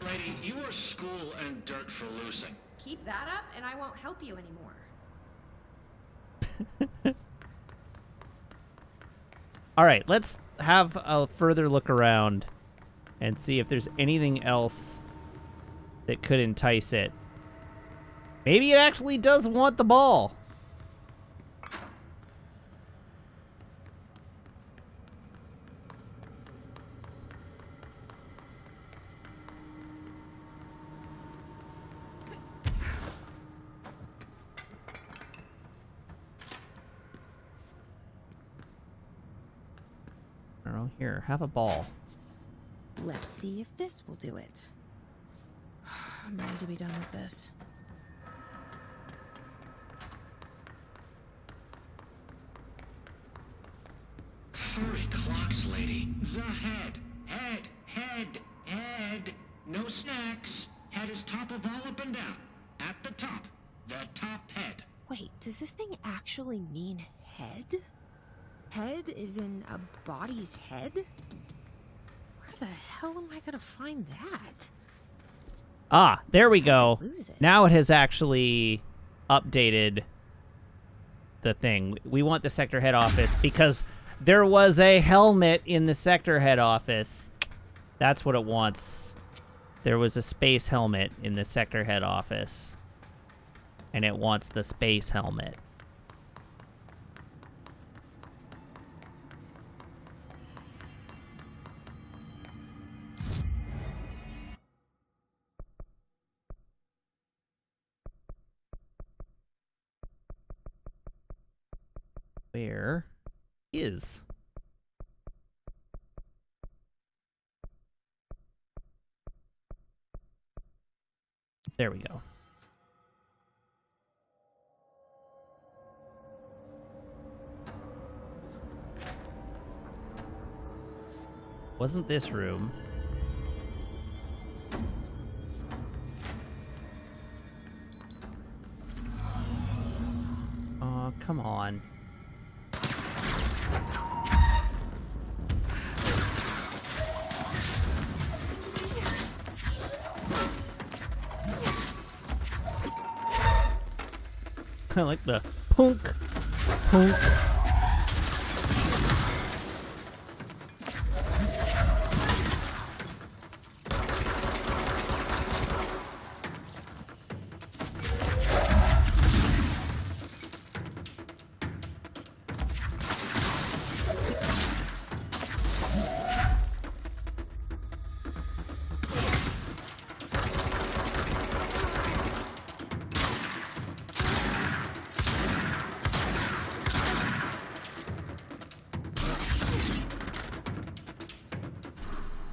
Lady, you are school and dirt for losing. Keep that up, and I won't help you anymore. Alright, let's have a further look around and see if there's anything else that could entice it. Maybe it actually does want the ball. Oh, here, have a ball. Let's see if this will do it. I'm ready to be done with this. Furry clocks, lady. The head. Head. Head. Head. No snacks. Head is top of all up and down. At the top. The top head. Wait, does this thing actually mean head? Head is in a body's head? Where the hell am I gonna find that? Ah, there we go. Lose it. Now it has actually updated the thing. We want the sector head office because there was a helmet in the sector head office. That's what it wants. There was a space helmet in the sector head office. And it wants the space helmet. Where is? There we go. Wasn't this room? Oh, come on. I like the punk, punk.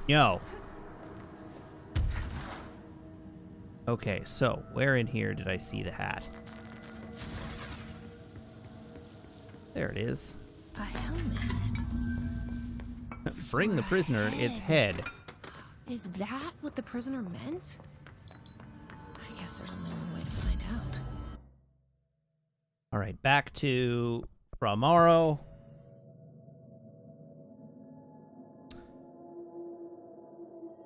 Yo. Okay, so where in here did I see the hat? There it is. A helmet. Bring the prisoner its head. Is that what the prisoner meant? I guess there's only one way to find out. All right, back to Framaro.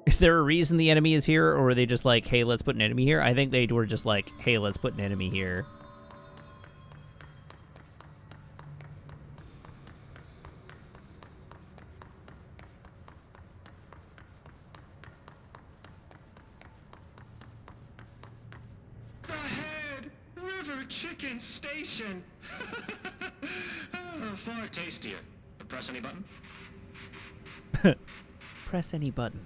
Is there a reason the enemy is here, or were they just like, hey, let's put an enemy here? I think they were just like, hey, let's put an enemy here. Ahead! River Chicken Station! Oh, far tastier. Press any button? Press any button.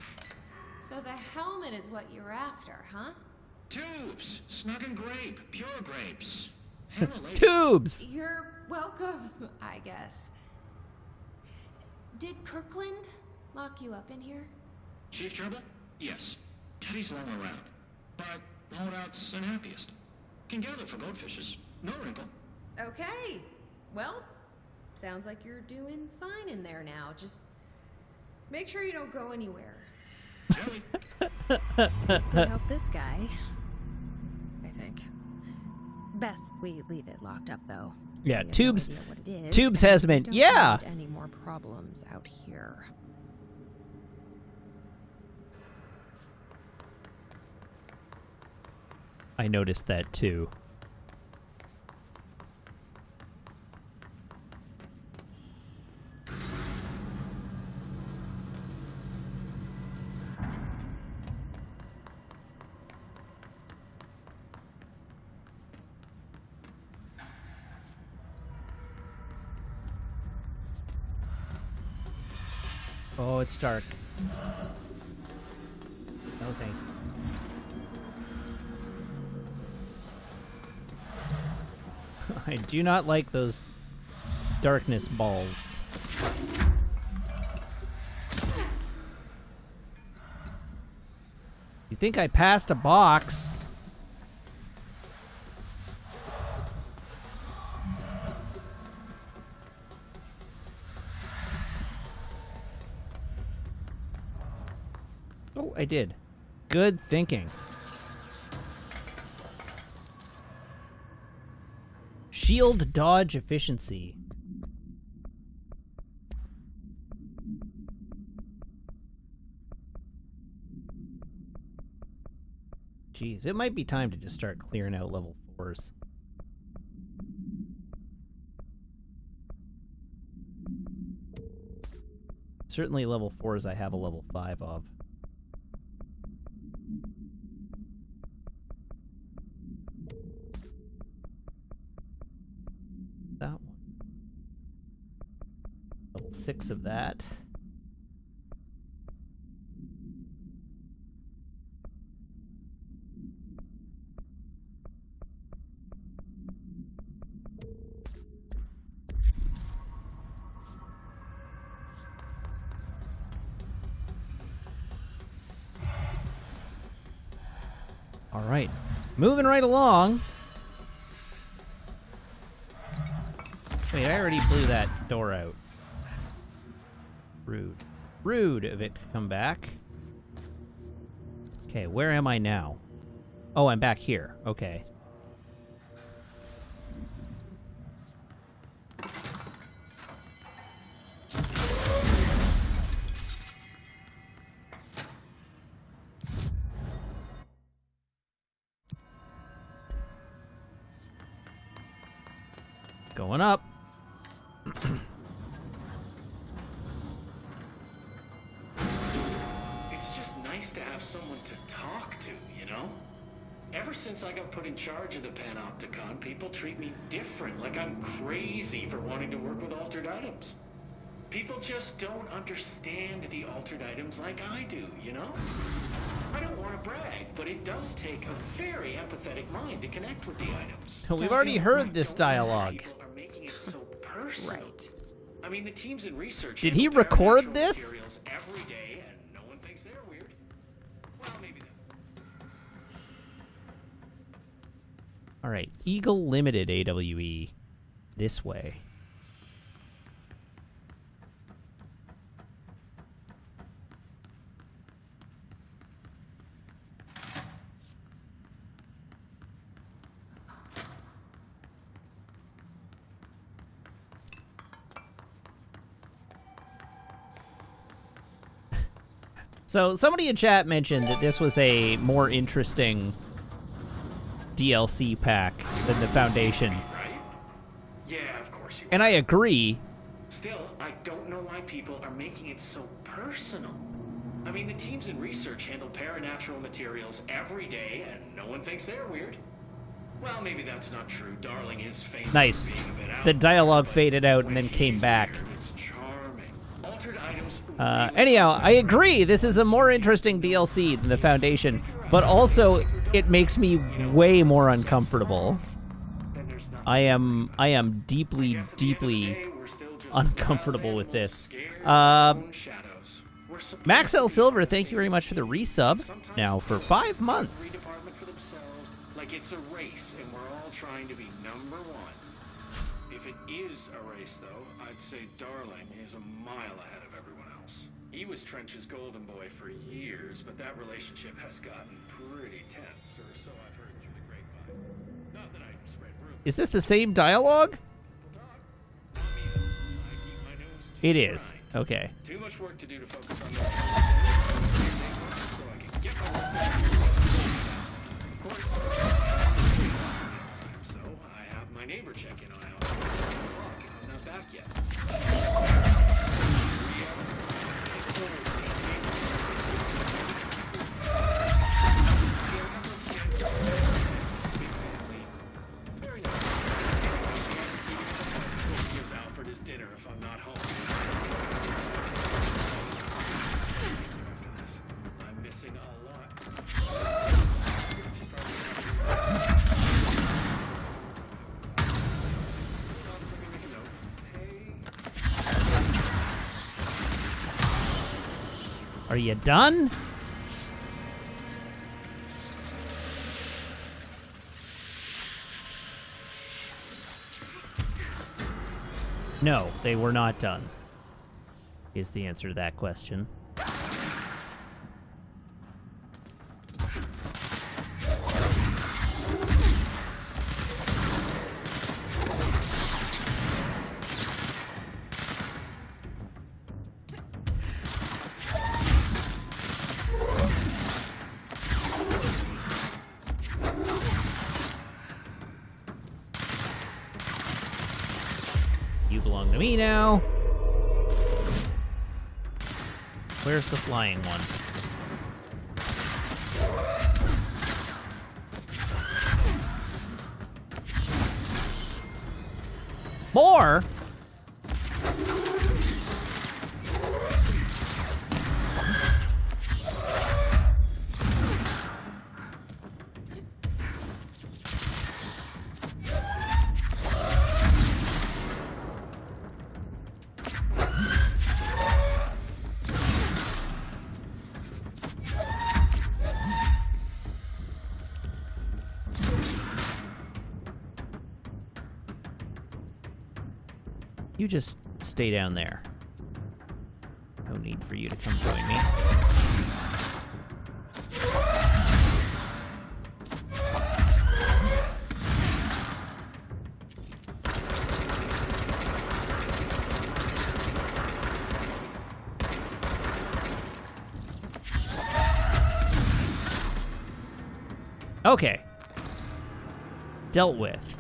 So the helmet is what you're after, huh? Tubes! Snug and grape. Pure grapes. Handle later. Tubes! You're welcome, I guess. Did Kirkland lock you up in here? Chief Trouble? Yes. Teddy's long around. But holdout's unhappiest. Can gather for goldfishes. No wrinkle. Okay. Well, sounds like you're doing fine in there now. Just make sure you don't go anywhere. Jelly. This would help this guy, I think. Best we leave it locked up, though. Yeah, We have Tubes. no idea what it is, Tubes and has we been. don't Yeah. need any more problems out here. I noticed that too. Oh, it's dark. Oh, thank you. I do not like those darkness balls. You think I passed a box? Oh, I did. Good thinking. Shield dodge efficiency. Jeez, it might be time to just start clearing out level 4s. Certainly level 4s I have a level 5 of. That one. Level 6 of that. All right, moving right along. Wait, I already blew that door out. Rude. Rude of it to come back. Okay, where am I now? Oh, I'm back here. Okay. Going up. It's just nice to have someone to talk to, you know? Ever since I got put in charge of the Panopticon, people treat me different, like I'm crazy for wanting to work with altered items. People just don't understand the altered items like I do, you know? I don't want to brag, but it does take a very empathetic mind to connect with the items. We've already heard this dialogue. People are making it so personal. Right. I mean, the teams in research Did he handle record paranatural this? materials every day, and no one thinks they're weird. Well, maybe that. All right, Eagle Limited AWE. This way. So somebody in chat mentioned that this was a more interesting DLC pack than the Foundation. Right? Yeah, of course you And I agree. Still, I don't know why people are making it so personal. I mean, the teams in research handle paranatural materials every day, and no one thinks they're weird. Well, maybe that's not true. Darling is famous Nice. for being a bit out. The dialogue faded out and then came back. It's charming. Altered items. Anyhow, I agree. This is a more interesting DLC than the Foundation, but also it makes me way more uncomfortable. I am deeply, deeply uncomfortable with this. Max L. Silver, thank you very much for the resub. Now for 5 months. Like it's a race, and we're all trying to be number one. If it is a race, though, I'd say Darling is a mile ahead of everyone else. He was Trench's golden boy for years, but that relationship has gotten pretty tense, or so I've heard through the grapevine. Not that I spread rumors. Is this the same dialogue? It is. Okay. Too much work to do to focus on that. So I can get my work. Of course. So I have my neighbor check in on Alpha. I'm not back yet. Very nice. Gives Alfred his dinner if I'm not home. I'm missing a lot. Are you done? No, they were not done, is the answer to that question. You belong to me now. Where's the flying one? More? You just stay down there. No need for you to come join me. Okay. Dealt with.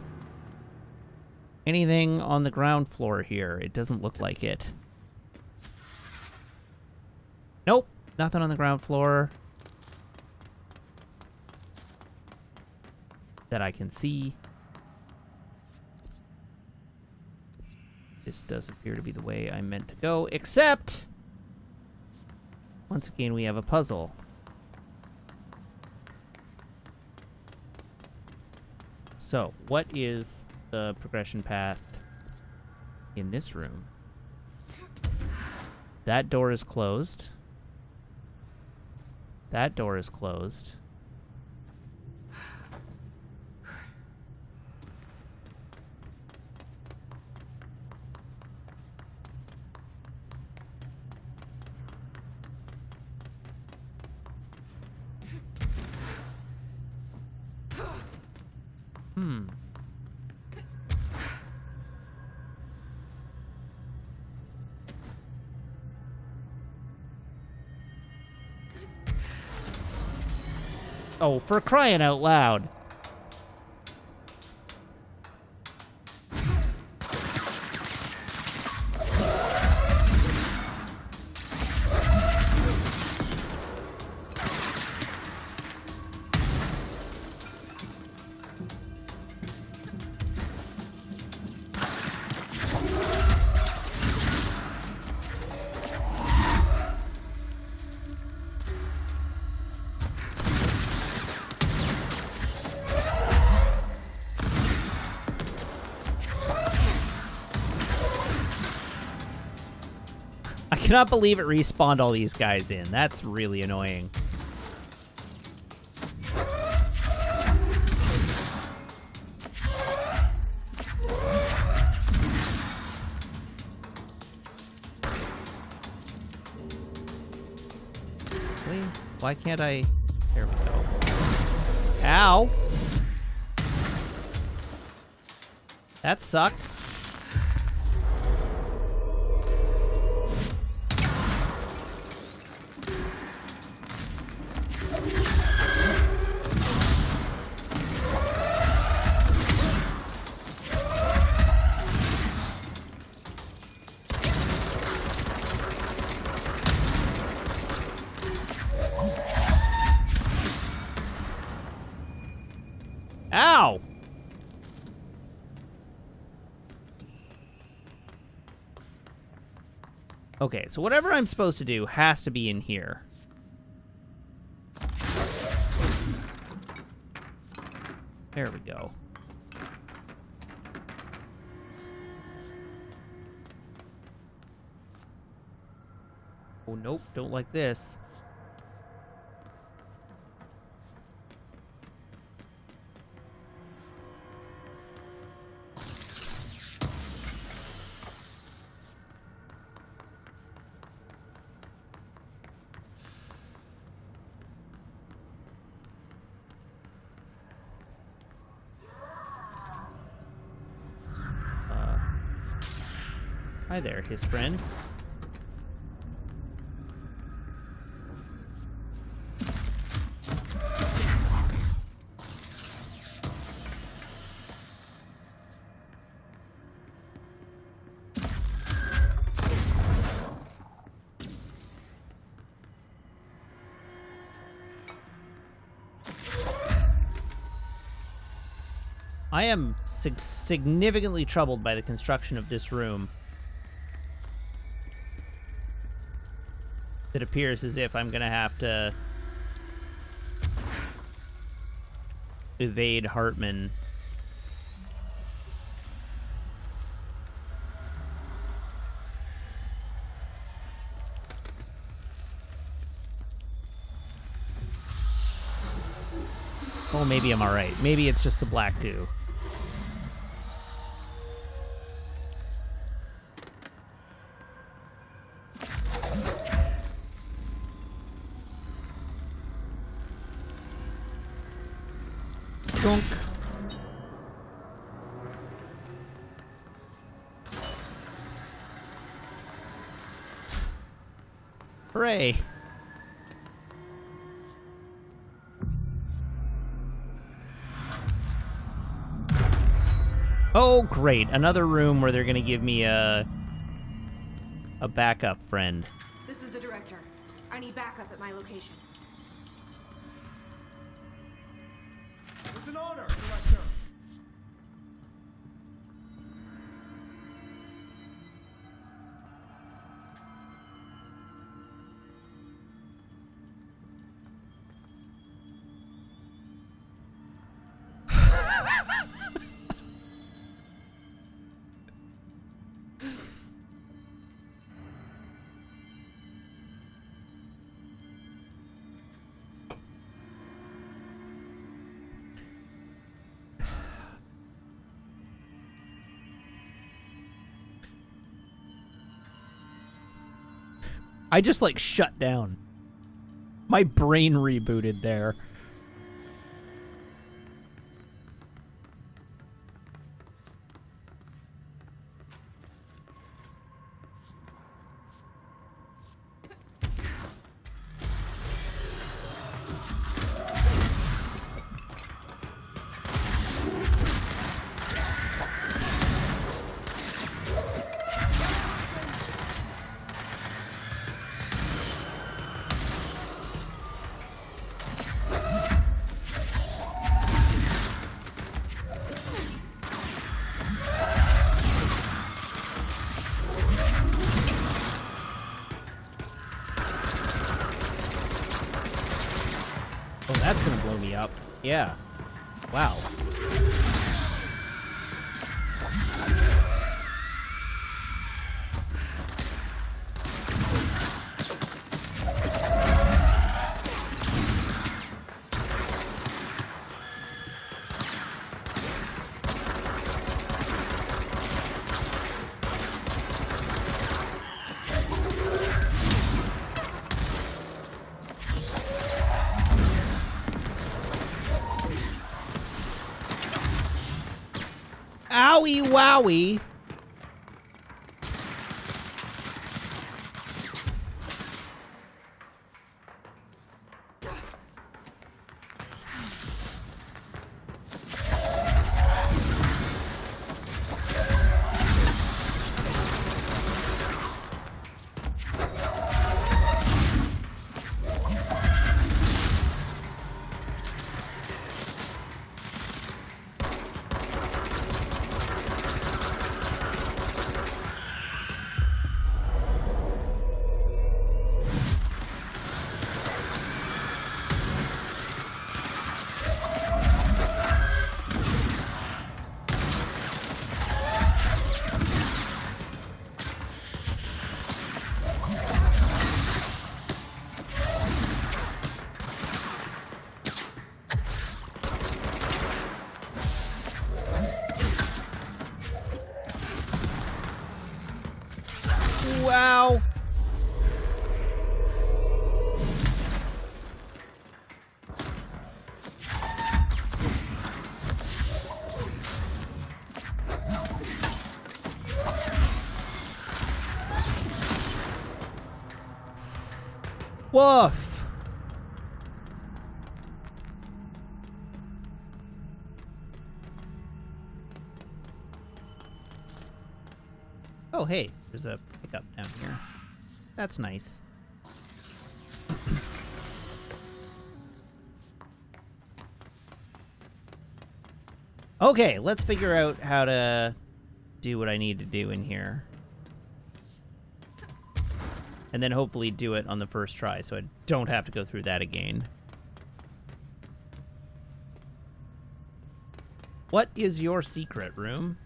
Anything on the ground floor here? It doesn't look like it. Nope, nothing on the ground floor that I can see. This does appear to be the way I meant to go, except once again we have a puzzle. So, what is the progression path in this room? That door is closed. That door is closed. Oh, for crying out loud. I cannot believe it respawned all these guys in. That's really annoying. Really? Why can't I... There we go. Ow! That sucked. Ow! Okay, so whatever I'm supposed to do has to be in here. There we go. Oh, nope, don't like this. Hi there, his friend. I am significantly troubled by the construction of this room. It appears as if I'm gonna have to evade Hartman. Oh, maybe I'm alright. Maybe it's just the black goo. Dunk. Hooray. Oh, great. Another room where they're going to give me a backup friend. This is the director. I need backup at my location. It's an honor, Director. I just, like, shut down. My brain rebooted there. Oh, that's gonna blow me up. Yeah. Wow. Owie wowie. Wow. Woof. Oh, hey, there's a pickup down here. That's nice. Okay, let's figure out how to do what I need to do in here. And then hopefully do it on the first try, so I don't have to go through that again. What is your secret room?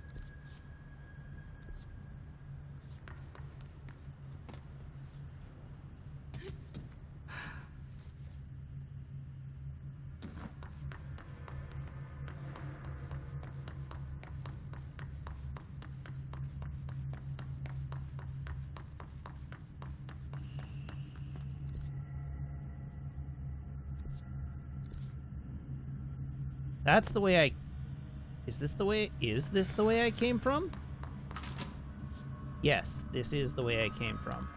That's the way I... Is this the way I came from? Yes, this is the way I came from.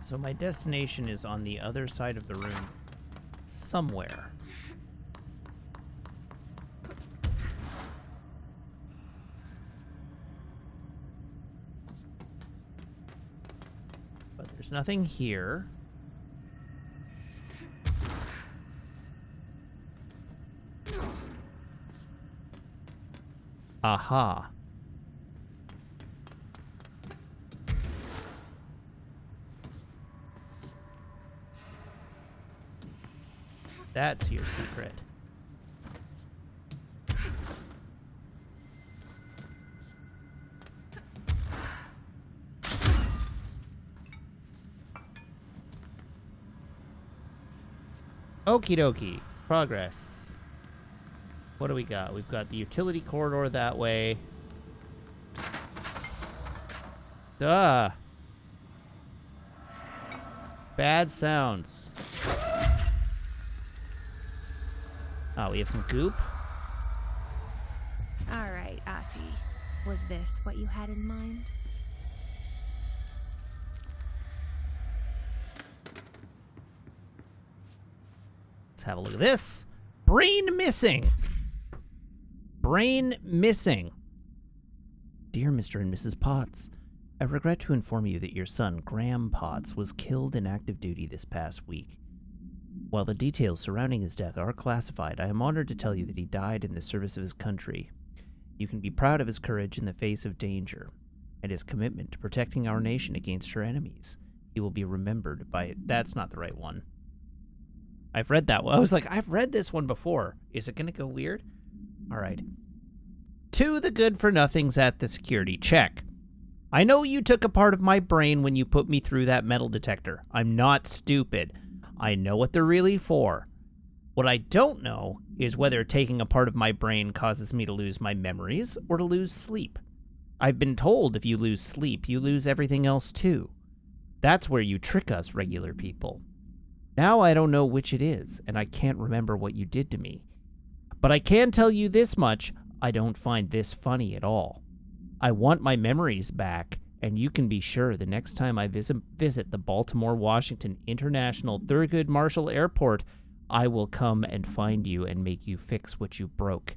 So my destination is on the other side of the room. somewhere. But there's nothing here. Aha. That's your secret. Okie dokie. Progress. What do we got? We've got the utility corridor that way. Duh. Bad sounds. Oh, we have some goop. All right, Ati. Was this what you had in mind? Let's have a look at this. Brain missing. Brain missing. Dear Mr. and Mrs. Potts, I regret to inform you that your son, Graham Potts, was killed in active duty this past week. While the details surrounding his death are classified, I am honored to tell you that he died in the service of his country. You can be proud of his courage in the face of danger, and his commitment to protecting our nation against her enemies. He will be remembered by it. That's not the right one. I've read that one. I was like, I've read this one before. Is it going to go weird? All right. To the good-for-nothings at the security check. I know you took a part of my brain when you put me through that metal detector. I'm not stupid. I know what they're really for. What I don't know is whether taking a part of my brain causes me to lose my memories or to lose sleep. I've been told if you lose sleep, you lose everything else too. That's where you trick us regular people. Now I don't know which it is, and I can't remember what you did to me. But I can tell you this much, I don't find this funny at all. I want my memories back, and you can be sure the next time I visit the Baltimore-Washington International Thurgood Marshall Airport, I will come and find you and make you fix what you broke.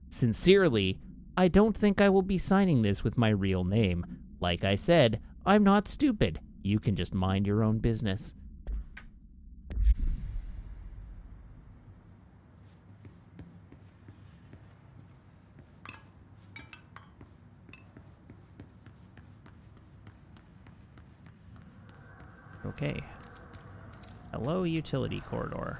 Sincerely, I don't think I will be signing this with my real name. Like I said, I'm not stupid. You can just mind your own business. Okay. Hello, utility corridor.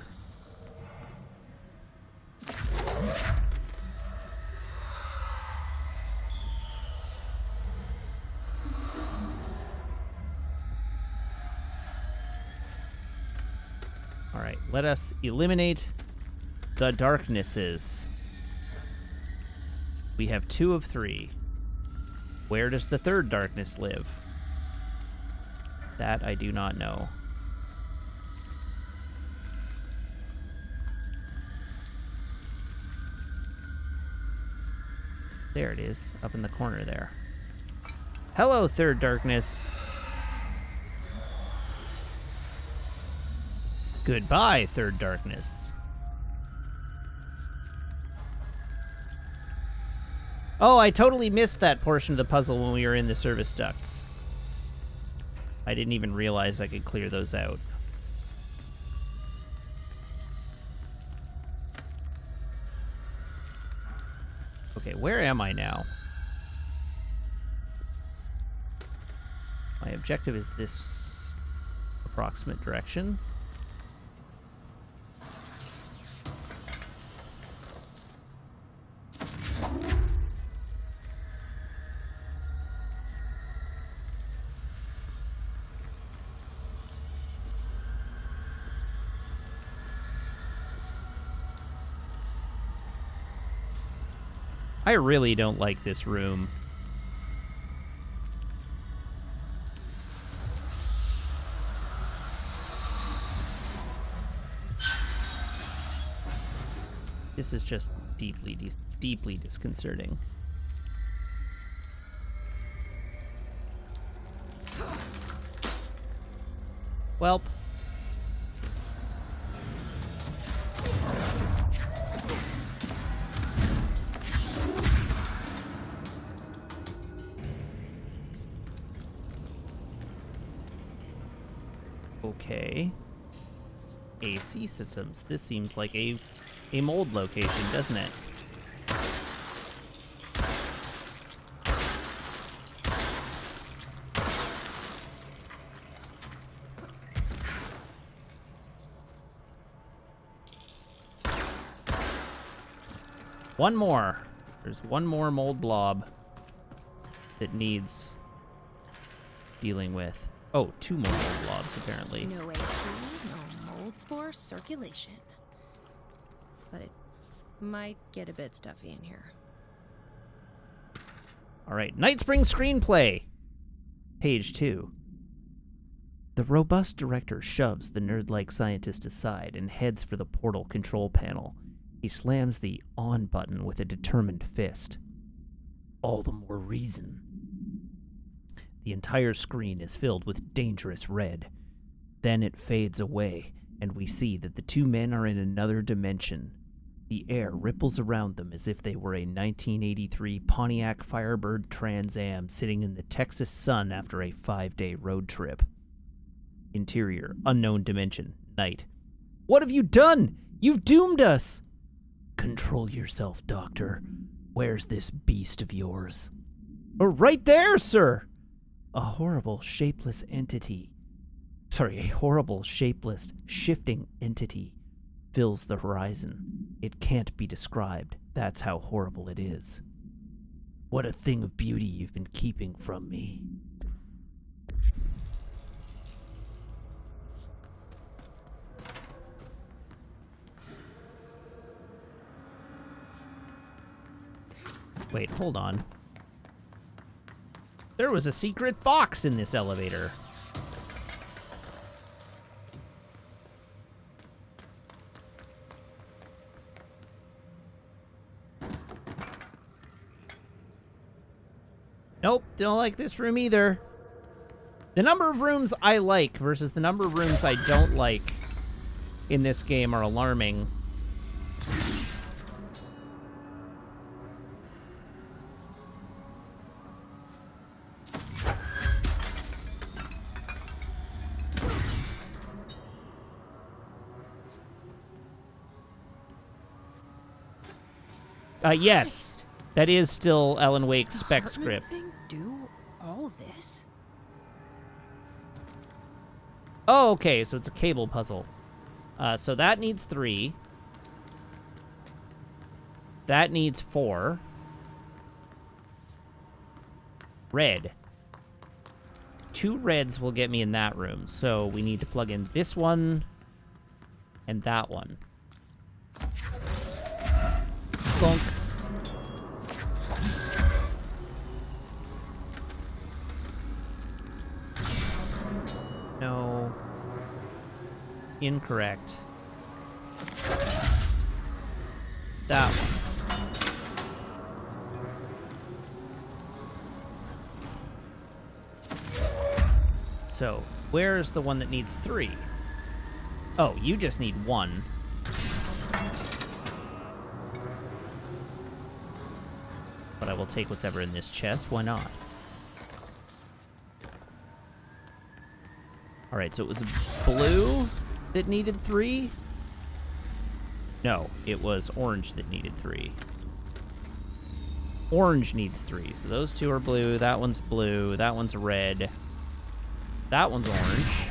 All right, let us eliminate the darknesses. We have 2 of 3. Where does the third darkness live? That I do not know. There it is, up in the corner there. Hello, third darkness. Goodbye, third darkness. Oh, I totally missed that portion of the puzzle when we were in the service ducts. I didn't even realize I could clear those out. Okay, where am I now? My objective is this approximate direction. I really don't like this room. This is just deeply disconcerting. Welp. Okay. AC systems. This seems like a mold location, doesn't it? One more. There's one more mold blob that needs dealing with. Oh, two more mold blobs, apparently. No AC, no mold spore circulation. But it might get a bit stuffy in here. All right, Night Spring screenplay. Page 2. The robust director shoves the nerd-like scientist aside and heads for the portal control panel. He slams the on button with a determined fist. All the more reason. The entire screen is filled with dangerous red. Then it fades away, and we see that the two men are in another dimension. The air ripples around them as if they were a 1983 Pontiac Firebird Trans Am sitting in the Texas sun after a 5-day road trip. Interior, unknown dimension, night. What have you done? You've doomed us! Control yourself, Doctor. Where's this beast of yours? Oh, right there, sir! A horrible, shapeless, shifting entity fills the horizon. It can't be described. That's how horrible it is. What a thing of beauty you've been keeping from me. Wait, hold on. There was a secret box in this elevator. Nope, don't like this room either. The number of rooms I like versus the number of rooms I don't like in this game are alarming. Yes, that is still Alan Wake's spec script. Thing do all this? Oh, okay, so it's a cable puzzle. So that needs 3. That needs 4. Red. 2 reds will get me in that room, so we need to plug in this one and that one. Bonk. No. Incorrect. That one. So, where's the one that needs 3? Oh, you just need 1. But I will take whatever in this chest. Why not? Alright, so it was blue that needed 3? No, it was orange that needed 3. Orange needs 3, so those 2 are blue, that one's blue, that one's red, that one's orange,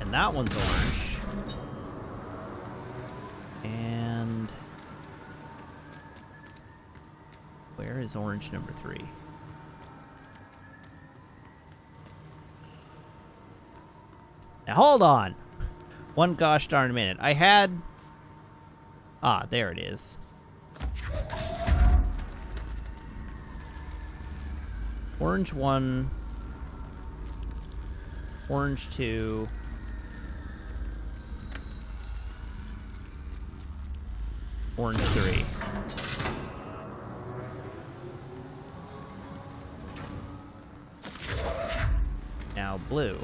and that one's orange, and where is orange number 3? Now, hold on. One gosh darn minute. I had... Ah, there it is. Orange 1. Orange 2. Orange 3. Now blue.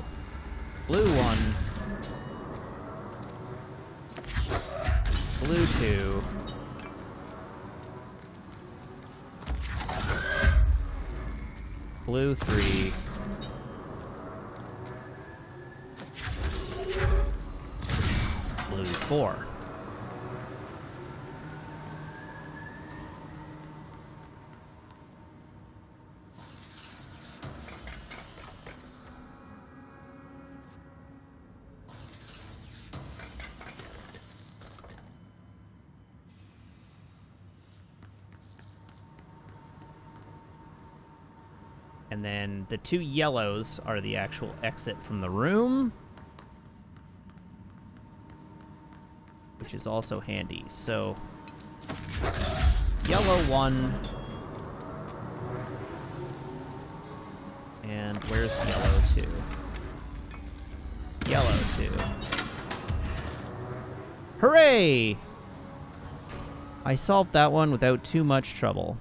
Blue 1. Blue 2. Blue 3. movie 4. And then the 2 yellows are the actual exit from the room, which is also handy. So, yellow 1. And where's yellow 2? Yellow 2. Hooray! I solved that one without too much trouble.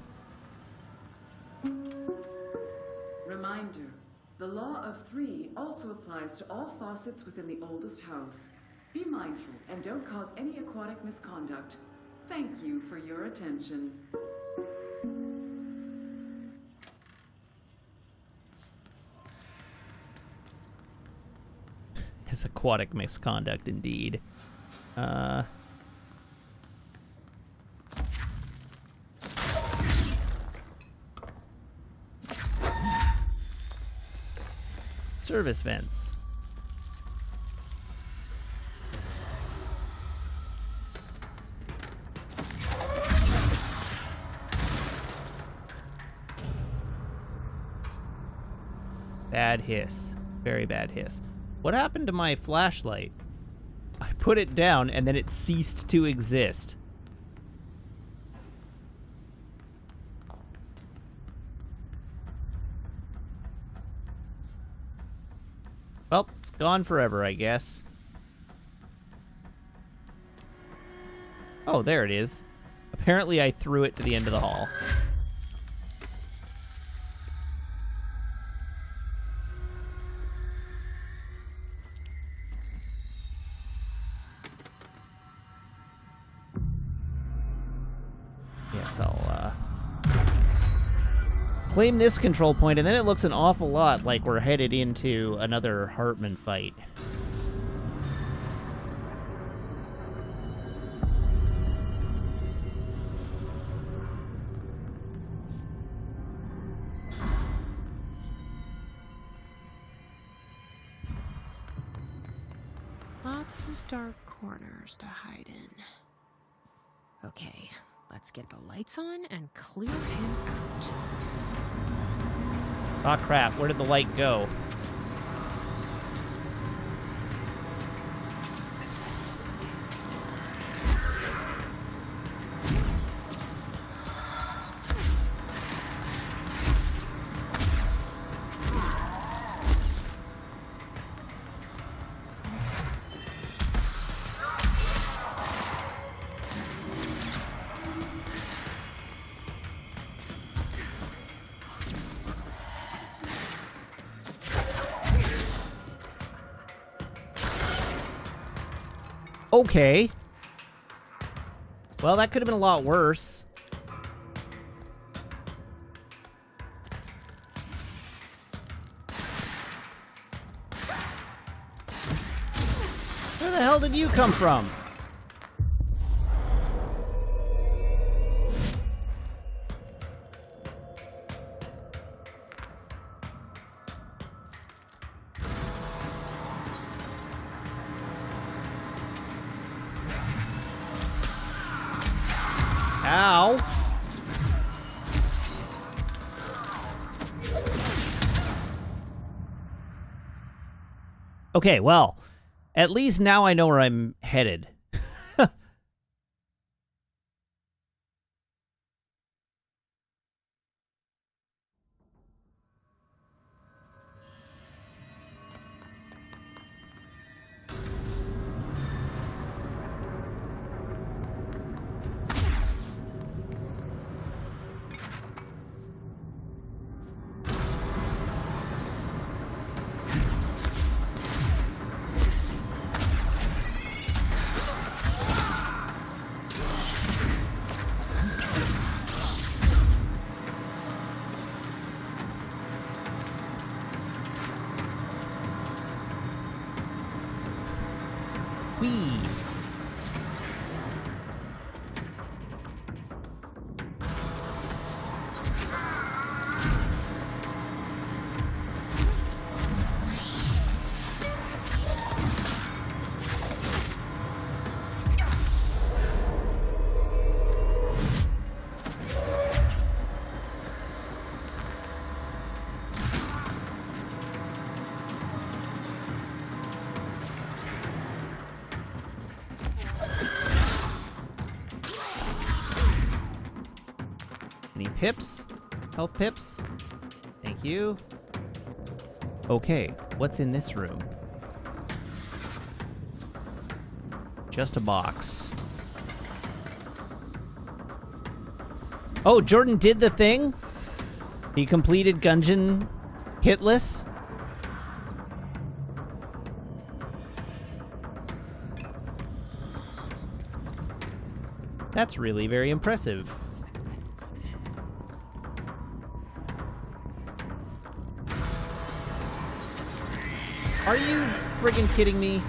Reminder, the law of 3 also applies to all faucets within the oldest house. Be mindful and don't cause any aquatic misconduct. Thank you for your attention. It's aquatic misconduct, indeed. Service vents. Bad hiss. Very bad hiss. What happened to my flashlight? I put it down and then it ceased to exist. Well, it's gone forever, I guess. Oh, there it is. Apparently I threw it to the end of the hall. Yes, I'll, claim this control point, and then it looks an awful lot like we're headed into another Hartman fight. Lots of dark corners to hide in. Okay, let's get the lights on and clear him out. Aw, crap. Where did the light go? Okay. Well, that could have been a lot worse. Where the hell did you come from? Ow. Okay, well, at least now I know where I'm headed. Whee! pips. Health pips. Thank you. Okay, what's in this room? Just a box. Oh, Jordan did the thing? He completed Gungeon hitless? That's really very impressive. Are you friggin' kidding me?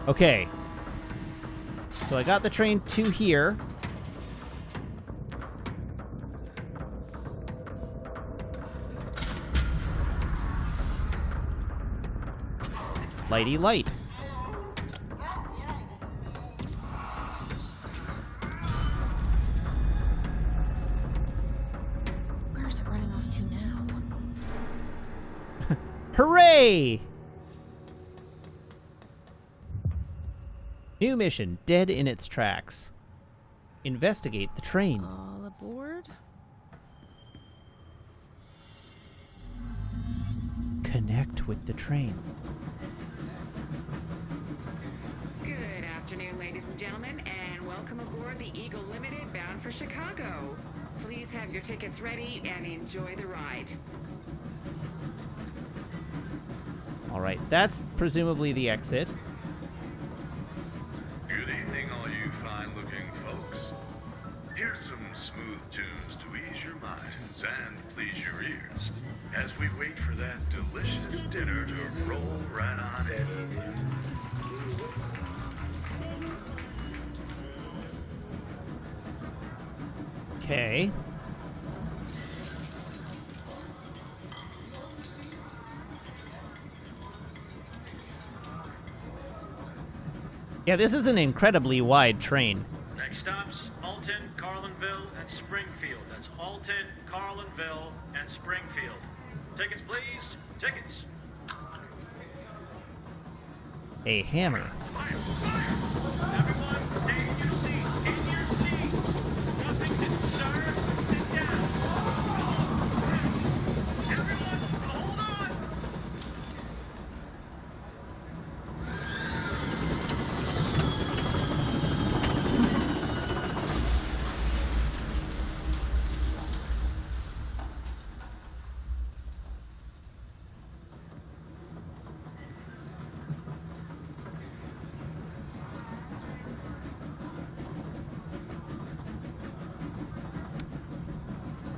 Okay. So I got the train to here. Lighty light. Where's it running off to now? Hooray! New mission, dead in its tracks. Investigate the train. All aboard? Connect with the train. Good afternoon, ladies and gentlemen, and welcome aboard the Eagle Limited bound for Chicago. Please have your tickets ready and enjoy the ride. All right, that's presumably the exit. Good evening, all you fine-looking folks. Here's some smooth tunes to ease your minds and please your ears as we wait for that delicious dinner to roll right on in. Okay. Yeah, this is an incredibly wide train. Next stops, Alton, Carlinville, and Springfield. That's Alton, Carlinville, and Springfield. Tickets, please. Tickets. A hammer. Everyone, stay in your seat. In your seat. Nothing to stir. Sit down. Everyone, hold on.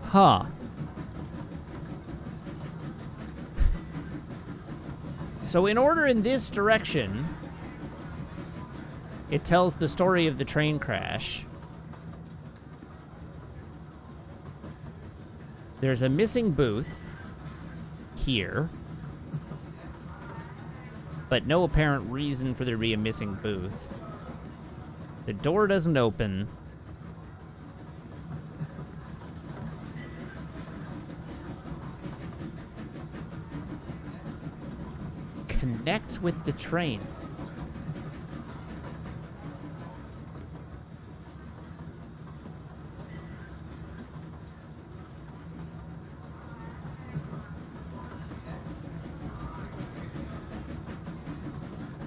Huh. So in order in this direction, it tells the story of the train crash. There's a missing booth here, but no apparent reason for there to be a missing booth. The door doesn't open. Connect with the train.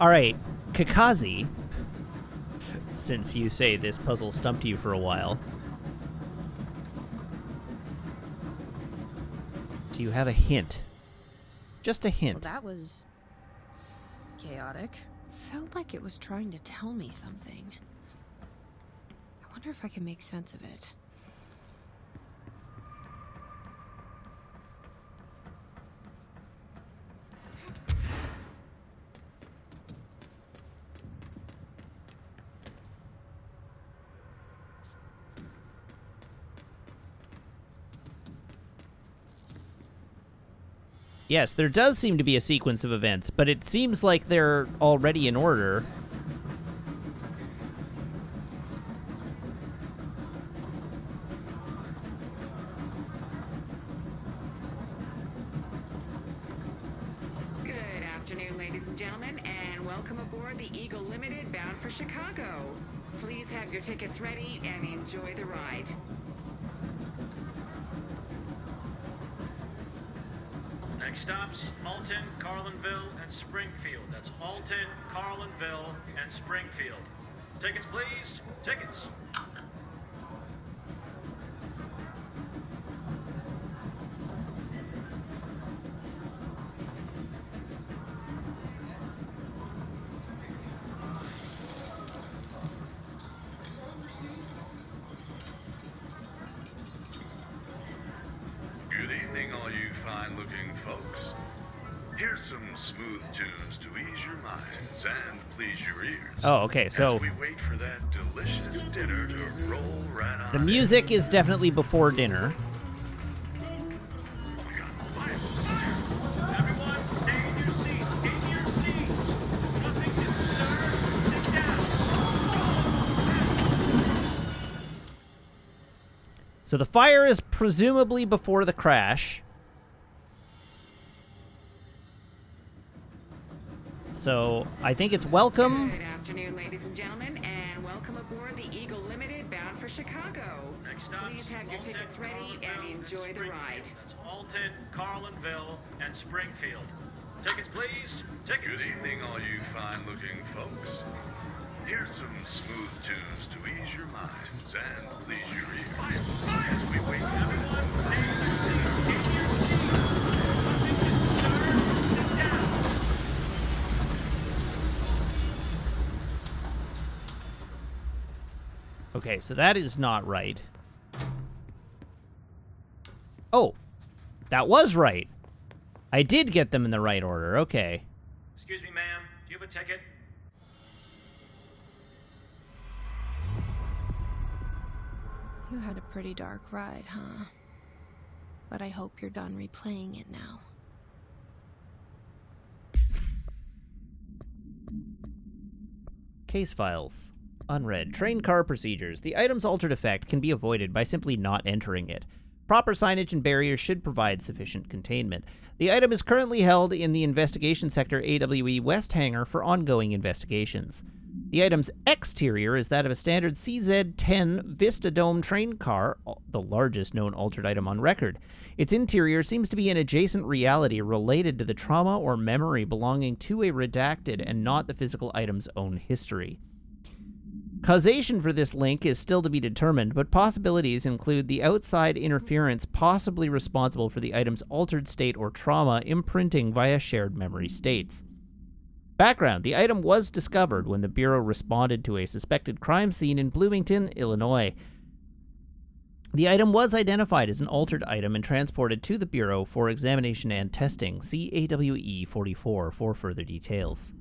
All right, Kakazi, since you say this puzzle stumped you for a while, do you have a hint? Just a hint. Well, that was chaotic. Felt like it was trying to tell me something. I wonder if I can make sense of it. Yes, there does seem to be a sequence of events, but it seems like they're already in order. Good afternoon, ladies and gentlemen, and welcome aboard the Eagle Limited bound for Chicago. Please have your tickets ready and enjoy the ride. Next stops, Alton, Carlinville, and Springfield. That's Alton, Carlinville, and Springfield. Tickets, please. Tickets. Good evening, all you fine-looking folks. Here's some smooth tunes to ease your minds and please your ears. Oh, okay, so as we wait for that delicious dinner to roll right on. the music is definitely before dinner. So the fire is presumably before the crash. So I think it's welcome. Good afternoon, ladies and gentlemen, and welcome aboard the Eagle Limited bound for Chicago. Please have your tickets ready and enjoy the ride. That's Alton, Carlinville, and Springfield. Tickets, please. Tickets. Good evening, all you fine-looking folks. Here's some smooth tunes to ease your minds and please your ears. As we wait Okay, so that is not right. Oh, that was right. I did get them in the right order. Okay. Excuse me, ma'am. Do you have a ticket? You had a pretty dark ride, huh? But I hope you're done replaying it now. Case files. Unread. Train car procedures. The item's altered effect can be avoided by simply not entering it. Proper signage and barriers should provide sufficient containment. The item is currently held in the Investigation Sector AWE West Hangar for ongoing investigations. The item's exterior is that of a standard CZ-10 Vista Dome train car, the largest known altered item on record. Its interior seems to be an adjacent reality related to the trauma or memory belonging to a redacted and not the physical item's own history. Causation for this link is still to be determined, but possibilities include the outside interference possibly responsible for the item's altered state or trauma imprinting via shared memory states. Background: the item was discovered when the Bureau responded to a suspected crime scene in Bloomington, Illinois. The item was identified as an altered item and transported to the Bureau for examination and testing. See AWE 44 for further details.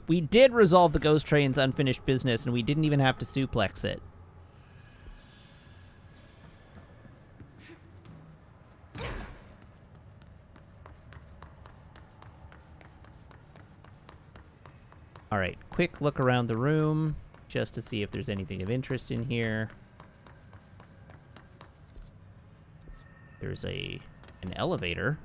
We did resolve the ghost train's unfinished business, and we didn't even have to suplex it. All right, quick look around the room, just to see if there's anything of interest in here. There's an elevator.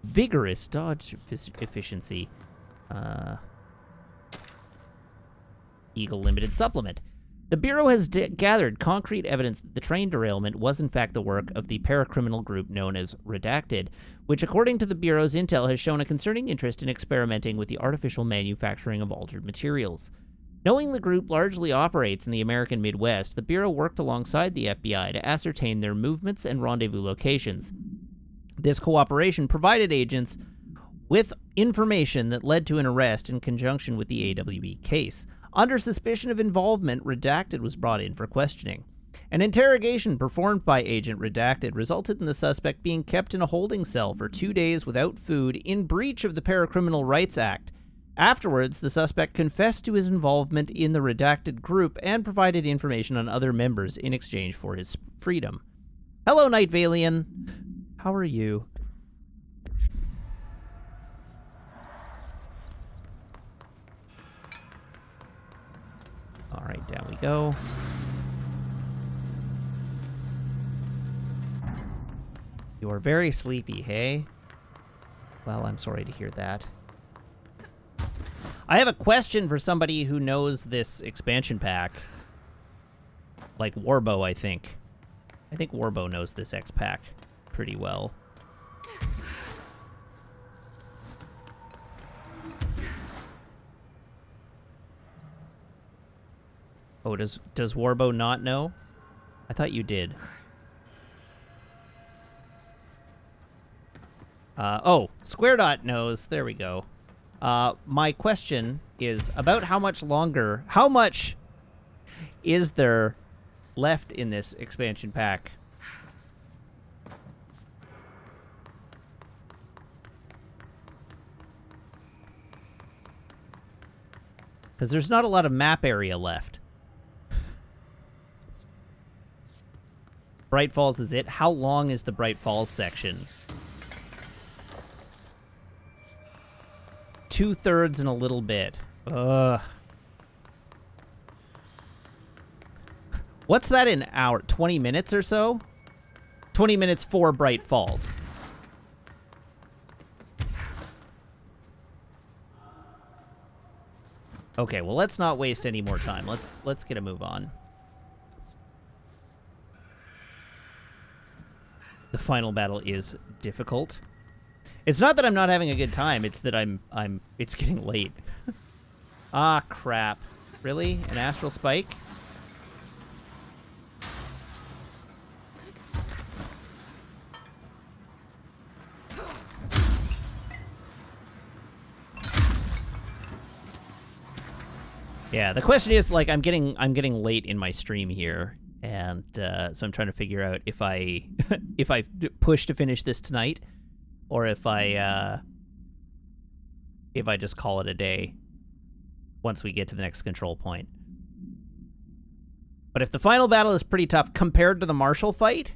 Vigorous dodge efficiency. Eagle Limited supplement. The Bureau has gathered concrete evidence that the train derailment was in fact the work of the paracriminal group known as Redacted, which according to the Bureau's intel has shown a concerning interest in experimenting with the artificial manufacturing of altered materials. Knowing the group largely operates in the American Midwest, the Bureau worked alongside the FBI to ascertain their movements and rendezvous locations. This cooperation provided agents with information that led to an arrest in conjunction with the AWE case. Under suspicion of involvement, Redacted was brought in for questioning. An interrogation performed by Agent Redacted resulted in the suspect being kept in a holding cell for 2 days without food in breach of the Paracriminal Rights Act. Afterwards, the suspect confessed to his involvement in the Redacted group and provided information on other members in exchange for his freedom. Hello, Night Valian. How are you? All right, down we go. You are very sleepy, hey? Well, I'm sorry to hear that. I have a question for somebody who knows this expansion pack. Like Warbo, I think. I think Warbo knows this X-Pack pretty well. Oh, does Warbo not know? I thought you did. Oh, Square Dot knows. There we go. My question is about how much is there left in this expansion pack? Because there's not a lot of map area left. Bright Falls is it? How long is the Bright Falls section? 2/3 and a little bit. Ugh. What's that in hour? 20 minutes or so? 20 minutes for Bright Falls. Okay, well, let's not waste any more time. Let's get a move on. The final battle is difficult. It's not that I'm not having a good time, it's that it's getting late. Ah, crap. Really? An astral spike? Yeah, the question is, like, I'm getting late in my stream here, and so I'm trying to figure out if I push to finish this tonight, or if I just call it a day once we get to the next control point. But if the final battle is pretty tough compared to the Marshall fight,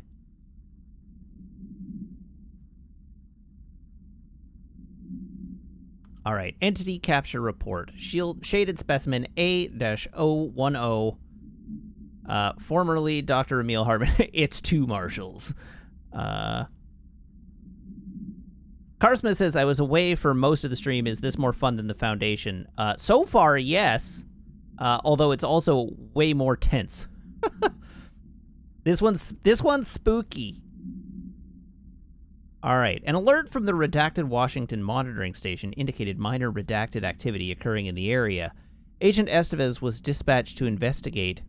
all right, entity capture report. Shaded specimen A-010. Formerly Dr. Emil Hartman. It's 2 Marshalls. Carsma says, I was away for most of the stream. Is this more fun than the Foundation? So far, yes. Although it's also way more tense. This one's spooky. All right. An alert from the Redacted Washington monitoring station indicated minor redacted activity occurring in the area. Agent Estevez was dispatched to investigate.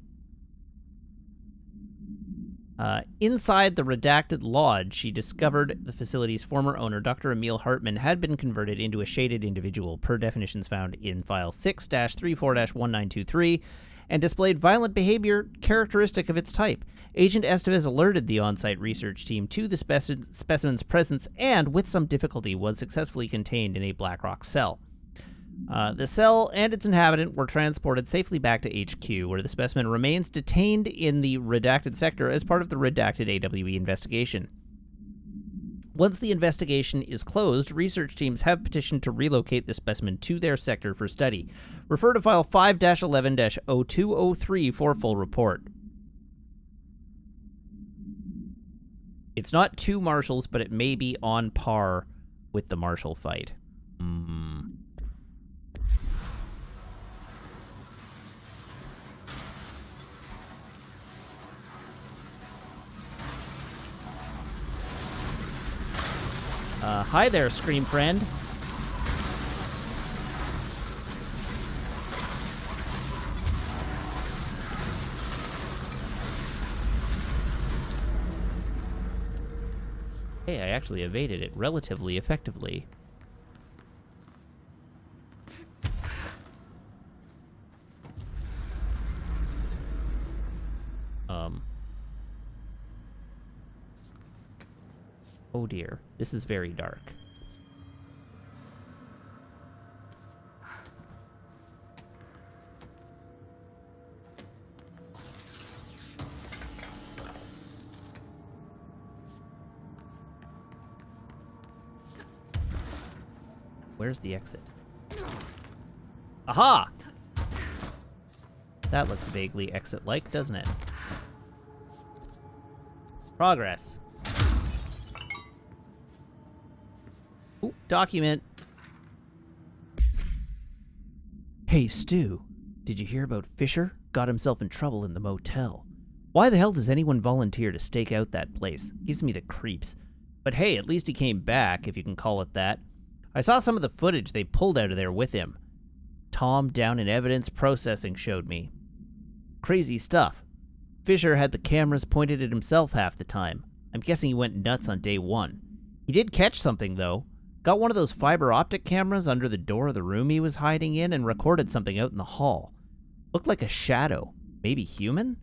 Inside the Redacted Lodge, she discovered the facility's former owner, Dr. Emil Hartman, had been converted into a shaded individual, per definitions found in File 6-34-1923, and displayed violent behavior characteristic of its type. Agent Estevez alerted the on-site research team to the specimen's presence and, with some difficulty, was successfully contained in a Blackrock cell. The cell and its inhabitant were transported safely back to HQ, where the specimen remains detained in the Redacted sector as part of the Redacted AWE investigation. Once the investigation is closed, research teams have petitioned to relocate the specimen to their sector for study. Refer to File 5-11-0203 for full report. It's not 2 Marshalls, but it may be on par with the Marshall fight. Hi there, Scream Friend. Hey, I actually evaded it relatively effectively. Oh dear, this is very dark. Where's the exit? Aha! That looks vaguely exit-like, doesn't it? Progress. Ooh, document. Hey, Stu. Did you hear about Fisher? Got himself in trouble in the motel. Why the hell does anyone volunteer to stake out that place? Gives me the creeps. But hey, at least he came back, if you can call it that. I saw some of the footage they pulled out of there with him. Tom down in evidence processing showed me. Crazy stuff. Fisher had the cameras pointed at himself half the time. I'm guessing he went nuts on day one. He did catch something, though. Got one of those fiber optic cameras under the door of the room he was hiding in and recorded something out in the hall. Looked like a shadow. Maybe human?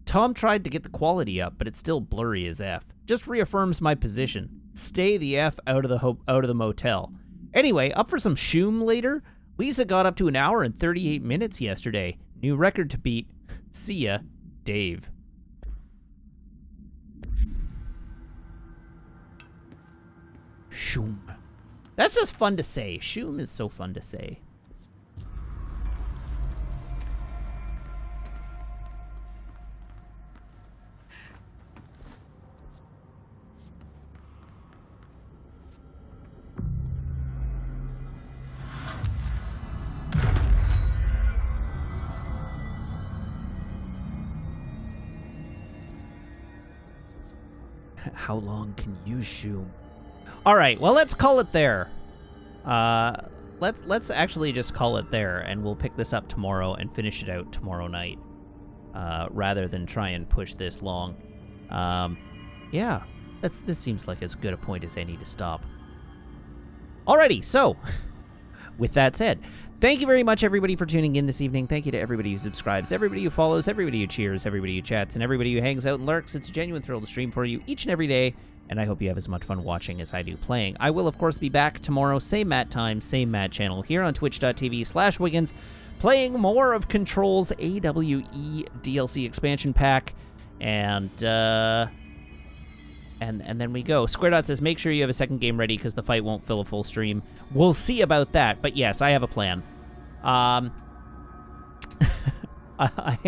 Tom tried to get the quality up, but it's still blurry as F. Just reaffirms my position. Stay the F out of the motel. Anyway, up for some shoom later? Lisa got up to 1 hour and 38 minutes yesterday. New record to beat. See ya, Dave. Shoom. That's just fun to say. Shoom is so fun to say. How long can you shoom? All right, well, let's call it there. Let's actually just call it there, and we'll pick this up tomorrow and finish it out tomorrow night, rather than try and push this long. Yeah, this seems like as good a point as any to stop. Alrighty, so with that said, thank you very much, everybody, for tuning in this evening. Thank you to everybody who subscribes, everybody who follows, everybody who cheers, everybody who chats, and everybody who hangs out and lurks. It's a genuine thrill to stream for you each and every day, and I hope you have as much fun watching as I do playing. I will, of course, be back tomorrow, same Matt time, same Matt channel, here on twitch.tv/Wiggins, playing more of Control's AWE DLC expansion pack, and then we go. Square Dot says, make sure you have a second game ready because the fight won't fill a full stream. We'll see about that, but yes, I have a plan. I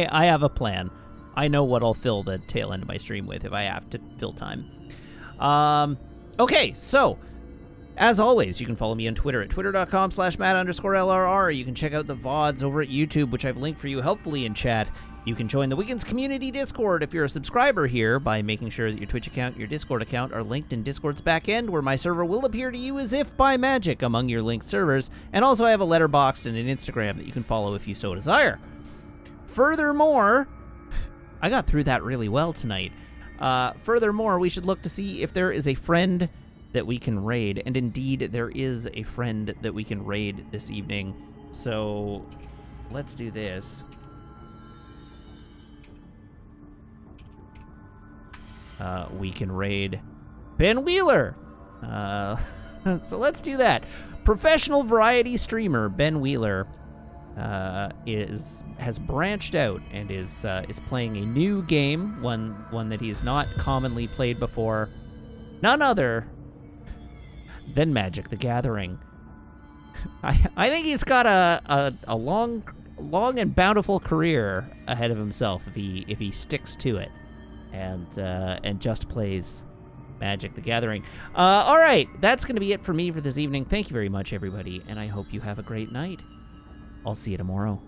have a plan. I know what I'll fill the tail end of my stream with if I have to fill time. Okay, so, as always, you can follow me on Twitter at twitter.com/Matt_LRR. You can check out the VODs over at YouTube, which I've linked for you helpfully in chat. You can join the Wiggins Community Discord if you're a subscriber here by making sure that your Twitch account and your Discord account are linked in Discord's backend, where my server will appear to you as if by magic among your linked servers. And also I have a Letterboxd and an Instagram that you can follow if you so desire. Furthermore, I got through that really well tonight. Furthermore, we should look to see if there is a friend that we can raid. And indeed, there is a friend that we can raid this evening. So, let's do this. We can raid Ben Wheeler. So let's do that. Professional variety streamer Ben Wheeler has branched out and is playing a new game, one that he has not commonly played before. None other than Magic: The Gathering. I think he's got a long and bountiful career ahead of himself if he sticks to it and just plays Magic: The Gathering. All right, that's going to be it for me for this evening. Thank you very much, everybody, and I hope you have a great night. I'll see you tomorrow.